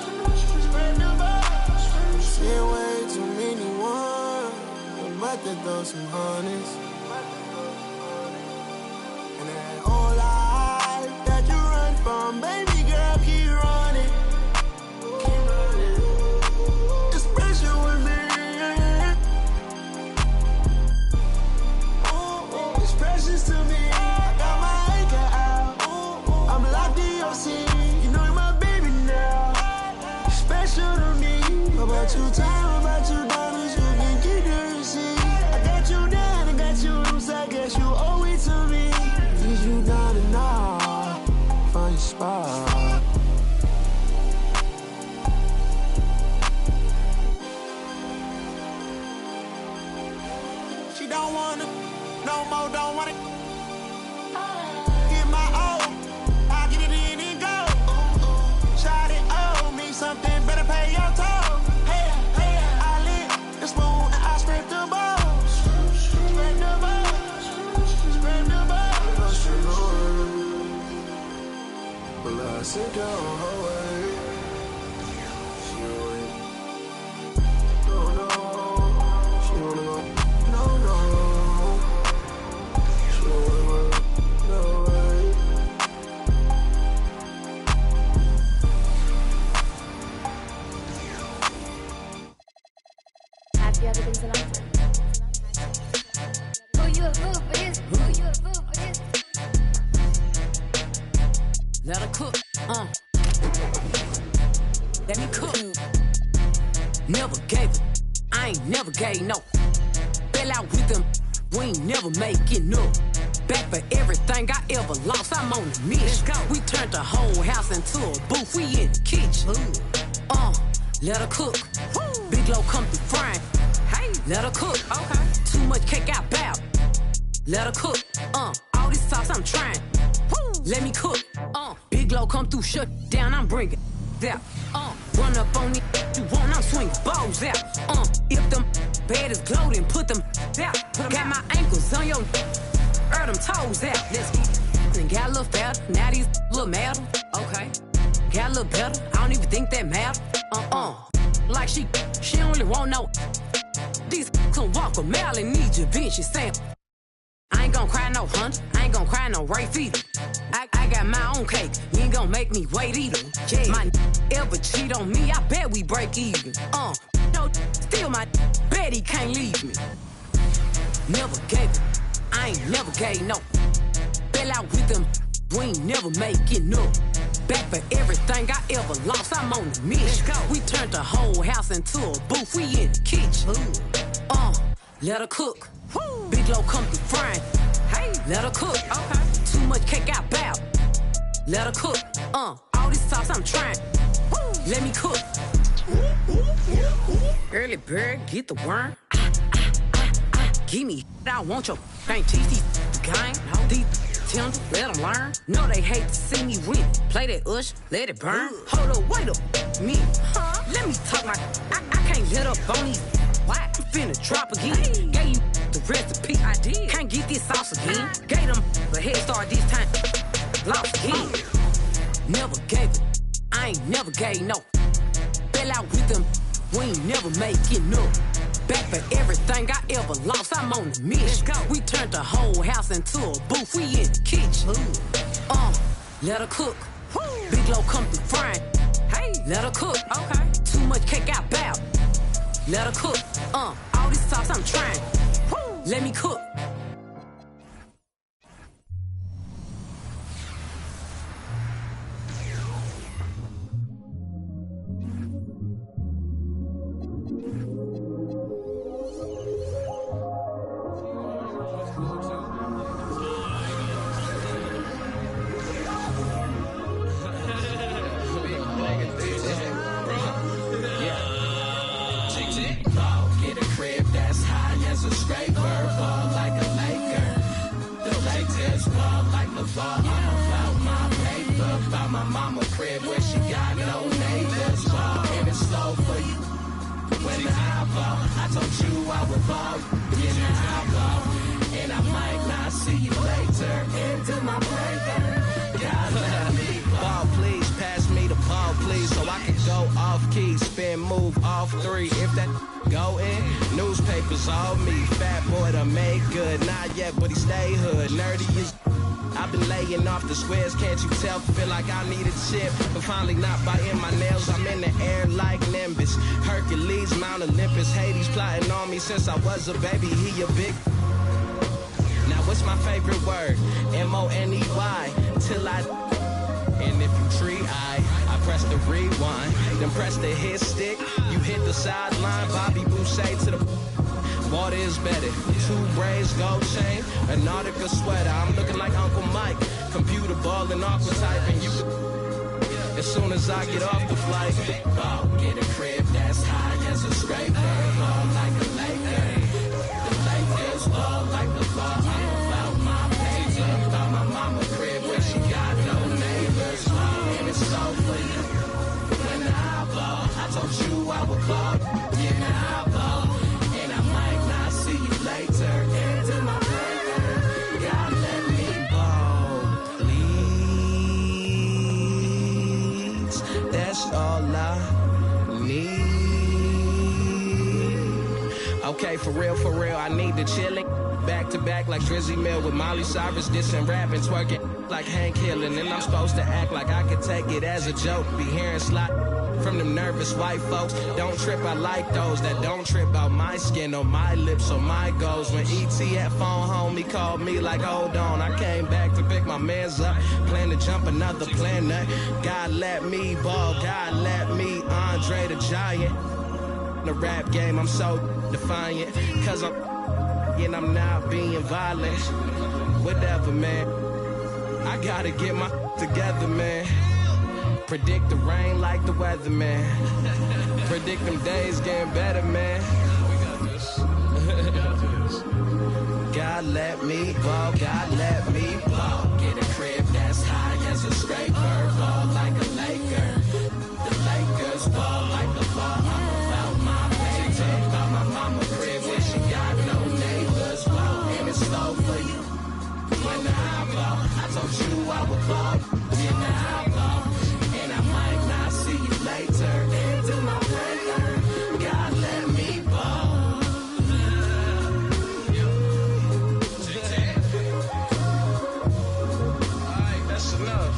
scrape the balls. Seen way too many ones, I'm about to throw some honeys. And that whole life that you run from, baby girl, keep running. Keep running. It's special with me. It's precious to me. I got my anchor out. I'm locked in your seat. You know you're my baby now. Special to me. About you time, about you diamonds, you can keep the receipt. I got you down, I got you loose. I guess you owe it to me. Need you down and now. Find your spot. She don't want it, no more, don't want it. Get my O, I get it in and go. Shot it, owe me something, better pay your toll. Hey, I lit the spoon and I scraped the balls. Scrape the balls, scrape the balls. Well, I sit down her way. She went, no, she wanna go. No, she wanna go. No way.
Have you ever been to London? Who you a group is?
Let her cook, let me cook. Never gave it, I ain't never gave no. Fell out with them, we ain't never making up. Back for everything I ever lost, I'm on the mission. We turned the whole house into a booth, we in the kitchen. Let her cook. Big low come through frying. Hey, let her cook. Okay. Too much cake out bow. Let her cook. All this sauce I'm trying. Let me cook. Big low come through, shut down, I'm bringing that. Run up on it, you want, I'm swinging balls out. If them bad is gloating, put them out. Got my ankles on your them toes out. Let's get and got a little fatter. Now these little matter. Okay. Got a little better. I don't even think that matter. Like she only want no. These can walk a mile and need your bench. She saying, I ain't gon' cry no Honda. I ain't gon' cry no Ray feeder. I got my own cake. You ain't gon' make me wait either. Yeah. My ever cheat on me, I bet we break even. No, still my bet he can't leave me. Never gave it. I ain't never gave no. Fell out with them, we ain't never making up. Back for everything I ever lost, I'm on the mission. We turned the whole house into a booth, we in the kitchen. Let her cook. Big low come through frying. Hey, let her cook. Okay. Too much cake out bow. Let her cook. All this sauce I'm trying. Let me cook. Early bird, get the worm. Give me, I want your can't teach these gang. These tender, let them learn. No, they hate to see me win. Play that ush, let it burn. Hold up, wait up, me. Let me talk my, I can't let up on these. Why? I'm finna drop again. Gave you the recipe, I did. Can't get this sauce again. Gave them a head start this time. Lost again. Never gave it. I ain't never gave no. Fell out with them, we ain't never making up. Back for everything I ever lost, I'm on the mission. We turned the whole house into a booth, we in the kitchen. Let her cook. Big low come through frying. Hey, let her cook. Okay. Too much cake out bow. Let her cook. All this sauce I'm trying. Let me cook.
Move off three if that go in. Newspapers all me. Fat boy to make good. Not yet, but he stay hood. Nerdy is. I've been laying off the squares, can't you tell? Feel like I need a chip, but finally not biting my nails. I'm in the air like Nimbus. Hercules, Mount Olympus. Hades plotting on me since I was a baby. He a big. Now what's my favorite word? M-O-N-E-Y. Till I. And if you tree, I press the rewind, then press the hit stick. You hit the sideline, Bobby Boucher to the. Water is better. 2 braids, gold chain, an Nautica sweater. I'm looking like Uncle Mike. Computer ball and aqua type, and you. As soon as I get off the flight, get a crib that's high as a scraper, ball like a Laker. The Lakers ball like the ball. I'm about my paper, about my mama crib where she got no neighbors. And it's so for you. When I ball, I told you I would ball. Yeah, I ball. And I might not see you later. Into my paper. God, let me ball, please. That's all I need. Okay, for real, I need the chillin'. back to back like Drizzy Mill with Miley Cyrus dissing, rapping, twerking like Hank Hill. And then I'm supposed to act like I could take it as a joke. Be hearing slot from them nervous white folks. Don't trip, I like those that don't trip out my skin or my lips or my goals. When E.T. at phone home, he called me like, hold on. I came back to pick my mans up, plan to jump another planet. God let me ball, God let me Andre the Giant. The rap game, I'm so defiant, cause I'm not being violent. Whatever, man, I gotta get my together, man. Predict the rain like the weather, man. Predict them days getting better, man. God let me ball, God let me ball. Get a crib that's high as a scraper, ball like a Laker. The Lakers ball like a ball. I'm about my baby, about my mama crib where she got no neighbors, ball. And it's slow for you when I ball. I told you I would ball in the eyeball. And I might not see you later. Into my prayer, God let me ball. Alright, that's enough.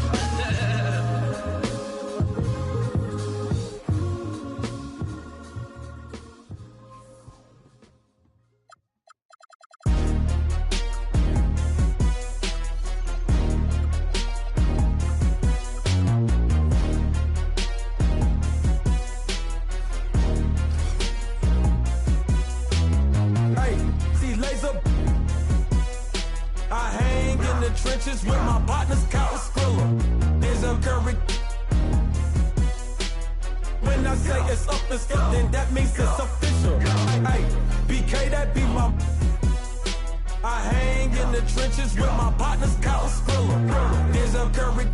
Trenches with my partners, Kyle Skrilla. There's a curry. When I say it's up, it's up, then that means it's official. Hey, BK, that be my. I hang in the trenches with my partners, Kyle Skrilla. There's a curry.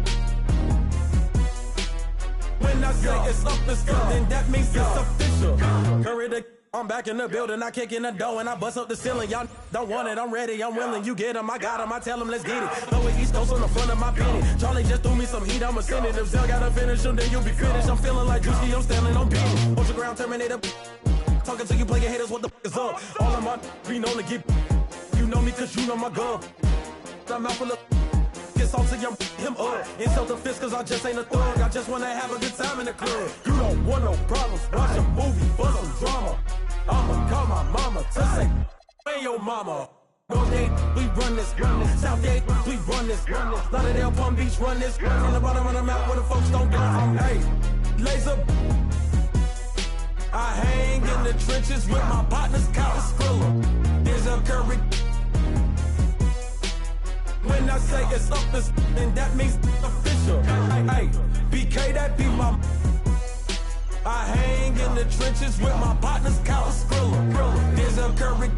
When I say it's up, it's up, then that means it's official. Curry the. I'm back in the building, I kick in the door and I bust up the ceiling. Y'all don't want it, I'm ready, I'm willing. You get them, I got them, I tell them, let's get it. Throw it East Coast on the front of my penny. Charlie just threw me some heat, I'ma send it. If Zell gotta finish him, then you'll be finished. I'm feeling like Juicy, I'm standing on beat. Ultra ground Terminator. Talking to you player haters, what the f is up? All of my be known to get. You know me cause you know my gun. I'm out for the. Get salt to him up. Insult the fist cause I just ain't a thug. I just wanna have a good time in the club. You don't want no problems, watch a movie for some drama. I'ma call my mama to say, hey yo mama. North Dade, we run this. South Dade, we run this. Lauderdale, Palm Beach, run this. In the bottom of the map where the folks don't go. Hey, laser. I hang in the trenches with my partners, Kyle Skrilla. There's a curry. When I say it's up, it's then that means official. Hey, BK, that be my. I hang in the trenches with my partners, Kyle Skrilla. There's a curry.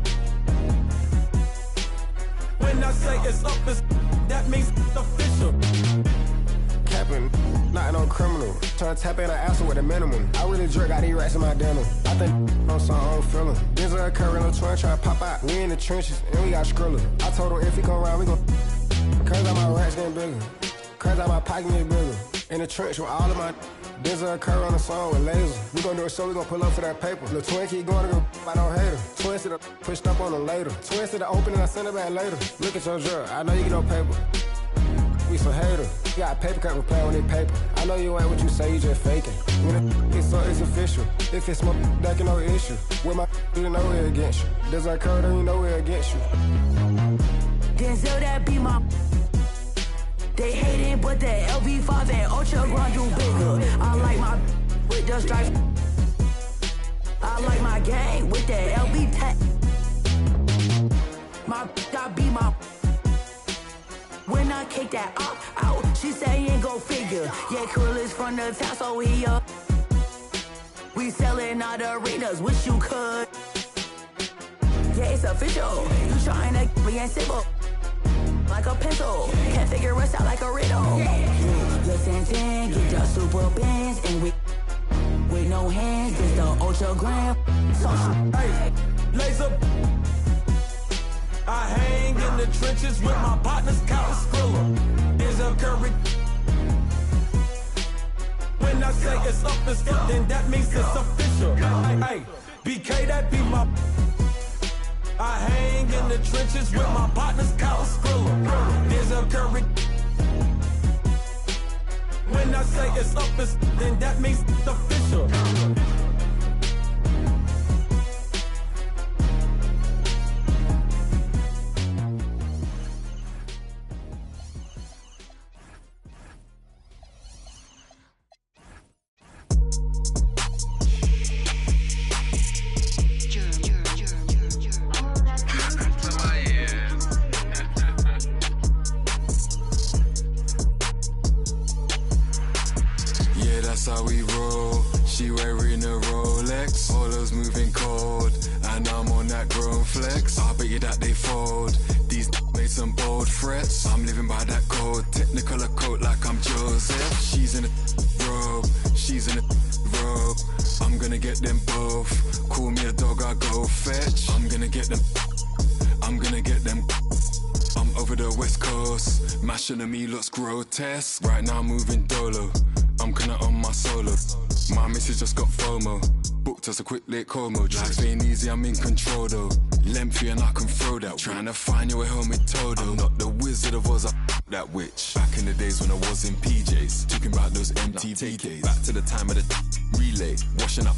When I say it's up, it's that means official.
Capping, not no criminal. Trying to tap in an asshole with a minimum. I really jerk, got these rats in my denim. I think on some own feeling. There's a curry on the twin, try to pop out. We in the trenches, and we got Skrilla. I told him if he come around, we gon' cause all my rats getting bigger. Cause all my pocket getting bigger. In the trench with all of my. There's a curry on the song with laser. We gon' do a show, we gon' pull up for that paper. The twin keep going to go, I don't hate her. Twin said I pushed up on them later. Twin said I open and I send it back later. Look at your jerk, I know you get no paper. We some hater. You got a paper cut, we play on that paper. I know you ain't what you say, you just faking. When it's so, it's official. If it's my that can no issue. With my you know we're against you. There's a curry, you know we're against you.
Denzel, that be my. They hating, but the LV5 and Ultra Grand do bigger. I like my with the stripes. I like my gang with the LV tech. My I be my. When I kick that out, she say ain't go figure. Yeah, Krill is from the town, so he up. We selling out arenas, wish you could. Yeah, it's official. You trying to be in civil. Like a pencil, can't figure us out like a riddle. Listen, get your super bands and with no hands, it's the Ultra Gram.
Hey, laser. I hang in the trenches with my partners, Kyle Skrilla. There's a curry. When I say it's up, it's up, then that means it's official. Hey, BK, that be my. I hang in the trenches with my partners, Kyle Skrilla. There's a Curry. When I say it's up, then that means it's official.
That's how we roll. She wearing a Rolex. Polo's moving cold, and I'm on that grown flex. I bet you that they fold. These made some bold threats. I'm living by that code. Technicolor coat like I'm Joseph. She's in a robe. She's in a robe. I'm gonna get them both. Call me a dog, I go fetch. I'm gonna get them. I'm gonna get them. I'm over the west coast. Mashing on me looks grotesque. Right now I'm moving dolo. I'm kinda on my solo. My missus just got FOMO. Booked us a quick late Como. Life ain't easy, I'm in control though. Lengthy and I can throw that. Trying to find your way home with Todo. I'm not the Wizard of Oz, that witch. Back in the days when I was in PJs. Talking about those MTV days. Back to the time of the relay. Washing up.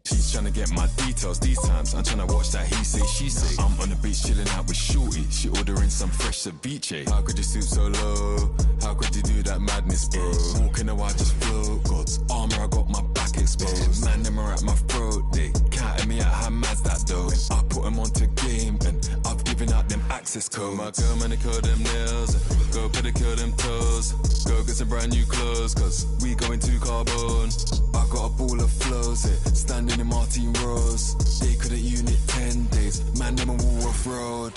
She's trying to get my details these times. I'm trying to watch that he say, she say. I'm on the beach chilling out with Shorty. She ordering some fresh ceviche. How could you stoop so low? How could you do that madness, bro? Walking a while, just float. God's armor, I got my back exposed. Man, them are at my throat. They counting me out, how mad's that though? I put them onto game and I've given out them access codes. My girl, man, they curl them nails. Go pedicure them toes. Go get some brand new clothes, cause we going to Carbone. I got a ball of flows here, standing in Martin Rose. They couldn't unit 10 days, man, them a Woolworth Road.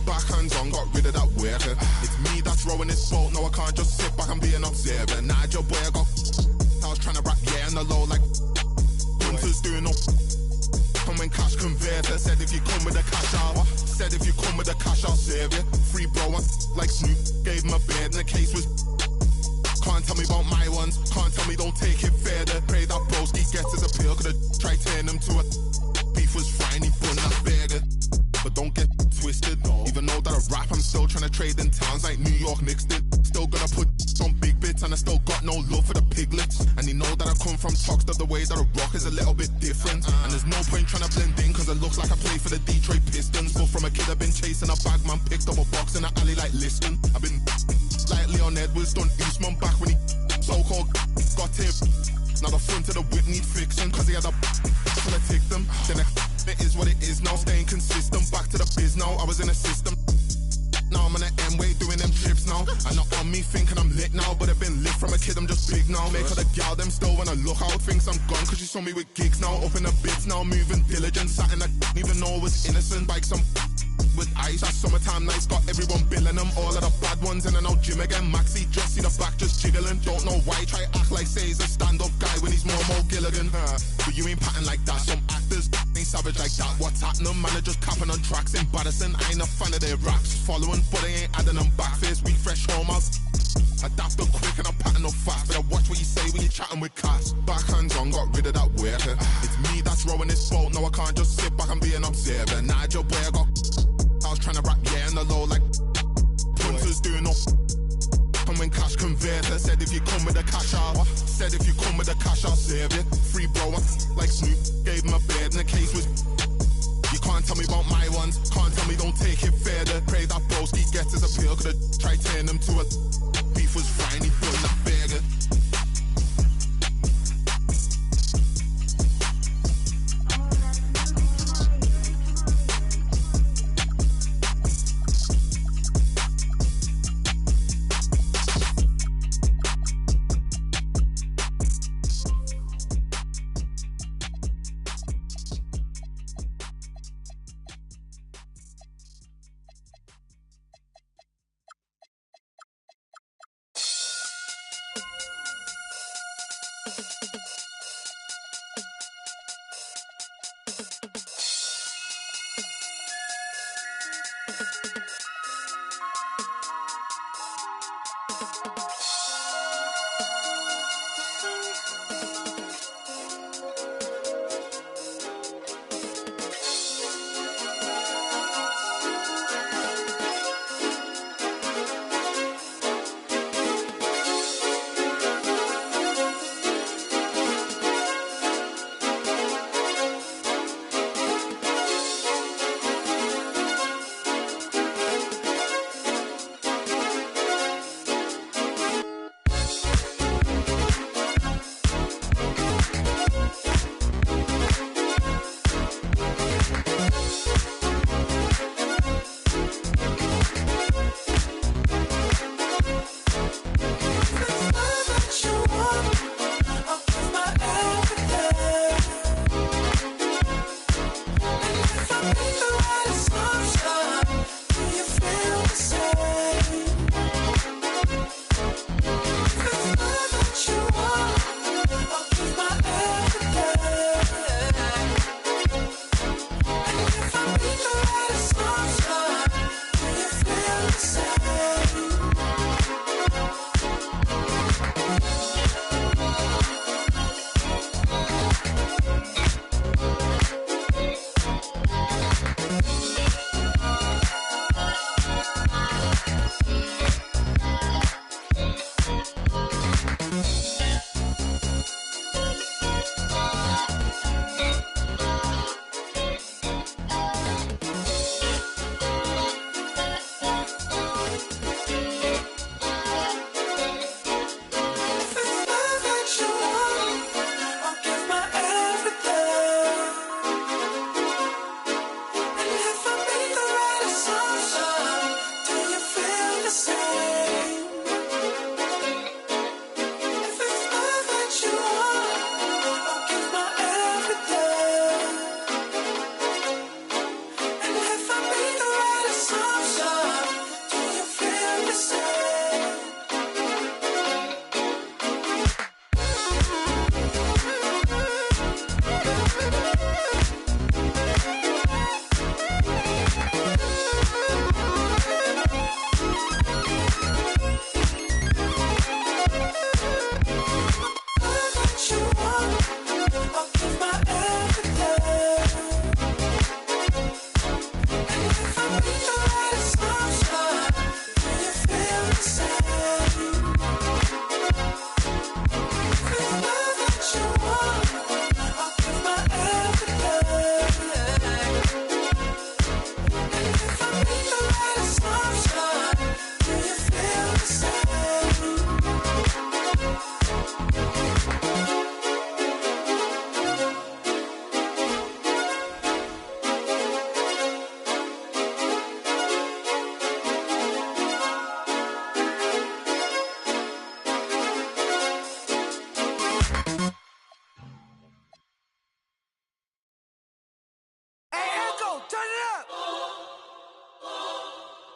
Backhands on, got rid of that worker. It's me that's rowing this boat, no I can't just sit back and be an observer. Nigel boy, I got I was trying to rap, yeah, on the low like Hunters doing no. Come when cash converter, said if you come with the cash out. Said if you come with the cash, I'll serve you. Free bro, like Snoop, gave him a beard and the case was. Can't tell me about my ones, can't tell me don't take it further. Pray that broski gets his appeal, could've tried turn him to a beef was frying, he bun that burger. But don't get twisted, even though that I rap, I'm still trying to trade in towns like New York Knicks did. Still gonna put on big bits and I still got no love for the piglets. And you know that I come from Toxteth, the way that I rock is a little bit different. And there's no point trying to blend in, cause it looks like I play for the Detroit Pistons. But from a kid I've been chasing a bag, man, picked up a box in the alley like listen. I've been like Leon Edwards, done Usman back when he so-called got him. Now the front of the whip need fixing, cause he had a full of tick them. Then it is what it is now, staying consistent. Back to the biz now, I was in a system. Now I'm on the M-way doing them trips now. And not on me thinking I'm lit now, but I've been lit from a kid, I'm just big now. Make her the gal them still when I look out, thinks I'm gone, cause she saw me with gigs now. Up in the bits now, moving diligent, something I didn't even know was innocent. Like some with ice, that summertime nights got everyone billing them. All of the bad ones in and out gym again. Maxi just see the back just jiggling. Don't know why, try act like say he's a stand-up guy when he's more Gilligan. But you ain't patting like that, some actors ain't savage like that. What's happening, man, are just capping on tracks. Embarrassing, I ain't a fan of their raps. Following, but they ain't adding them back. Face week, fresh home out. Adapt up quick and I'm patting up fast. But I watch what you say when you're chatting with cats. Backhands on, got rid of that worker. It's me that's rowing this boat, no I can't just sit back and be an observer. Nigel boy, I got I was trying to rap, yeah, on the low like Hunters doing up. Come when cash converter, said if you come with the cash out. Said if you come with the cash, I'll serve you. Free bro, like Snoop, gave him a beard and the case was. You can't tell me about my ones, can't tell me don't take it further. Pray that broski gets his appeal, could've tried turn him to a beef was frying, he bun that burger.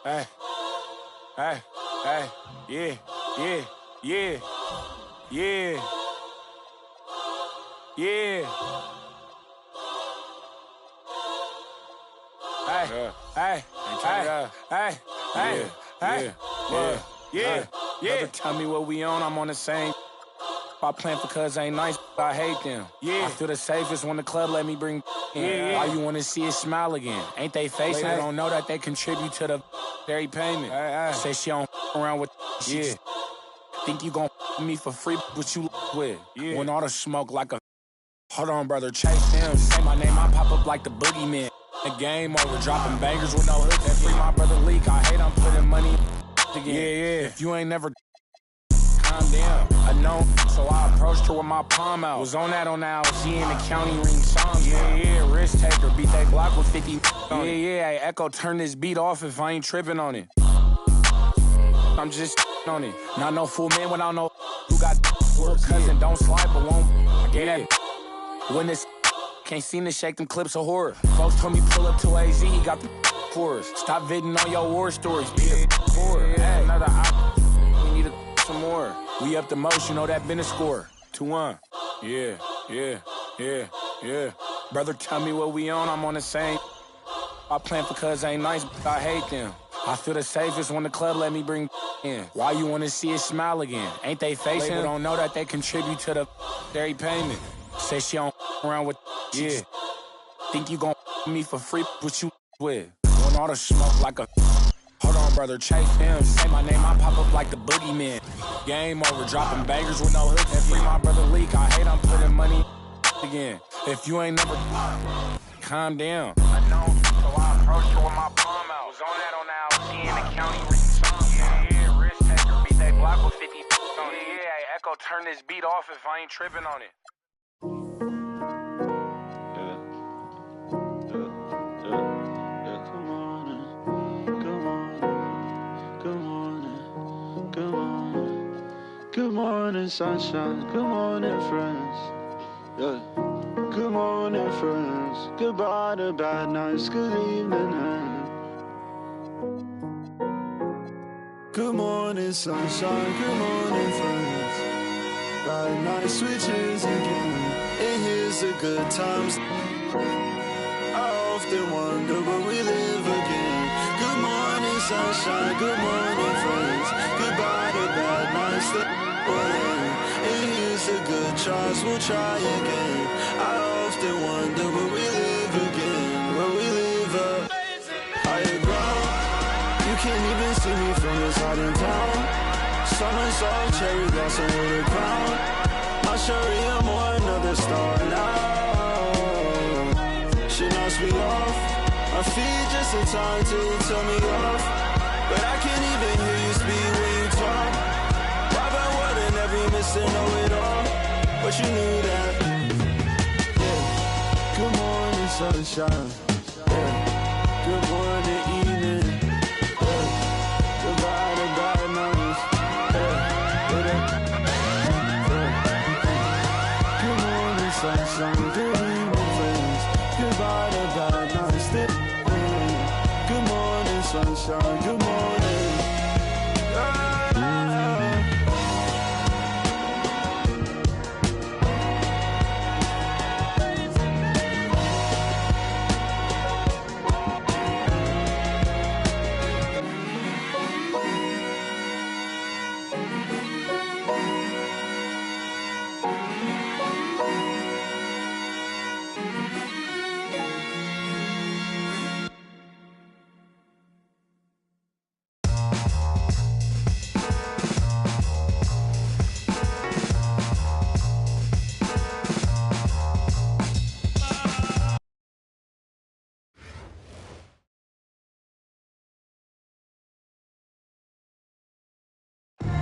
Hey, hey, hey, yeah, yeah, yeah, yeah, yeah. Hey, hey, hey, hey, hey, yeah, yeah. Tell me what we on, I'm on the same. I plan for cuz ain't nice, I hate them. Yeah. I feel the safest when the club let me bring in. Why you wanna see it smile again? Ain't they facing? They don't know that they contribute to the dairy payment. Say she don't around with shit. Think you gon' me for free, but you with. When all the smoke like a. Hold on, brother, chase them. Say my name, I pop up like the boogeyman. The game over, dropping bangers with no hook. That free my brother leak. I hate I'm putting money again. Yeah. If you ain't never. Calm down. I know, so I approached her with my palm out. Was on that LG in the county ring songs. Yeah, risk taker. Beat that Glock with 50 on it. Yeah, hey, Echo, turn this beat off if I ain't tripping on it. I'm just on it. Not no fool man without no who got little cousin, don't slide but won't. I gave that when this can't seem to shake them clips of horror. Folks told me pull up to AZ, he got the for us. Stop viding on your war stories. Be a for hey, another op. We need some more. We up the most, you know that been a score. 2-1. Yeah. Brother, tell me what we on, I'm on the same. I plan for cuz ain't nice, but I hate them. I feel the safest when the club let me bring in. Why you wanna see it smile again? Ain't they facing? They don't know that they contribute to the dairy payment. Say she don't around with Think you gon' me for free, but you with. When all the smoke like a. Hold on, brother, chase him. Say my name, I pop up like the boogeyman. Game over, dropping bangers with no hook. And free my brother leak. I hate I'm putting money again. If you ain't never calm down. I know, so I approached her with my palm out. Was on that LG in the county ring songs. Yeah, risk taker. Beat that block with 50 on it. Yeah, Echo, turn this beat off if I ain't tripping on it.
Come on.
Good morning, sunshine. Good morning, friends. Yeah. Good morning, friends. Goodbye to bad nights. Good evening, and good morning, sunshine. Good morning, friends. Bad night switches again. And here's the good times. I often wonder will we live again. Good morning, sunshine. Good morning, friends. Goodbye to bad nights. And here's the good tries. We'll try again. I often wonder will we live again. Will we live up higher ground? You can't even see me from this side in town. Summer soft cherry blossom with a crown. My Sharia more another star now. She knocks me off. My feet just in time to tell me off. But I can't even hear you speak when you talk. Why by word and every mister know it all. But you knew that. Yeah. Good morning, sunshine. Yeah. Good morning, evening. Yeah. Goodbye to bad nights. Yeah. Good morning, sunshine. Good evening, friends. Goodbye to bad nights. Good morning, sunshine. Good morning.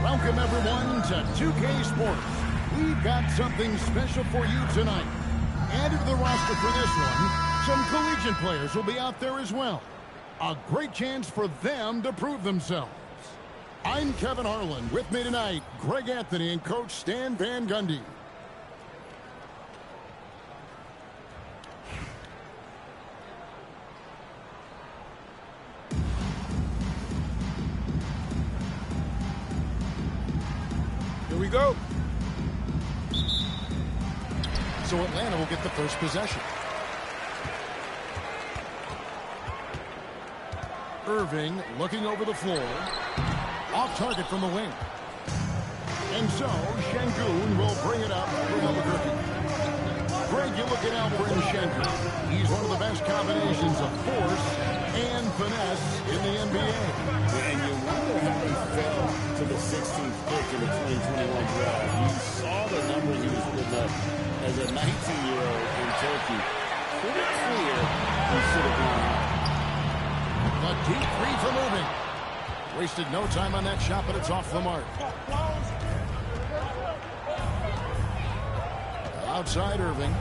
Welcome, everyone, to 2K Sports. We've got something special for you tonight. Added to the roster for this one, some collegiate players will be out there as well. A great chance for them to prove themselves. I'm Kevin Harlan. With me tonight, Greg Anthony and Coach Stan Van Gundy.
Here we go.
So Atlanta will get the first possession. Irving looking over the floor. Off target from the wing. And so Şengün will bring it up for Albuquerque. Greg, you look at Alperen Şengün. He's one of the best combinations of force and finesse in the NBA.
And you wonder how he fell to the 16th pick in the 2021 draft. You saw the numbers he was putting up as a 19-year-old in Turkey. Pretty clear he should have gone out.
A deep three from Irving. Wasted no time on that shot, but it's off the mark. Outside Irving.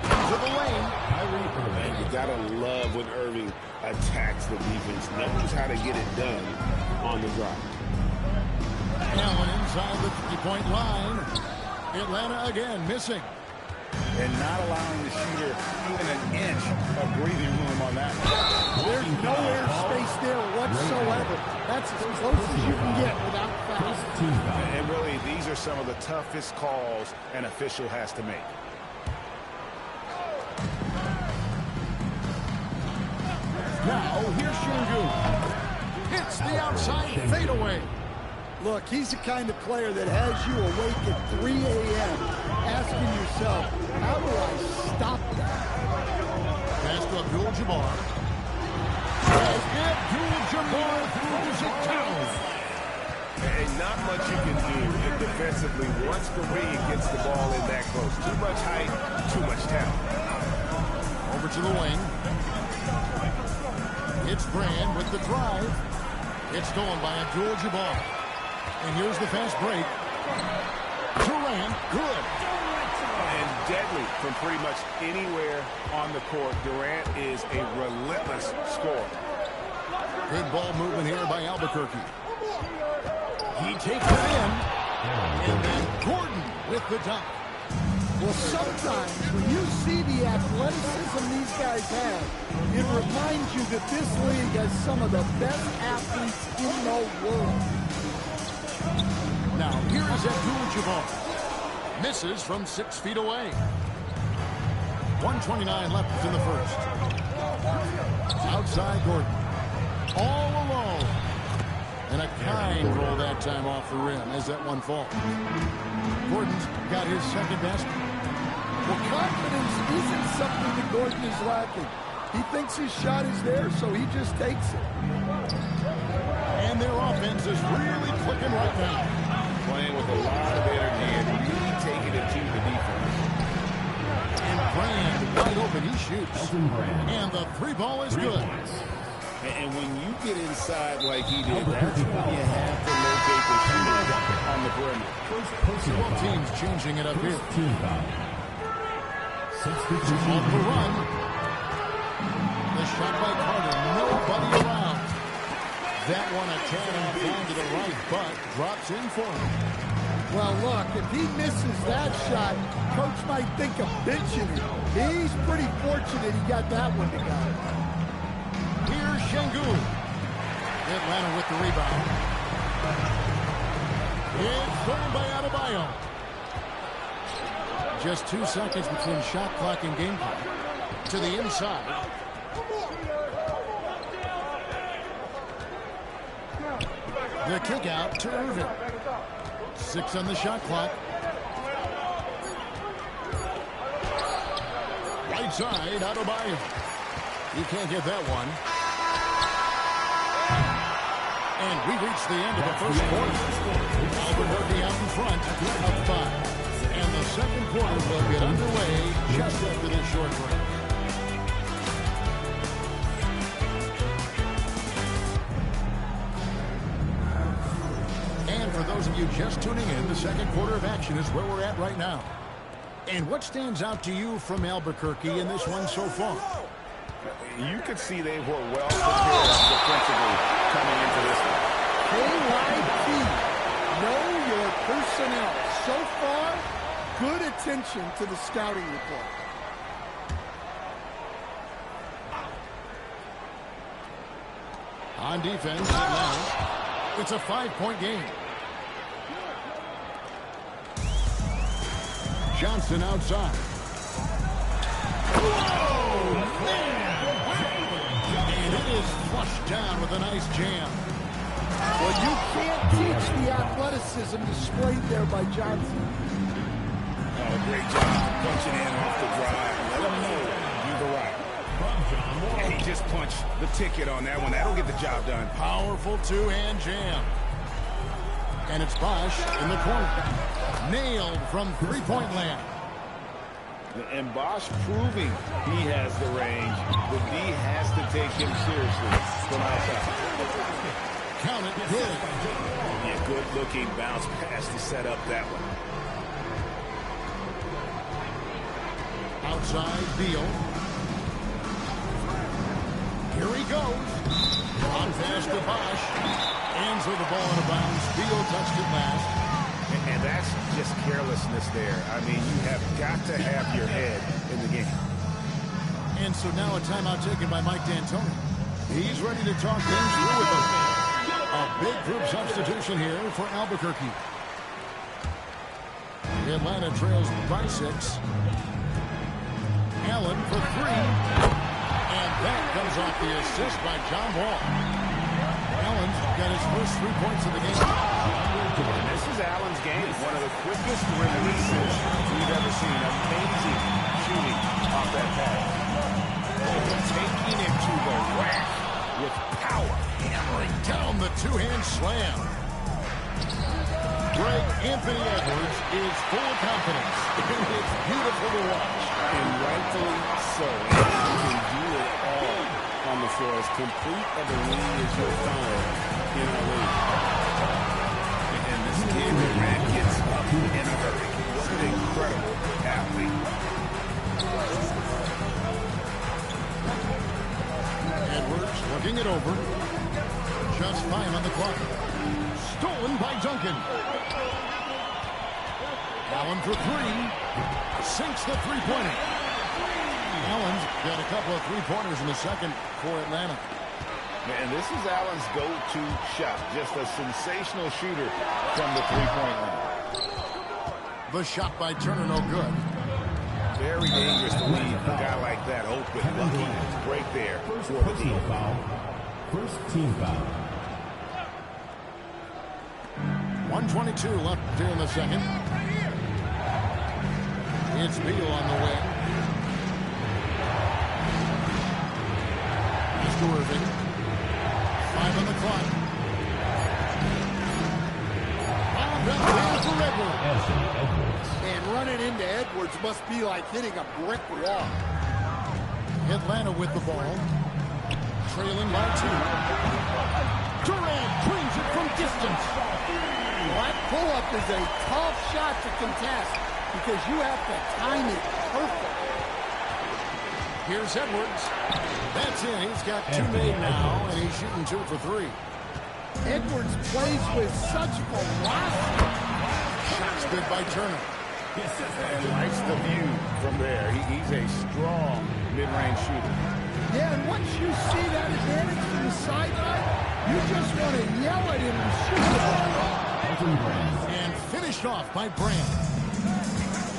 To the lane.
And you gotta love when Irving attacks the defense. Knows how to get it done on the drive.
Allen inside the 3-point line. Atlanta again missing.
And not allowing the shooter even an inch of breathing room on that.
There's no air space there whatsoever. That's as close as you can get without foul.
And really, these are some of the toughest calls an official has to make.
Now, here's Şengün. Hits the outside fadeaway.
Look, he's the kind of player that has you awake at 3 a.m. asking yourself, how do I stop that?
Pass to Abdul-Jabbar. Abdul-Jabbar throws it down.
And not much you can do defensively once Kareem gets the ball in that close. Too much height, too much talent.
Over to the wing. It's Brand with the drive. It's stolen by Abdul-Jabbar. And here's the fast break. Durant, good.
And deadly from pretty much anywhere on the court. Durant is a relentless scorer.
Good ball movement here by Albuquerque. He takes it in. And then Gordon with the dunk.
Well, sometimes when you see the athleticism these guys have, it reminds you that this league has some of the best athletes in the world.
Now, here is Abdul-Jabbar. Misses from 6 feet away. 1:29 left in the first. Outside Gordon. All alone. And a kind roll that time off the rim as that one falls. Gordon's got his second basket.
Well, confidence isn't something that Gordon is lacking. He thinks his shot is there, so he just takes it.
And their offense is really clicking right now.
Playing with a lot of energy and really taking it to the defense.
And Brand wide open, he shoots. And the three ball is good.
And when you get inside like he did, that's when you have to locate the shooter on the perimeter.
Both teams changing it up here. On the run. The shot by Carter. Nobody around. That one a tad down to the right, but drops in for him.
Well, look, if he misses that shot, coach might think of benching him. He's pretty fortunate he got that one to go.
Here's Şengün. Atlanta with the rebound. It's stolen by Adebayo. Just 2 seconds between shot clock and game clock. To the inside. The kick out to Irving. 6 on the shot clock. Right side, Adebayo. You can't get that one. And we reached the end of the first quarter. Albuquerque out in front, up 5. And the second quarter will get underway just after this short break. And for those of you just tuning in, the second quarter of action is where we're at right now. And what stands out to you from Albuquerque in this one so far?
You could see they were well prepared defensively coming into this one.
KYP, know your personnel. So far, good attention to the scouting report.
On defense, Atlanta. It's a 5-point game. Johnson outside. Whoa, man! And it is flushed down with a nice jam.
Well, you can't teach the athleticism displayed there by Johnson.
Oh, great job punching in off the drive. Let him know you've arrived. And he just punched the ticket on that one. That'll get the job done.
Powerful two-hand jam. And it's Bosch in the corner. Nailed from three-point land.
And Bosch proving he has the range, but D has to take him seriously from outside.
Count it good.
Yeah, good-looking bounce pass to set up that one.
Outside, Beal. Here he goes. On pass to Bosch. Ends with the ball out of bounds. Beal touched it last.
And that's just carelessness there. I mean, you have got to have your head in the game.
And so now a timeout taken by Mike D'Antoni. He's ready to talk things through with them. A big group substitution here for Albuquerque. Atlanta trails by 6. Allen for 3. And that comes off the assist by John Wall. Allen's got his first 3 points of the game.
And this is Allen's game. One of the quickest releases we've ever seen. Amazing shooting off that pass. Taking it to the rack with power.
Hammering down the two-hand slam. Greg Anthony Edwards is full of confidence. It's beautiful to watch.
And rightfully so. You can do it all on the floor. As complete of a lead as you'll find in our league. And this kid, Durant, gets up in a hurry. What an incredible athlete.
Edwards looking it over. Just 5 on the clock. Stolen by Duncan. for three. Sinks the three-pointer. Allen's got a couple of three-pointers in the second for Atlanta.
Man, this is Allen's go-to shot. Just a sensational shooter from the three-point line.
The shot by Turner, no good.
Very dangerous to leave a guy like that open. Lucky break there for the team.
First team foul.
1:22 left here in the second. It's Beal on the wing. He's to Irving. 5 on the clock. Bombed up there for Edwards.
And running into Edwards must be like hitting a brick wall.
Atlanta with the ball. Trailing by 2. Durant cleans it from distance.
That pull-up is a tough shot to contest because you have to time it perfectly.
Here's Edwards. That's it. He's got 2 made now, and he's shooting 2 for 3.
Edwards plays with such velocity.
Shots good by Turner.
And likes the view from there. He's a strong mid-range shooter.
Yeah, and once you see that advantage from the sideline, you just want to yell at him and shoot the ball.
And finished off by Brand.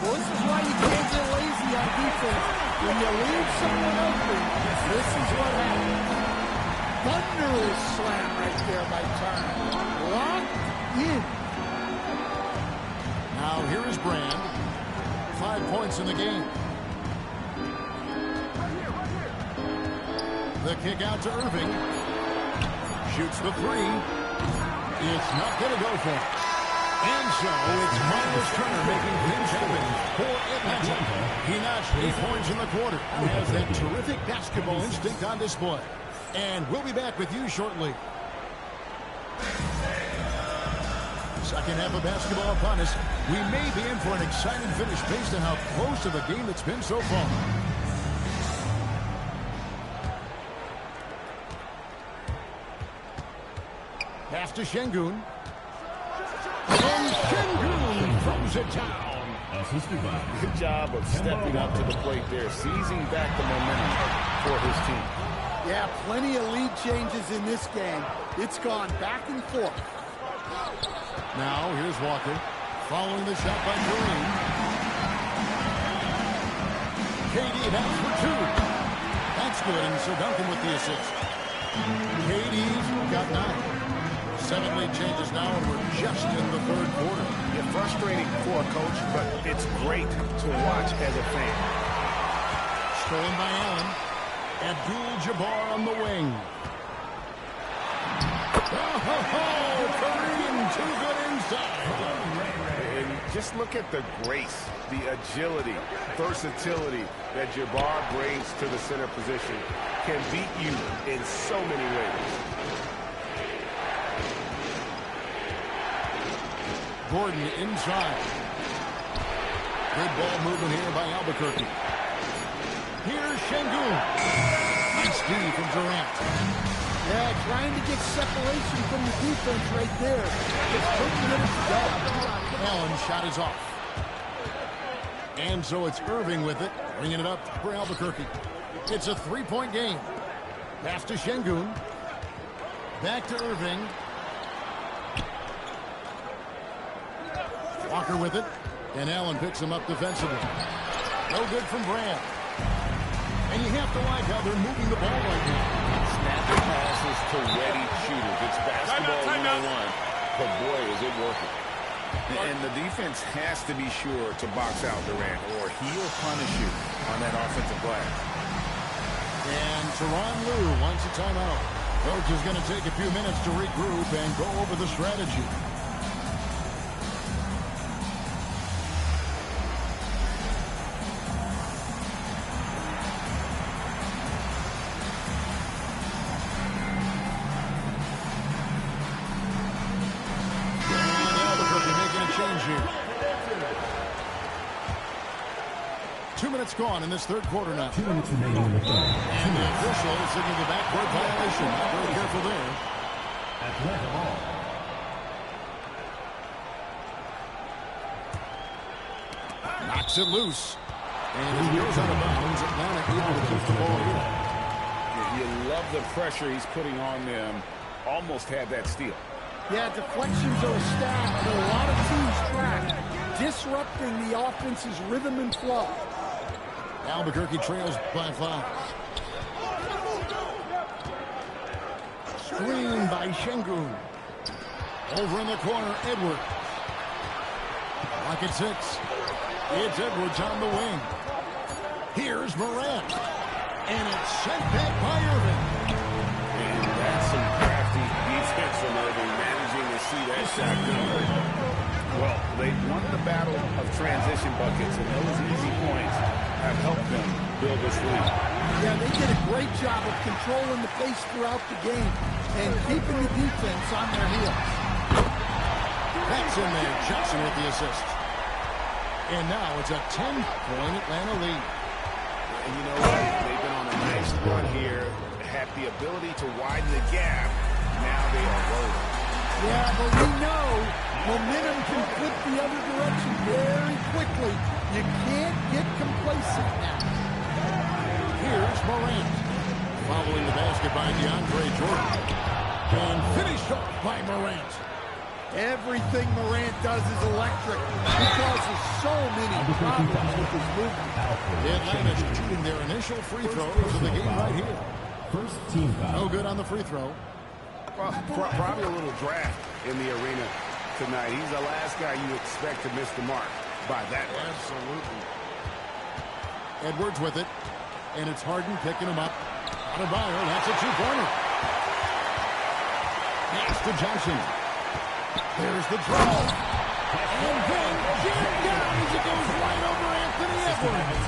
Well, this is why you can't get lazy on defense. When you leave someone open, this is what happens. Thunderous slam right there by Turner. Locked in.
Now here is Brand. 5 points in the game. The kick out to Irving. Shoots the 3. It's not going to go for it. And so it's Miles Turner making things happen for Atlanta. He notched 8 points in the quarter and has that terrific basketball instinct on display. And we'll be back with you shortly. Second half of basketball upon us. We may be in for an exciting finish based on how close to the game it's been so far. Pass to Şengün. And Şengün throws it down.
Good job of stepping up to the plate there, seizing back the momentum for his team.
Yeah, plenty of lead changes in this game. It's gone back and forth.
Now here's Walker following the shot by Kareem. KD that's for 2. That's good, and Sir Duncan with the assist. KD's got 9. 7 lead changes now, and we're just in the third quarter.
Yeah, frustrating for a coach, but it's great to watch as a fan.
Stolen by Allen. Abdul-Jabbar on the wing. Oh, Kareem, too good inside.
And just look at the grace, the agility, versatility that Jabbar brings to the center position. Can beat you in so many ways.
Gordon inside. Good ball movement here by Albuquerque. Here's Şengün. Nice D from Durant.
Yeah, trying to get separation from the defense right there. Just pushing it to go.
Allen's shot is off. And so it's Irving with it, bringing it up for Albuquerque. It's a 3-point game. Pass to Şengün. Back to Irving. Walker with it, and Allen picks him up defensively. No good from Brand. And you have to like how they're moving the ball right now.
Snapping passes to ready shooters. It's basketball 101, but boy, is it working. And the defense has to be sure to box out Durant, or he'll punish you on that offensive glass.
And Tyronn Lue wants a timeout. Coach is going to take a few minutes to regroup and go over the strategy. Here. 2 minutes gone in this third quarter now.
2 minutes remaining in the third.
And the official signaled the backcourt violation. Not very careful there.
Atlanta ball.
Knocks it loose. And as he goes out of bounds, Atlanta able to keep the ball here.
You love the pressure he's putting on them. Almost had that steal.
Yeah, deflections are a stat that a lot of teams track, disrupting the offense's rhythm and flow.
Albuquerque trails by 5. Screen by Şengün. Over in the corner, Edwards. Lock at 6. It's Edwards on the wing. Here's Morant. And it's sent back by Irving.
And that's some crafty defense from Irving, managing to see that shot go. Well, they've won the battle of transition buckets, and those easy points have helped them build this lead.
Yeah, they did a great job of controlling the pace throughout the game and keeping the defense on their heels.
That's in there. Johnson with the assist. And now it's a 10-point Atlanta lead.
And you know what? They've been on a nice run here, have the ability to widen the gap. Now they are rolling.
Yeah, but we know momentum can flip the other direction very quickly. You can't get complacent now.
Here's Morant. Following the basket by DeAndre Jordan. And finished off by Morant.
Everything Morant does is electric. He causes so many problems with his movement.
Atlanta's shooting their initial free throws of the game right here.
First team foul.
No good on the free throw.
Probably a little draft in the arena tonight. He's the last guy you expect to miss the mark by that much.
Absolutely. Edwards with it. And it's Harden picking him up. Adebayo, that's a two-pointer. Pass to Johnson. There's the draw. And then jammed down as it goes right over Anthony Edwards.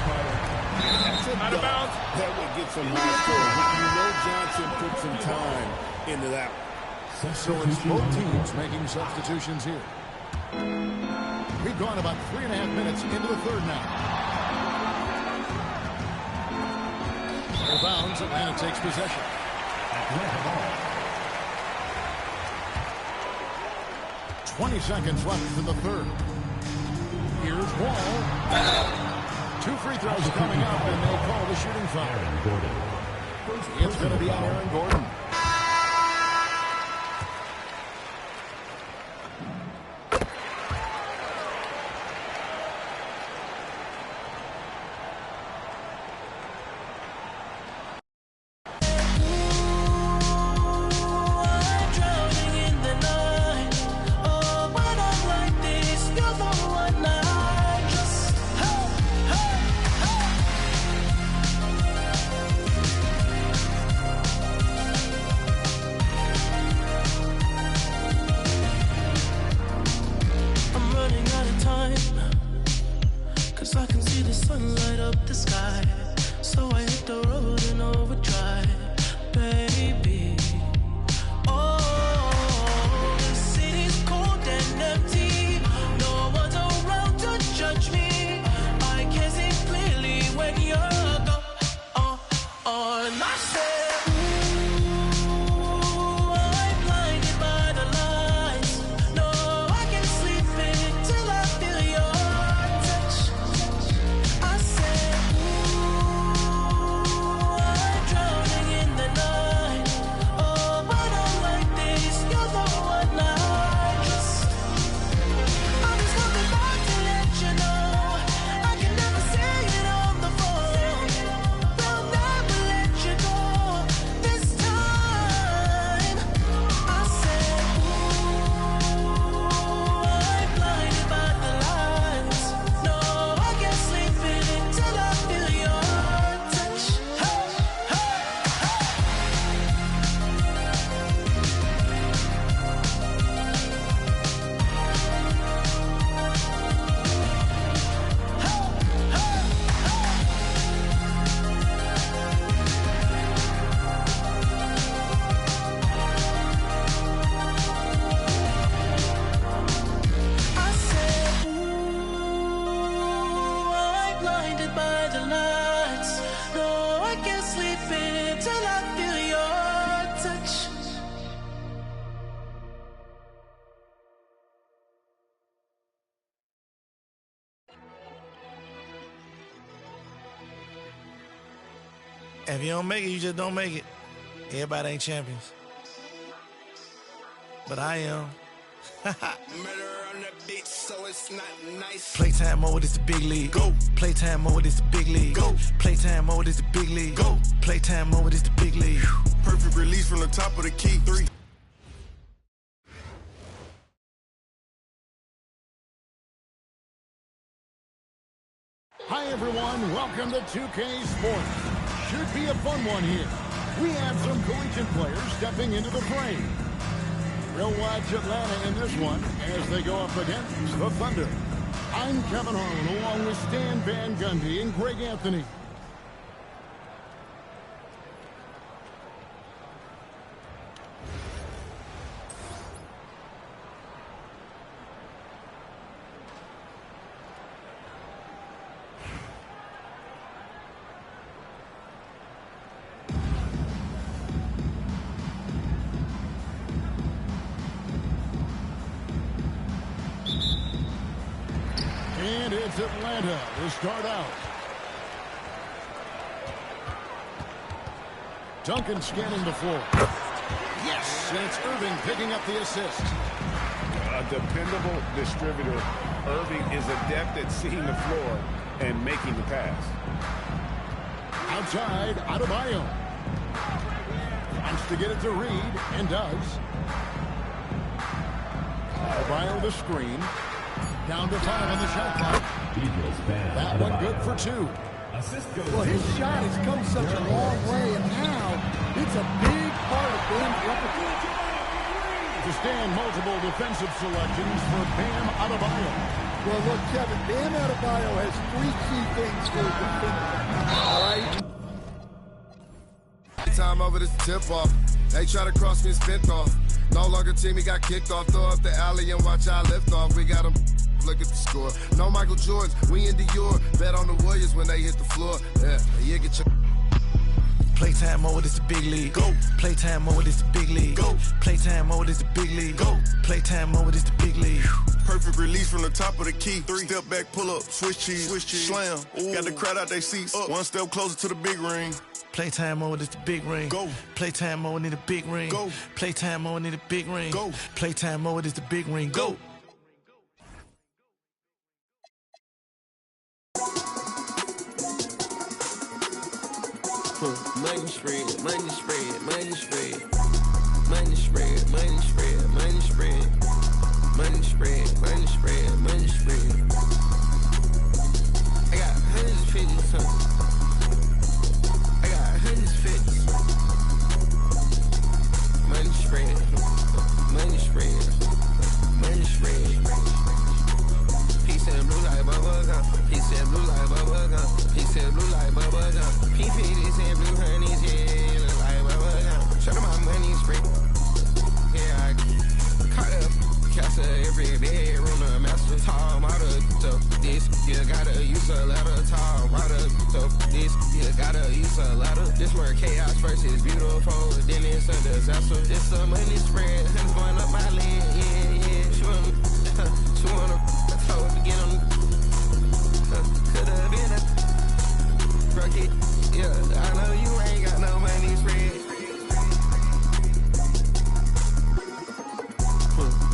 That's out of bounds. That would get some high score. You know Johnson put some time into that one.
So it's both teams making substitutions here. We've gone about 3.5 minutes into the third now. Out of bounds, Atlanta takes possession. 20 seconds left in the third. Here's Wall. 2 free throws coming up, and they call the shooting foul. It's going to be on Aaron Gordon.
If you don't make it, you just don't make it. Everybody ain't champions. But I am. Playtime mode is the big league. Go. Playtime mode is the big league. Go. Playtime mode is the big league. Go. Playtime mode is the big league.
Perfect release from the top of the key. 3.
Hi, everyone. Welcome to 2K Sports. Should be a fun one here. We have some collegiate players stepping into the fray. We'll watch Atlanta in this one as they go up against the Thunder. I'm Kevin Harlan along with Stan Van Gundy and Greg Anthony. And it's Atlanta to start out. Duncan scanning the floor. Yes, and it's Irving picking up the assist.
A dependable distributor. Irving is adept at seeing the floor and making the pass.
Outside, Adebayo. Wants to get it to Reed, and does. Adebayo the screen. Down to 5 on the shot clock. That one good for 2.
Well, his shot has come such a long way, and now it's a big part of Bam's repertoire.
To stand multiple defensive selections for Bam Adebayo.
Well, look, Kevin, Bam Adebayo has 3 key things for a defender. All right?
Time over the tip-off. They try to cross me and spent off. No longer team, he got kicked off. Throw up the alley and watch our lift off. We got him. Look at the score. No Michael Jordan, we in Dior. Bet on the Warriors when they hit the floor. Yeah, you get your...
Playtime mode is the big league. Go. Playtime mode is the big league. Go. Playtime mode is the big league. Go. Playtime mode is the big league.
Perfect release from the top of the key. 3. Step back, pull up, switch cheese, slam. Ooh. Got the crowd out their seats. Up. 1 step closer to the big ring.
Playtime mode is the big ring.
Go.
Playtime mode need a big ring.
Go.
Playtime mode need a big ring.
Go.
Playtime mode is the big ring. Go.
Money spread, money spread, money spread, money spread, money spread, money spread, money spread, money spread, money spread. I got 150 something. I got 150. Money spread, money spread, money spread. He said blue like bubble gum. He said blue like bubble gum. He said blue like bubble gum. He said blue honeys, yeah, look like bubble gum. Show them my money spread. Yeah, I caught up. Castle every bedroom, a master tall model. So this, you gotta use a ladder, tall model. So this, you gotta use a ladder. This where chaos first is beautiful, then it's a disaster. It's a money spread, honey's going up my leg, yeah, yeah. She wanna told to get on. Could've been a rocket, yeah. I know you ain't got no money spread.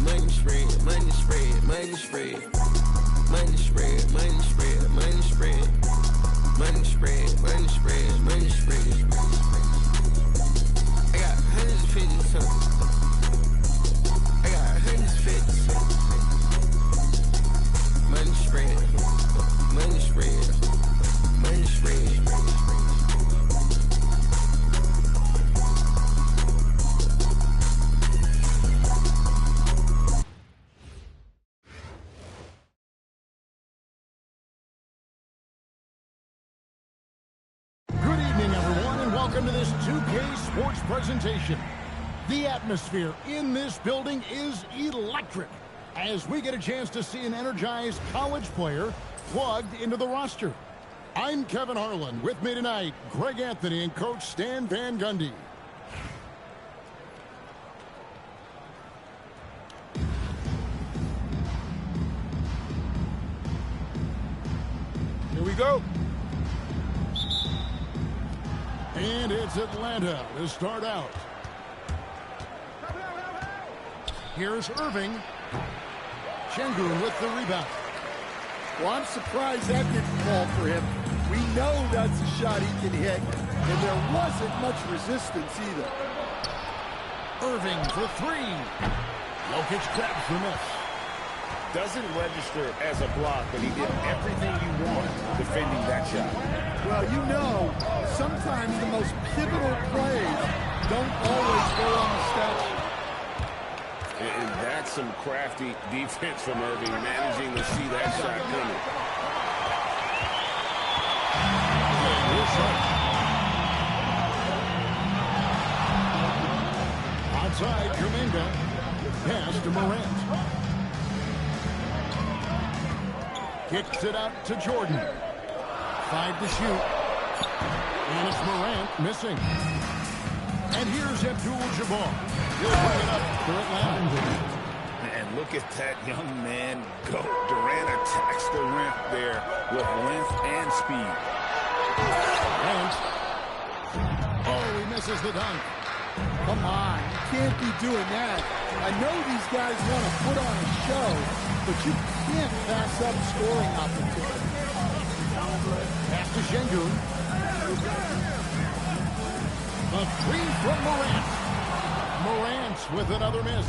Money spread, money spread, money spread, money spread, money spread, money spread, money spread, money spread, money spread. I got 150 something. I got 150 something. Money spread, money spread, money spread.
Good evening, everyone, and welcome to this 2K Sports presentation. The atmosphere in this building is electric as we get a chance to see an energized college player plugged into the roster. I'm Kevin Harlan. With me tonight, Greg Anthony and Coach Stan Van Gundy.
Here we go.
And it's Atlanta to start out. Here's Irving. Şengün with the rebound.
Well, I'm surprised that didn't fall for him. We know that's a shot he can hit, and there wasn't much resistance either.
Irving for three. Jokic grabs the miss.
Doesn't register as a block, but he did everything you want defending that shot.
Well, you know, sometimes the most pivotal plays don't always go on the stat sheet.
And that's some crafty defense from Irving, managing to see that shot coming.
Outside, Kuminga. Pass to Morant. Kicks it out to Jordan. 5 to shoot. And it's Morant missing. And here's Abdul-Jabbar. He'll bring it up for Atlanta.
And look at that young man go. Durant attacks the rim there with length and speed.
And oh, he misses the dunk.
Come on, you can't be doing that. I know these guys want to put on a show, but you can't pass up scoring opportunity.
Pass to Şengün. A three from Morant. Morant with another miss.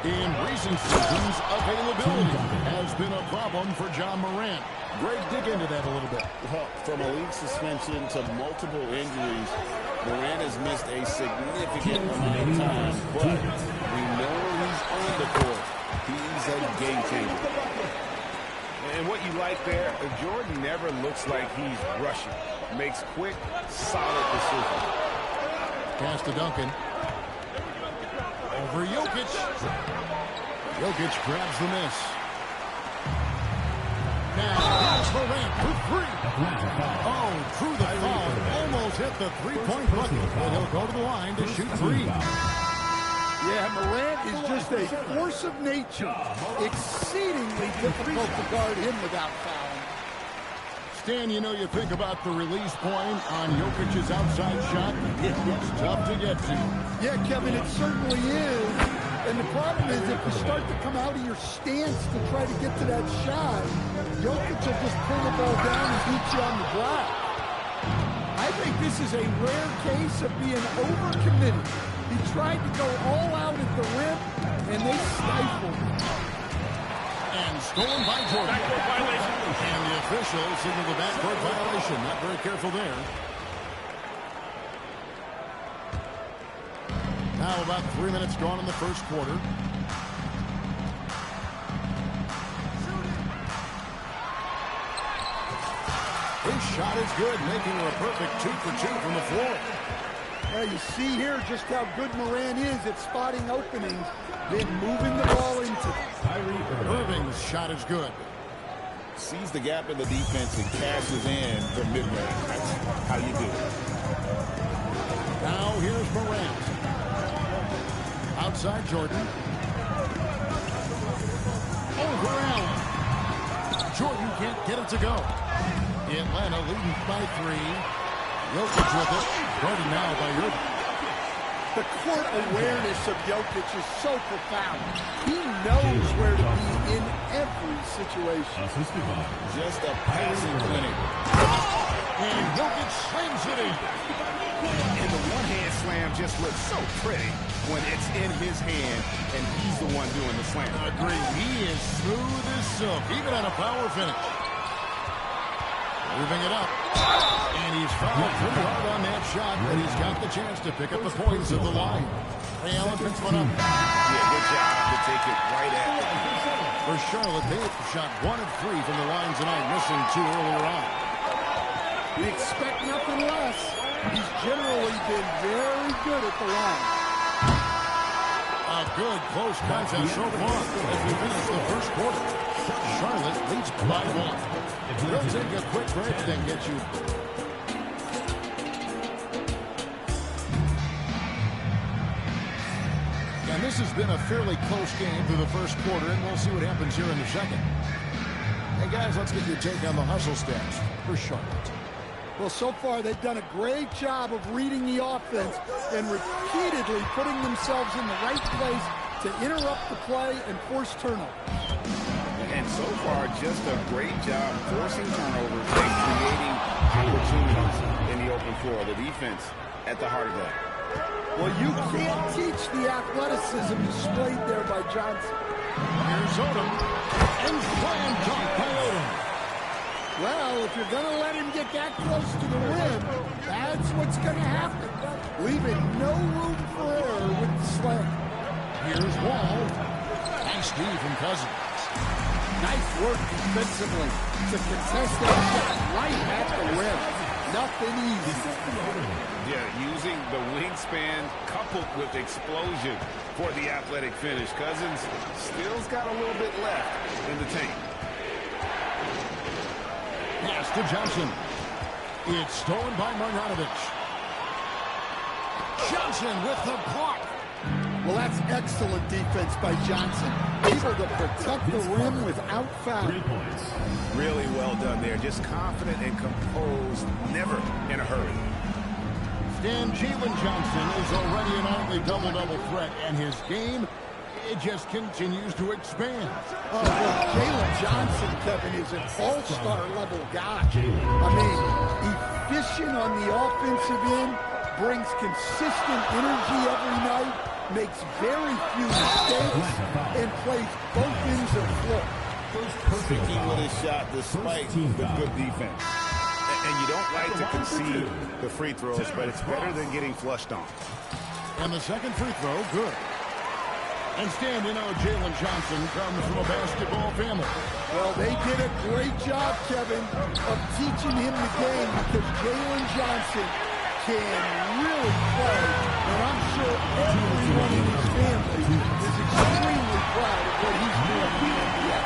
In recent seasons, availability has been a problem for John Morant. Greg, dig into that a little bit.
Well, from a league suspension to multiple injuries, Morant has missed a significant amount of time, but we know he's on the court. He's a game changer.
And what you like there, Jordan never looks like he's rushing. Makes quick, solid decisions.
Pass to Duncan. Over Jokic. Jokic grabs the miss. Now, here's Morant for three. Oh, through the foul. Almost hit the three-point bucket. But he'll go to the line to shoot three.
Yeah, Morant is just a force of nature. Exceedingly difficult to guard him without fouling.
Stan, you know, you think about the release point on Jokic's outside shot. It's tough to get to.
Yeah, Kevin, it certainly is. And the problem is if you start to come out of your stance to try to get to that shot, Jokic will just pull the ball down and beat you on the block. I think this is a rare case of being overcommitted. He tried to go all out at the rim, and they stifled him.
And stolen by Jordan. And the official signaled the backcourt violation. Not very careful there. Now about 3 minutes gone in the first quarter. His shot is good, making her a perfect 2 for 2 from the floor.
Well, you see here just how good Morant is at spotting openings, then moving the ball into them.
Irving's shot is good.
Sees the gap in the defense and cashes in from mid-range. That's how you do it.
Now here's Morant. Outside Jordan. Over Allen. Jordan can't get it to go. Atlanta leading by 3. Jokic with it. Guarded now by Irving.
The court awareness of Jokic is so profound. He knows where to be in every situation.
Just a passing clinic.
And Jokic slams it in.
And the one-hand slam just looks so pretty when it's in his hand and he's the one doing the slam.
Agreed. He is smooth as silk, even on a power finish. Moving it up. And he's fouled pretty hard on that shot, but he's got the chance to pick up the points at the line. Ray Allen picks one up.
Yeah, good job to take it right at the
For Charlotte, they shot 1 of 3 from the line tonight, missing 2 earlier on.
We expect nothing less. He's generally been very good at the line.
A good close contest so far as we finish the first quarter. Charlotte leads by 1. We'll take a quick break, then get you. And this has been a fairly close game through the first quarter, and we'll see what happens here in the second. Hey guys, let's get your take on the hustle stats for Charlotte.
Well, so far they've done a great job of reading the offense and repeatedly putting themselves in the right place to interrupt the play and force turnover.
And so far, just a great job forcing turnovers and creating opportunities in the open floor. The defense at the heart of that.
Well, you can't teach the athleticism displayed there by Johnson.
Here's Odom. And slam dunk by Odom.
Well, if you're going to let him get that close to the rim, that's what's going to happen. Leaving no room for error with the slam.
Here's Wall. Nice D from Cousins.
Nice work defensively to contest that shot right at the rim. Nothing easy.
Yeah, using the wingspan coupled with explosion for the athletic finish. Cousins still's got a little bit left in the tank.
Pass to Johnson. It's stolen by Marjanovic. Johnson with the block.
Well, that's excellent defense by Johnson. Able to protect the rim without foul.
3 points.
Really well done there. Just confident and composed, never in a hurry.
And Jalen Johnson is already an nightly double-double threat, and his game, it just continues to expand.
Oh, well, Jalen Johnson, Kevin, is an all-star level guy. I mean, efficient on the offensive end, brings consistent energy every night, makes very few mistakes, and plays both ends of the floor.
Sticky with his shot despite the good defense. And you don't like to concede the free throws, but it's better than getting flushed on.
And the second free throw, good. And standing out, Jalen Johnson comes from a basketball family.
Well, they did a great job, Kevin, of teaching him the game because Jalen Johnson can really play, and I'm sure everyone in his family is extremely proud of what he's doing in the NBA.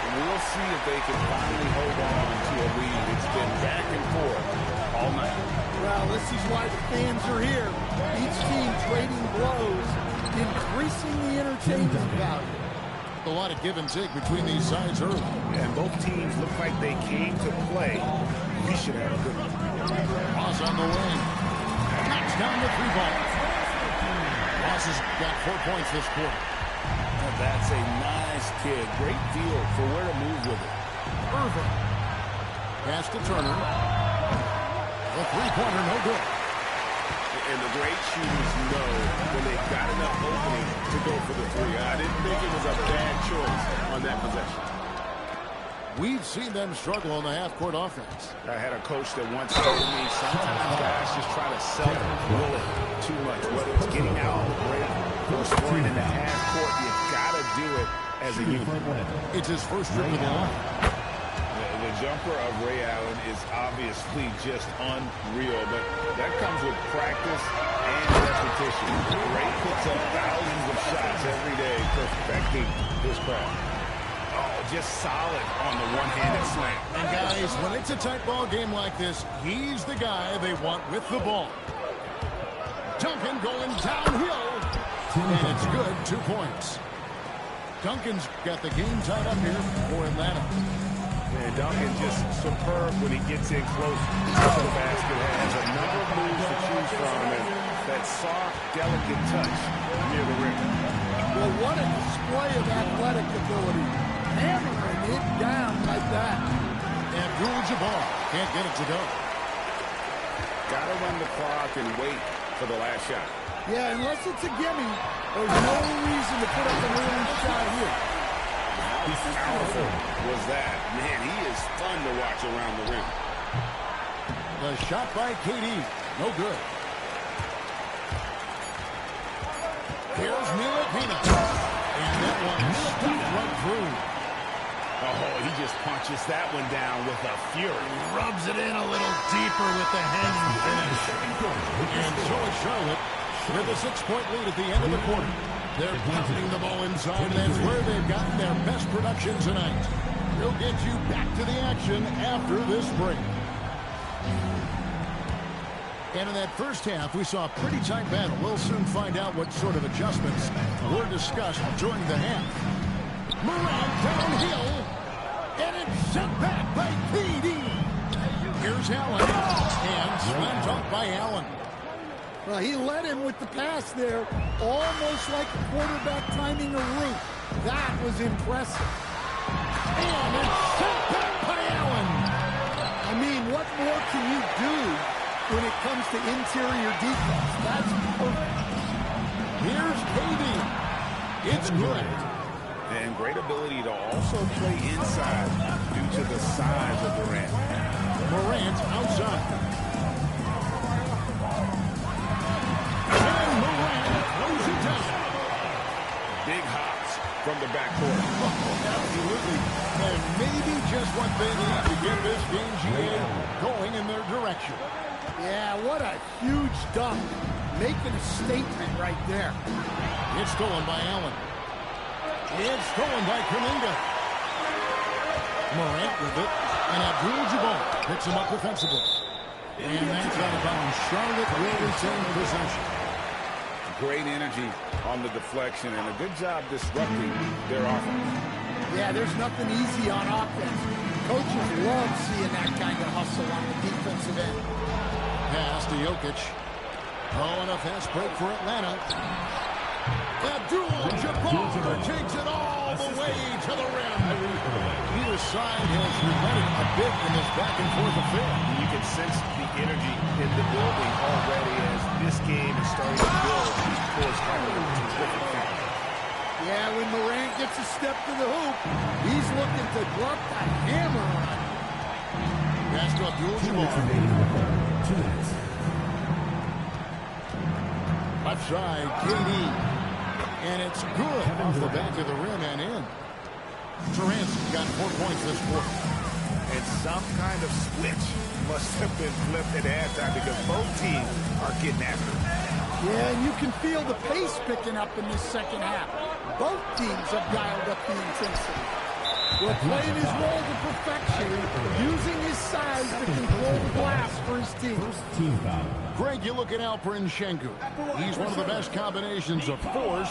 And we'll see if they can finally hold on to a lead. It's been back and forth all night.
Well, this is why the fans are here. Each team trading blows, increasing the entertainment value.
A lot of give and take between these sides early.
And both teams look like they came to play. We should have a good one.
Ross on the wing. Knocks down the 3-ball. Ross has got 4 points this quarter.
And that's a nice kid. Great feel for where to move with it.
Irvin. Pass to Turner. The three-pointer, no good.
And the great shooters know when they've got enough opening to go for the three. I didn't think it was a bad choice on that possession.
We've seen them struggle on the half-court offense.
I had a coach that once told me sometimes guys just try to self-will it too much. Whether it's getting out on the break or scoring in the half-court, you got to do it as a unit.
It's his first trip to the line.
The jumper of Ray Allen is obviously just unreal, but that comes with practice and repetition. Ray puts up thousands of shots every day, perfecting his craft. Oh, just solid on the one-handed slam.
And guys, when it's a tight ball game like this, he's the guy they want with the ball. Duncan going downhill, and it's good, 2 points. Duncan's got the game tied up here for Atlanta.
And Duncan just superb when he gets in close to the basket. Has a number of moves to choose from, and that soft, delicate touch near the rim.
Well, what a display of athletic ability. Hammering it down like that.
Abdul-Jabbar can't get it to go.
Got to run the clock and wait for the last shot.
Yeah, unless it's a gimme, there's no reason to put up an early shot here.
How powerful was that? Man, he is fun to watch around the rim.
The shot by KD. No good. Here's Ntilikina. And that one stuck right through.
Oh, he just punches that one down with a fury.
Rubs it in a little deeper with the hanging finish. And so it's Charlotte with a 6-point lead at the end of the quarter. They're pounding the ball inside, and that's where they've gotten their best production tonight. We'll get you back to the action after this break. And in that first half, we saw a pretty tight battle. We'll soon find out what sort of adjustments were discussed during the half. Morant downhill, and it's sent back by KD. Here's Here's Allen. And slam dunk by Allen.
Well, he led him with the pass there, almost like a quarterback timing a route. That was impressive.
And it's sent back by Allen.
I mean, what more can you do when it comes to interior defense? That's perfect.
Here's KD. It's good.
And great ability to also play inside due to the size of Durant.
Morant outside. And Morant throws it down.
Big hops from the backcourt.
Absolutely. And maybe just what they need to get this game going in their direction.
Yeah, what a huge dunk. Making a statement right there.
It's stolen by Allen. It's stolen by Kuminga. Morant with it. And Abdul-Jabbar picks him up defensively. And that's out of bounds. Charlotte will retain possession.
Great energy on the deflection and a good job disrupting their offense.
Yeah, there's nothing easy on offense. Coaches love seeing that kind of hustle on the defensive end.
Pass to Jokic. Oh, and a fast break for Atlanta. Abdul-Jabbar takes it all the way to the rim. Either side has relented a bit in this back-and-forth affair.
You can sense the energy in the building already as this game is starting to build towards having a terrific finish.
Yeah, when Morant gets a step to the hoop, he's looking to drop that hammer on.
Pass to Abdul-Jabbar.
2 minutes.
Left side, KD. And it's good off the back of the rim and in. Durant's got 4 points this quarter.
And some kind of switch must have been flipped at halftime because both teams are getting after it.
Yeah, and you can feel the pace picking up in this second half. Both teams have dialed up the intensity. Well, playing his role to perfection, using his size to control the glass for his team.
Team foul.
Greg, you look at Alperen Sengun. He's one of the best combinations of force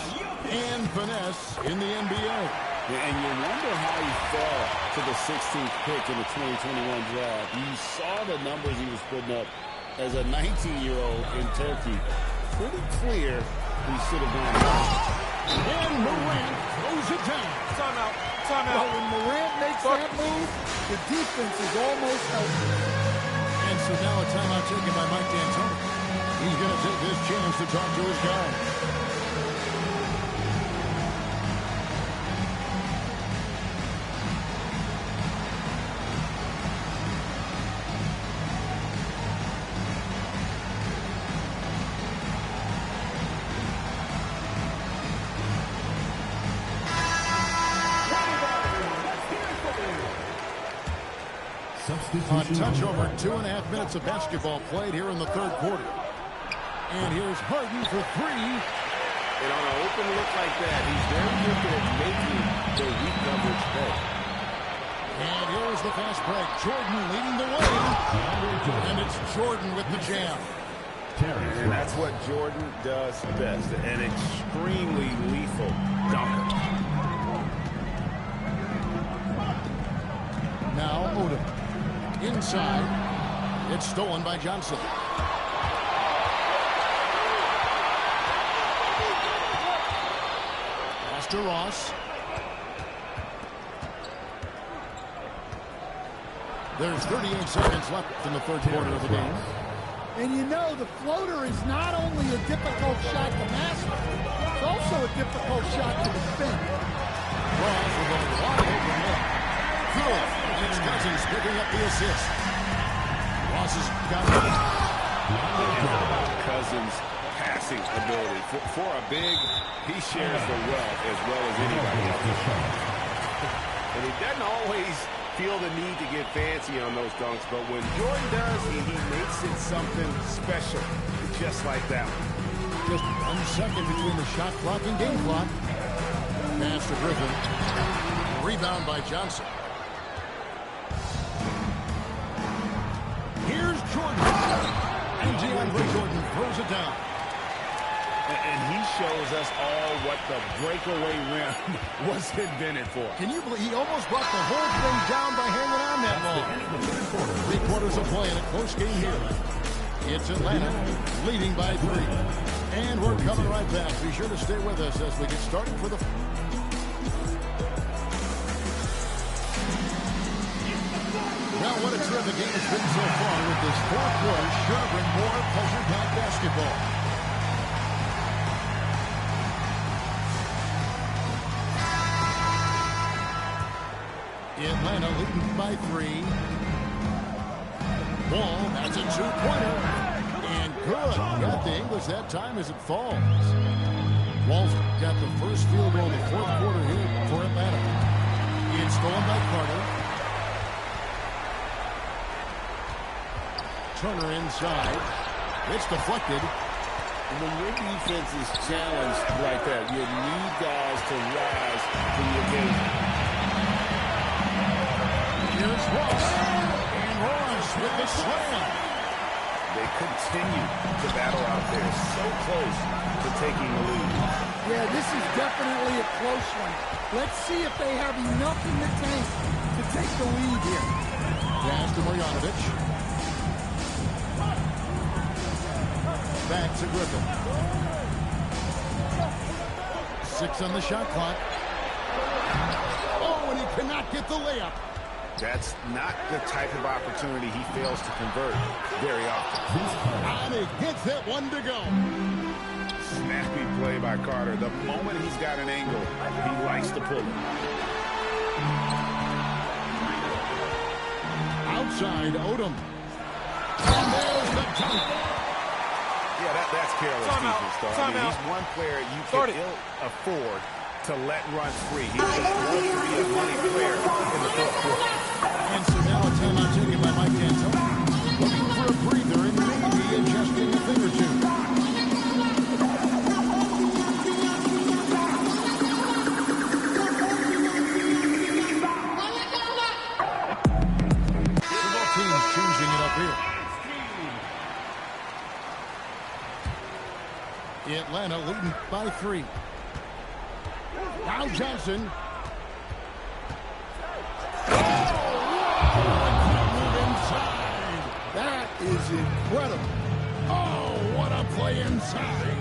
and finesse in the NBA.
And you wonder how he fell to the 16th pick in the 2021 draft. You saw the numbers he was putting up as a 19-year-old in Turkey. Pretty clear he should have gone out.
And Morant throws it down.
Timeout. Well, when Morant makes that move, the defense is almost helpless.
And so now a timeout taken by Mike D'Antoni. He's going to take this chance to talk to his guys. A touch over 2.5 minutes of basketball played here in the third quarter. And here's Harden for 3.
And on an open look like that, he's very gifted at making the weak coverage pay.
And here's the fast break. Jordan leading the way. And it's Jordan with the jam.
And that's what Jordan does best. An extremely lethal dunker.
Now Odom. Inside. It's stolen by Johnson. Pass to Ross. There's 38 seconds left in the third quarter of the game.
And you know, the floater is not only a difficult shot to master, it's also a difficult shot to defend.
Ross with a wide open look. Good. And it's Cousins picking up the assist. Ross has got it.
Cousins' passing ability. For a big, he shares the wealth as well as anybody else. And he doesn't always feel the need to get fancy on those dunks, but when Jordan does, he makes it something special, just like that one.
Just 1 second between the shot clock and game clock. Pass to Griffin. Rebound by Johnson. Here's Jordan. And DeAndre Jordan throws it down.
And he shows us all what the breakaway rim was invented for.
Can you believe he almost brought the whole thing down by hanging on that long? 3/4 quarters of play in a close game here. It's Atlanta leading by 3. And we're coming right back. Be sure to stay with us as we get started for the... Well, what a terrific game it's been so far with this fourth quarter. Sure to bring more pleasure-packed basketball. Atlanta leading by 3. Ball, that's a two-pointer. And good. Got the English that time as it falls. Walls got the first field goal of the fourth quarter here for Atlanta. It's stolen by Carter. Turner inside. It's deflected.
And when your defense is challenged like that, you need guys to rise to the occasion.
Here's Ross. And Ross with the slam.
They continue to battle out there, so close to taking the lead.
Yeah, this is definitely a close one. Let's see if they have enough in the tank to take the lead here.
Pass to Marjanovic. Back to Griffin. 6 on the shot clock. Oh, and he cannot get the layup.
That's not the type of opportunity he fails to convert very often.
And he gets that one to go.
Snappy play by Carter. The moment he's got an angle, he likes to pull it.
Outside, Odom. And there's the dunk.
Yeah, that's careless defense, though. I mean, he's one player you can ill afford to let run free. He just wants to be a money player in the fourth quarter.
And so now a timeout taken by Mike D'Antoni. Looking for a breather and maybe adjusting a thing or two. Both teams choosing it up here. Atlanta leading by 3. Now Johnson. That is incredible. Oh, what a play inside.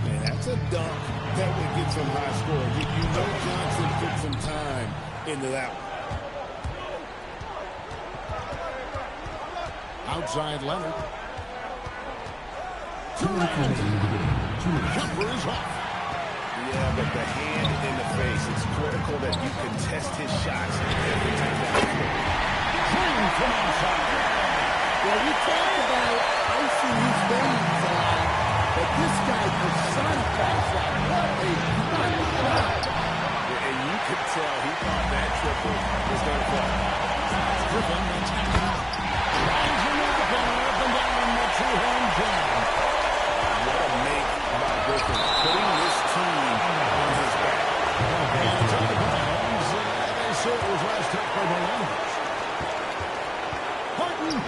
Man, that's a dunk that would get some high score. You know Johnson put some time into that one.
Outside Leonard. Jumper is off.
Yeah, but the hand in the face, it's critical that you contest his shots every time down the floor.
From outside.
Well, we talked about icing his veins a lot, but this guy personifies that. What a fine shot.
And you could tell he thought that triple was going to fall.
Griffin attacking. Rising in the corner, up and down the two-hand jam.
What a make by Griffin, putting this team on his back.
And Tony Browns, they say it was last hit by Marjanovic. Harden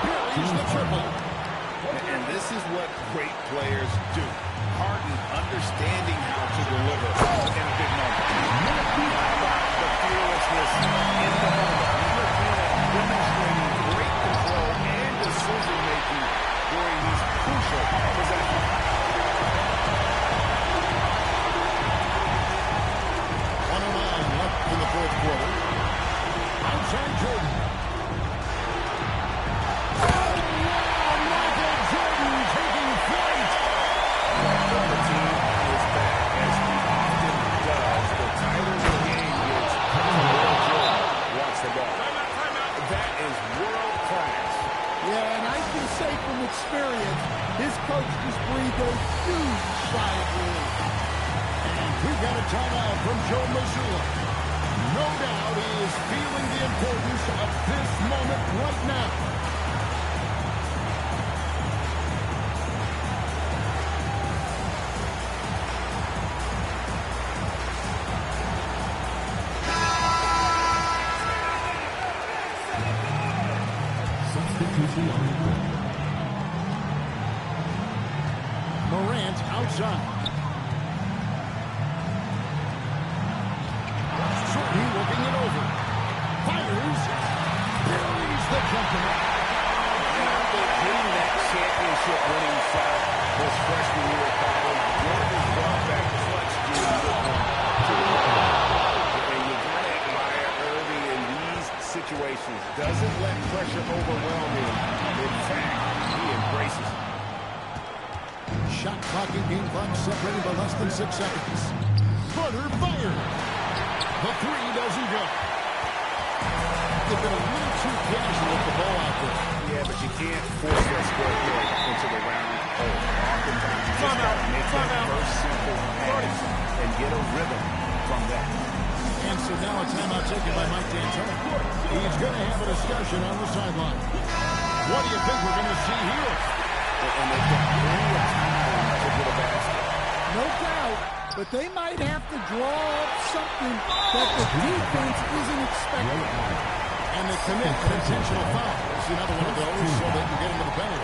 buries the triple.
And this is what great players do. Harden understanding how to deliver in a big moment. How about the fearlessness in the moment? Demonstrating great control and decision-making during these crucial possessions.
Left in the fourth quarter. Outside Jordan. Michael Jordan taking flight.
The team is back, as he often does. The tighter the game gets, the more Jordan wants the ball. That is world class.
Yeah, and I can say from experience, his coach just breathed a huge sigh of relief.
We've got a timeout from Joe Mazzulla. No doubt he is feeling the importance of this moment right now.
Substitution on the court.
Morant outside. Jordan looking it over. Fires. Buries
his freshman year of college. Jordan brought back clutch to the and you got to admire Irving in these situations. Doesn't let pressure overwhelm him. In fact, he embraces it.
Shot clock and game clock separated by less than 6 seconds. Carter fired. The three doesn't go. They've been a little too casual with the ball out there.
Yeah, but you can't force that score play into the round hole. Oftentimes, you just got to make that first simple pass and get a rhythm from that.
And so now a timeout taken by Mike D'Antoni. He's going to have a discussion on the sideline. What do you think we're going to see here?
And they've got plenty of time to get a basket.
No doubt, but they might have to draw up something that the defense isn't expecting.
And they commit an intentional foul. It's another one of those so they can get into the paint.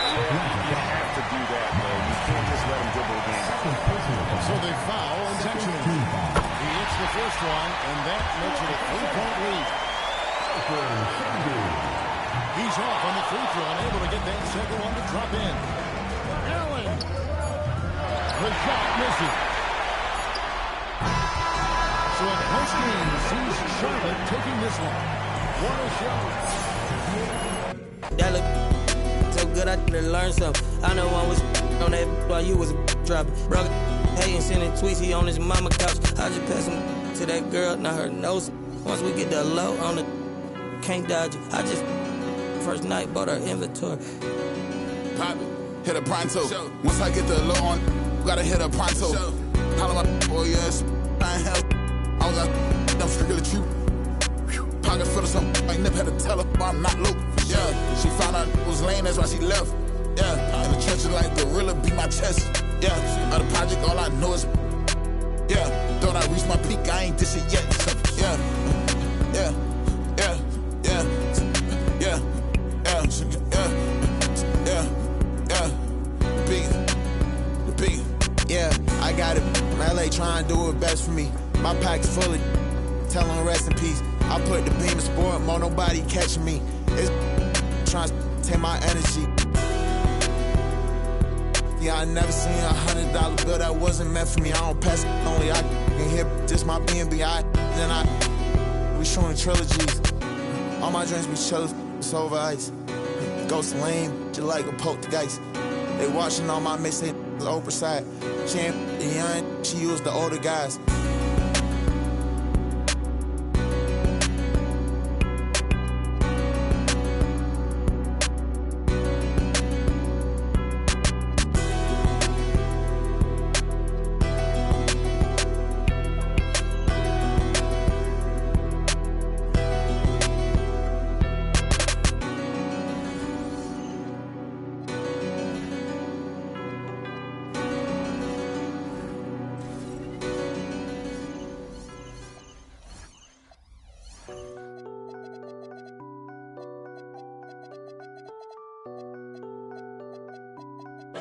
You have to do that, man. You can't just let them dribble again.
So they foul intentionally. He hits the first one, and that makes it a 3-point lead. He's off on the free throw and able to get that second one to drop in. Allen. The shot misses. So at post-game sees Charlotte taking this one. What a show.
That look so good, I learned something. I know one was on that while you was dropping. Brother hating, sending tweets, he on his mama couch. I just passed him to that girl, now her nose. Once we get the low on the, can't dodge it. I just, first night, bought her inventory.
Pop it, hit a pronto. Once I get the low on, gotta hit a pronto. Holla my boy, yes, I ain't hell. I was out, I'm strictly true. Pocket full of something, I never had to tell her I'm not low. Yeah, she found out it was lame, that's why she left. Yeah, in the trenches like gorilla beat my chest. Yeah, out of project, all I know is, yeah, thought I reached my peak, I ain't this shit yet. Yeah, yeah, yeah, yeah, yeah, yeah, yeah, yeah, the big,
yeah, I got it. From LA trying to do it best for me. My pack's full of, tell them rest in peace. I put the beam of sport, more nobody catching me. It's trying to take my energy. Yeah, I never seen $100 bill that wasn't meant for me. I don't pass it, only I can hear this my B&B. We showing trilogies. All my drinks we chose, it's over ice. Ghost lame, just like a poltergeist. They watching all my mixtape, Oprah side. She ain't the young, she used the older guys.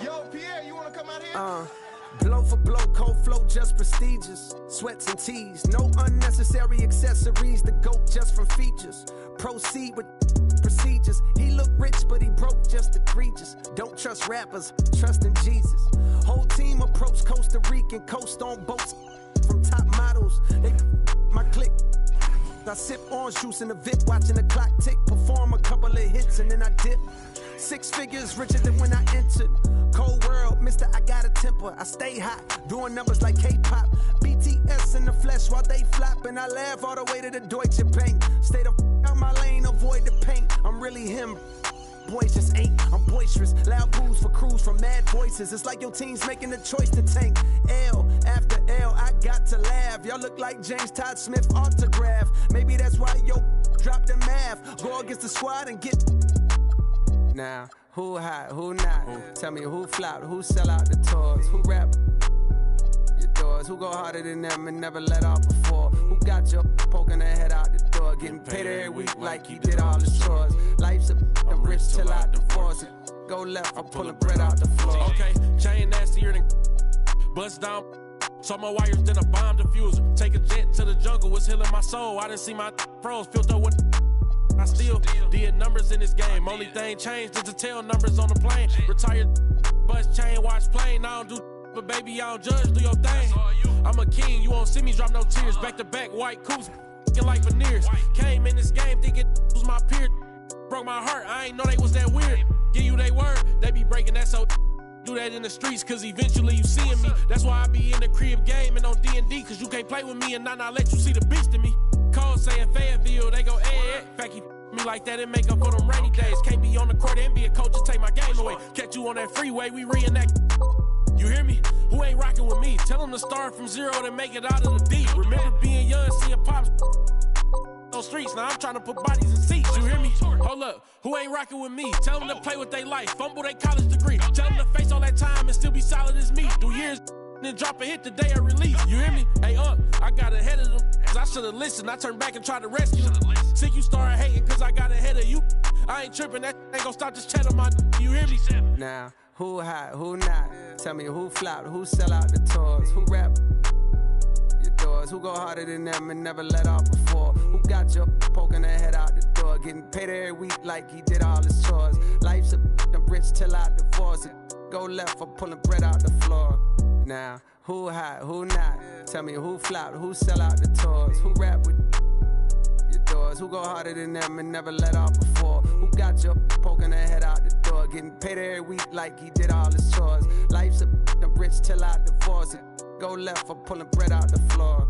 Yo, Pierre, you wanna come out here?
Blow for blow, cold flow, just prestigious. Sweats and tees, no unnecessary accessories. The GOAT just from features. Proceed with procedures. He look rich, but he broke, just egregious. Don't trust rappers, trust in Jesus. Whole team approach Costa Rican, coast on boats from top models. They my clique. I sip orange juice in the VIP, watching the clock tick. Perform a couple of hits and then I dip. 6 figures richer than when I entered. Cold world, mister, I got a temper. I stay hot, doing numbers like K-pop. BTS in the flesh while they flop. And I laugh all the way to the Deutsche Bank. Stay the out my lane, avoid the paint. I'm really him. Boys just ain't, I'm boisterous. Loud boos for crews from mad voices. It's like your team's making the choice to tank. L after L, I got to laugh. Y'all look like James Todd Smith autograph. Maybe that's why yo drop the math. Go against the squad and get. Now, who hot, who not? Tell me who flopped, who sell out the tours, who rap your doors, who go harder than them and never let off before, who got your poking their head out the door, getting paid every week like you did all the chores. Life's a rich till I divorce it. Go left, I'm pulling bread out the floor.
Okay, chain nastier than bust down. Saw more wires than a bomb diffuser. Take a jet to the jungle, was healing my soul. I didn't see my froze, filter with I still did numbers in this game. Only thing changed is the tail numbers on the plane. Retired bus chain, watch plane. I don't do but baby, I don't judge, do your thing. I'm a king, you won't see me drop no tears. Back to back, white coops, like veneers. Came in this game thinking was my peer. Broke my heart, I ain't know they was that weird. Give you they word, they be breaking that so do that in the streets, cause eventually you seeing me. That's why I be in the crib game and on D&D, cause you can't play with me and not let you see the beast in me. Cole saying Fayetteville, they go fact you me like that and make up for them rainy days. Can't be on the court and be a coach and take my game away. Catch you on that freeway, we reenact. You hear me? Who ain't rocking with me? Tell them to start from zero and make it out of the deep. Remember being young, seeing pops on streets. Now I'm trying to put bodies in seats. You hear me? Hold up. Who ain't rocking with me? Tell them to play with their life. Fumble their college degree. Tell them to face all that time and still be solid as me. Do years then drop a hit the day of release. You hear me? Hey, I got ahead of them. Cause I should've listened. I turned back and tried to rescue them. Sick you started hating cause I got ahead of you. I ain't tripping. That ain't gonna stop this chat on my. You hear me?
Now, who hot, who not? Tell me who flopped, who sell out the tours, who rap your doors, who go harder than them and never let off before, who got your poking their head out the door, getting paid every week like he did all his chores. Life's a rich till I divorce it. Go left for pulling bread out the floor. Now, who hot, who not? Tell me who flopped, who sell out the tours, who rap with your doors, who go harder than them and never let off before, who got your poking their head out the door, getting paid every week like he did all his chores. Life's a rich till I divorce it. Go left for pulling bread out the floor.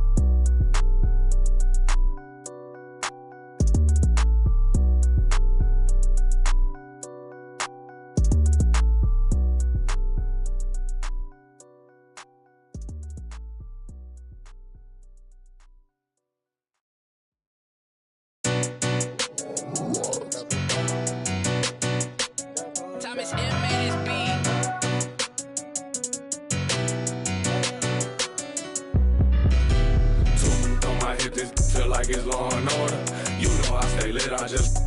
It's law and order. You know I stay lit, I just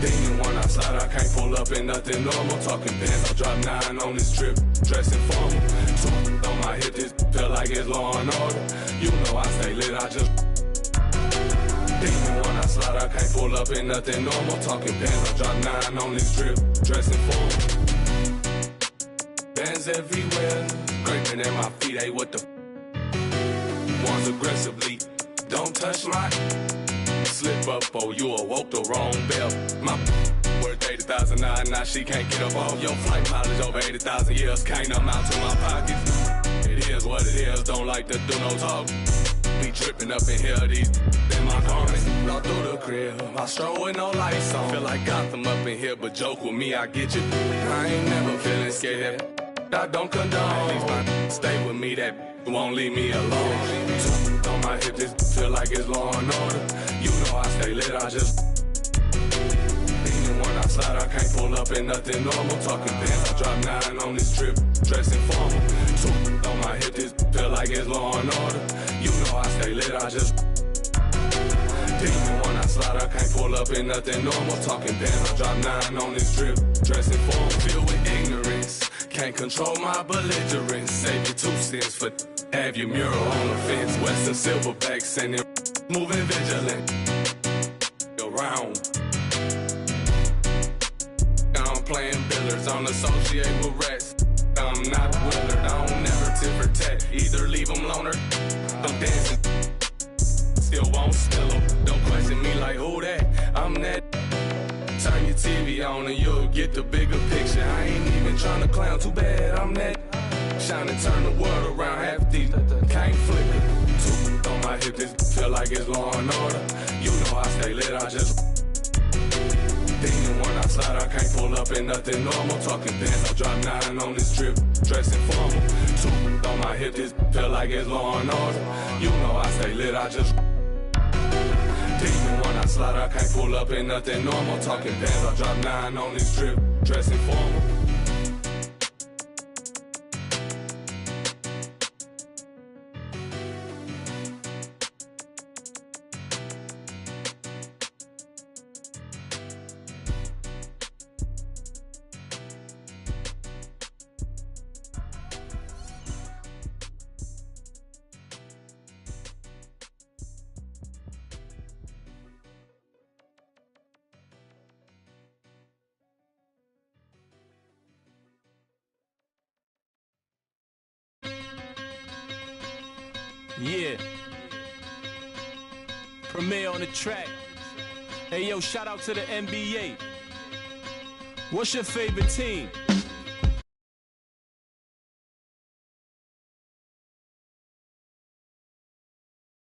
demon when I slide, I can't pull up in nothing normal. Talking pants, I'll drop 9 on this trip, dressing formal. So on my hip, this feel like it's law and order. You know I stay lit, I just demon when I slide, I can't pull up in nothing normal. Talking pants, I'll drop 9 on this trip, dressing formal. Bands everywhere, scraping at my feet, hey what the ones aggressively. Don't touch my slip up, oh, you awoke the wrong bell. My worth 80,000 now she can't get up off your flight mileage over 80,000 years. Can't amount to my pockets. It is what it is, don't like to do no talk. Be tripping up in here, these in my garments. All through the crib, I stroll with no lights on. Feel like Gotham up in here, but joke with me, I get you. I ain't never feeling scared. I don't condone. These my stay with me, that won't leave me alone. On my hip, this feel like it's law and order. You know I stay lit, I just even when I slide, I can't pull up in nothing normal. Talking pants, I drop 9 on this trip, dressing formal. So on my hip, this feel like it's law and order. You know I stay lit, I just even when I slide, I can't pull up in nothing normal. Talking pants, I drop 9 on this trip, dressing formal. Filled with ignorance, can't control my belligerence. Save your 2 cents for have your mural on the fence. Western silverback sending moving vigilant around. I'm playing billiards, I'm associated with rats. I'm not Willard, I don't never tip or tat. Either leave them loner, I'm dancing. Still won't spill them. Don't question me like who that, I'm that. Turn your TV on and you'll get the bigger picture. I ain't even trying to clown, too bad I'm that. Shine and turn the world around, half these can't flip it. 2 on my hip, this feel like it's law and order. You know I stay lit, I just demon when I slide, I can't pull up in nothing normal. Talking pants, I'll drop 9 on this trip, dressing formal. 2 on my hip, this feel like it's law and order. You know I stay lit, I just demon when I slide, I can't pull up in nothing normal. Talking pants, I'll drop 9 on this trip, dressing formal.
Premier on the track. Hey, yo, shout out to the NBA. What's your favorite team?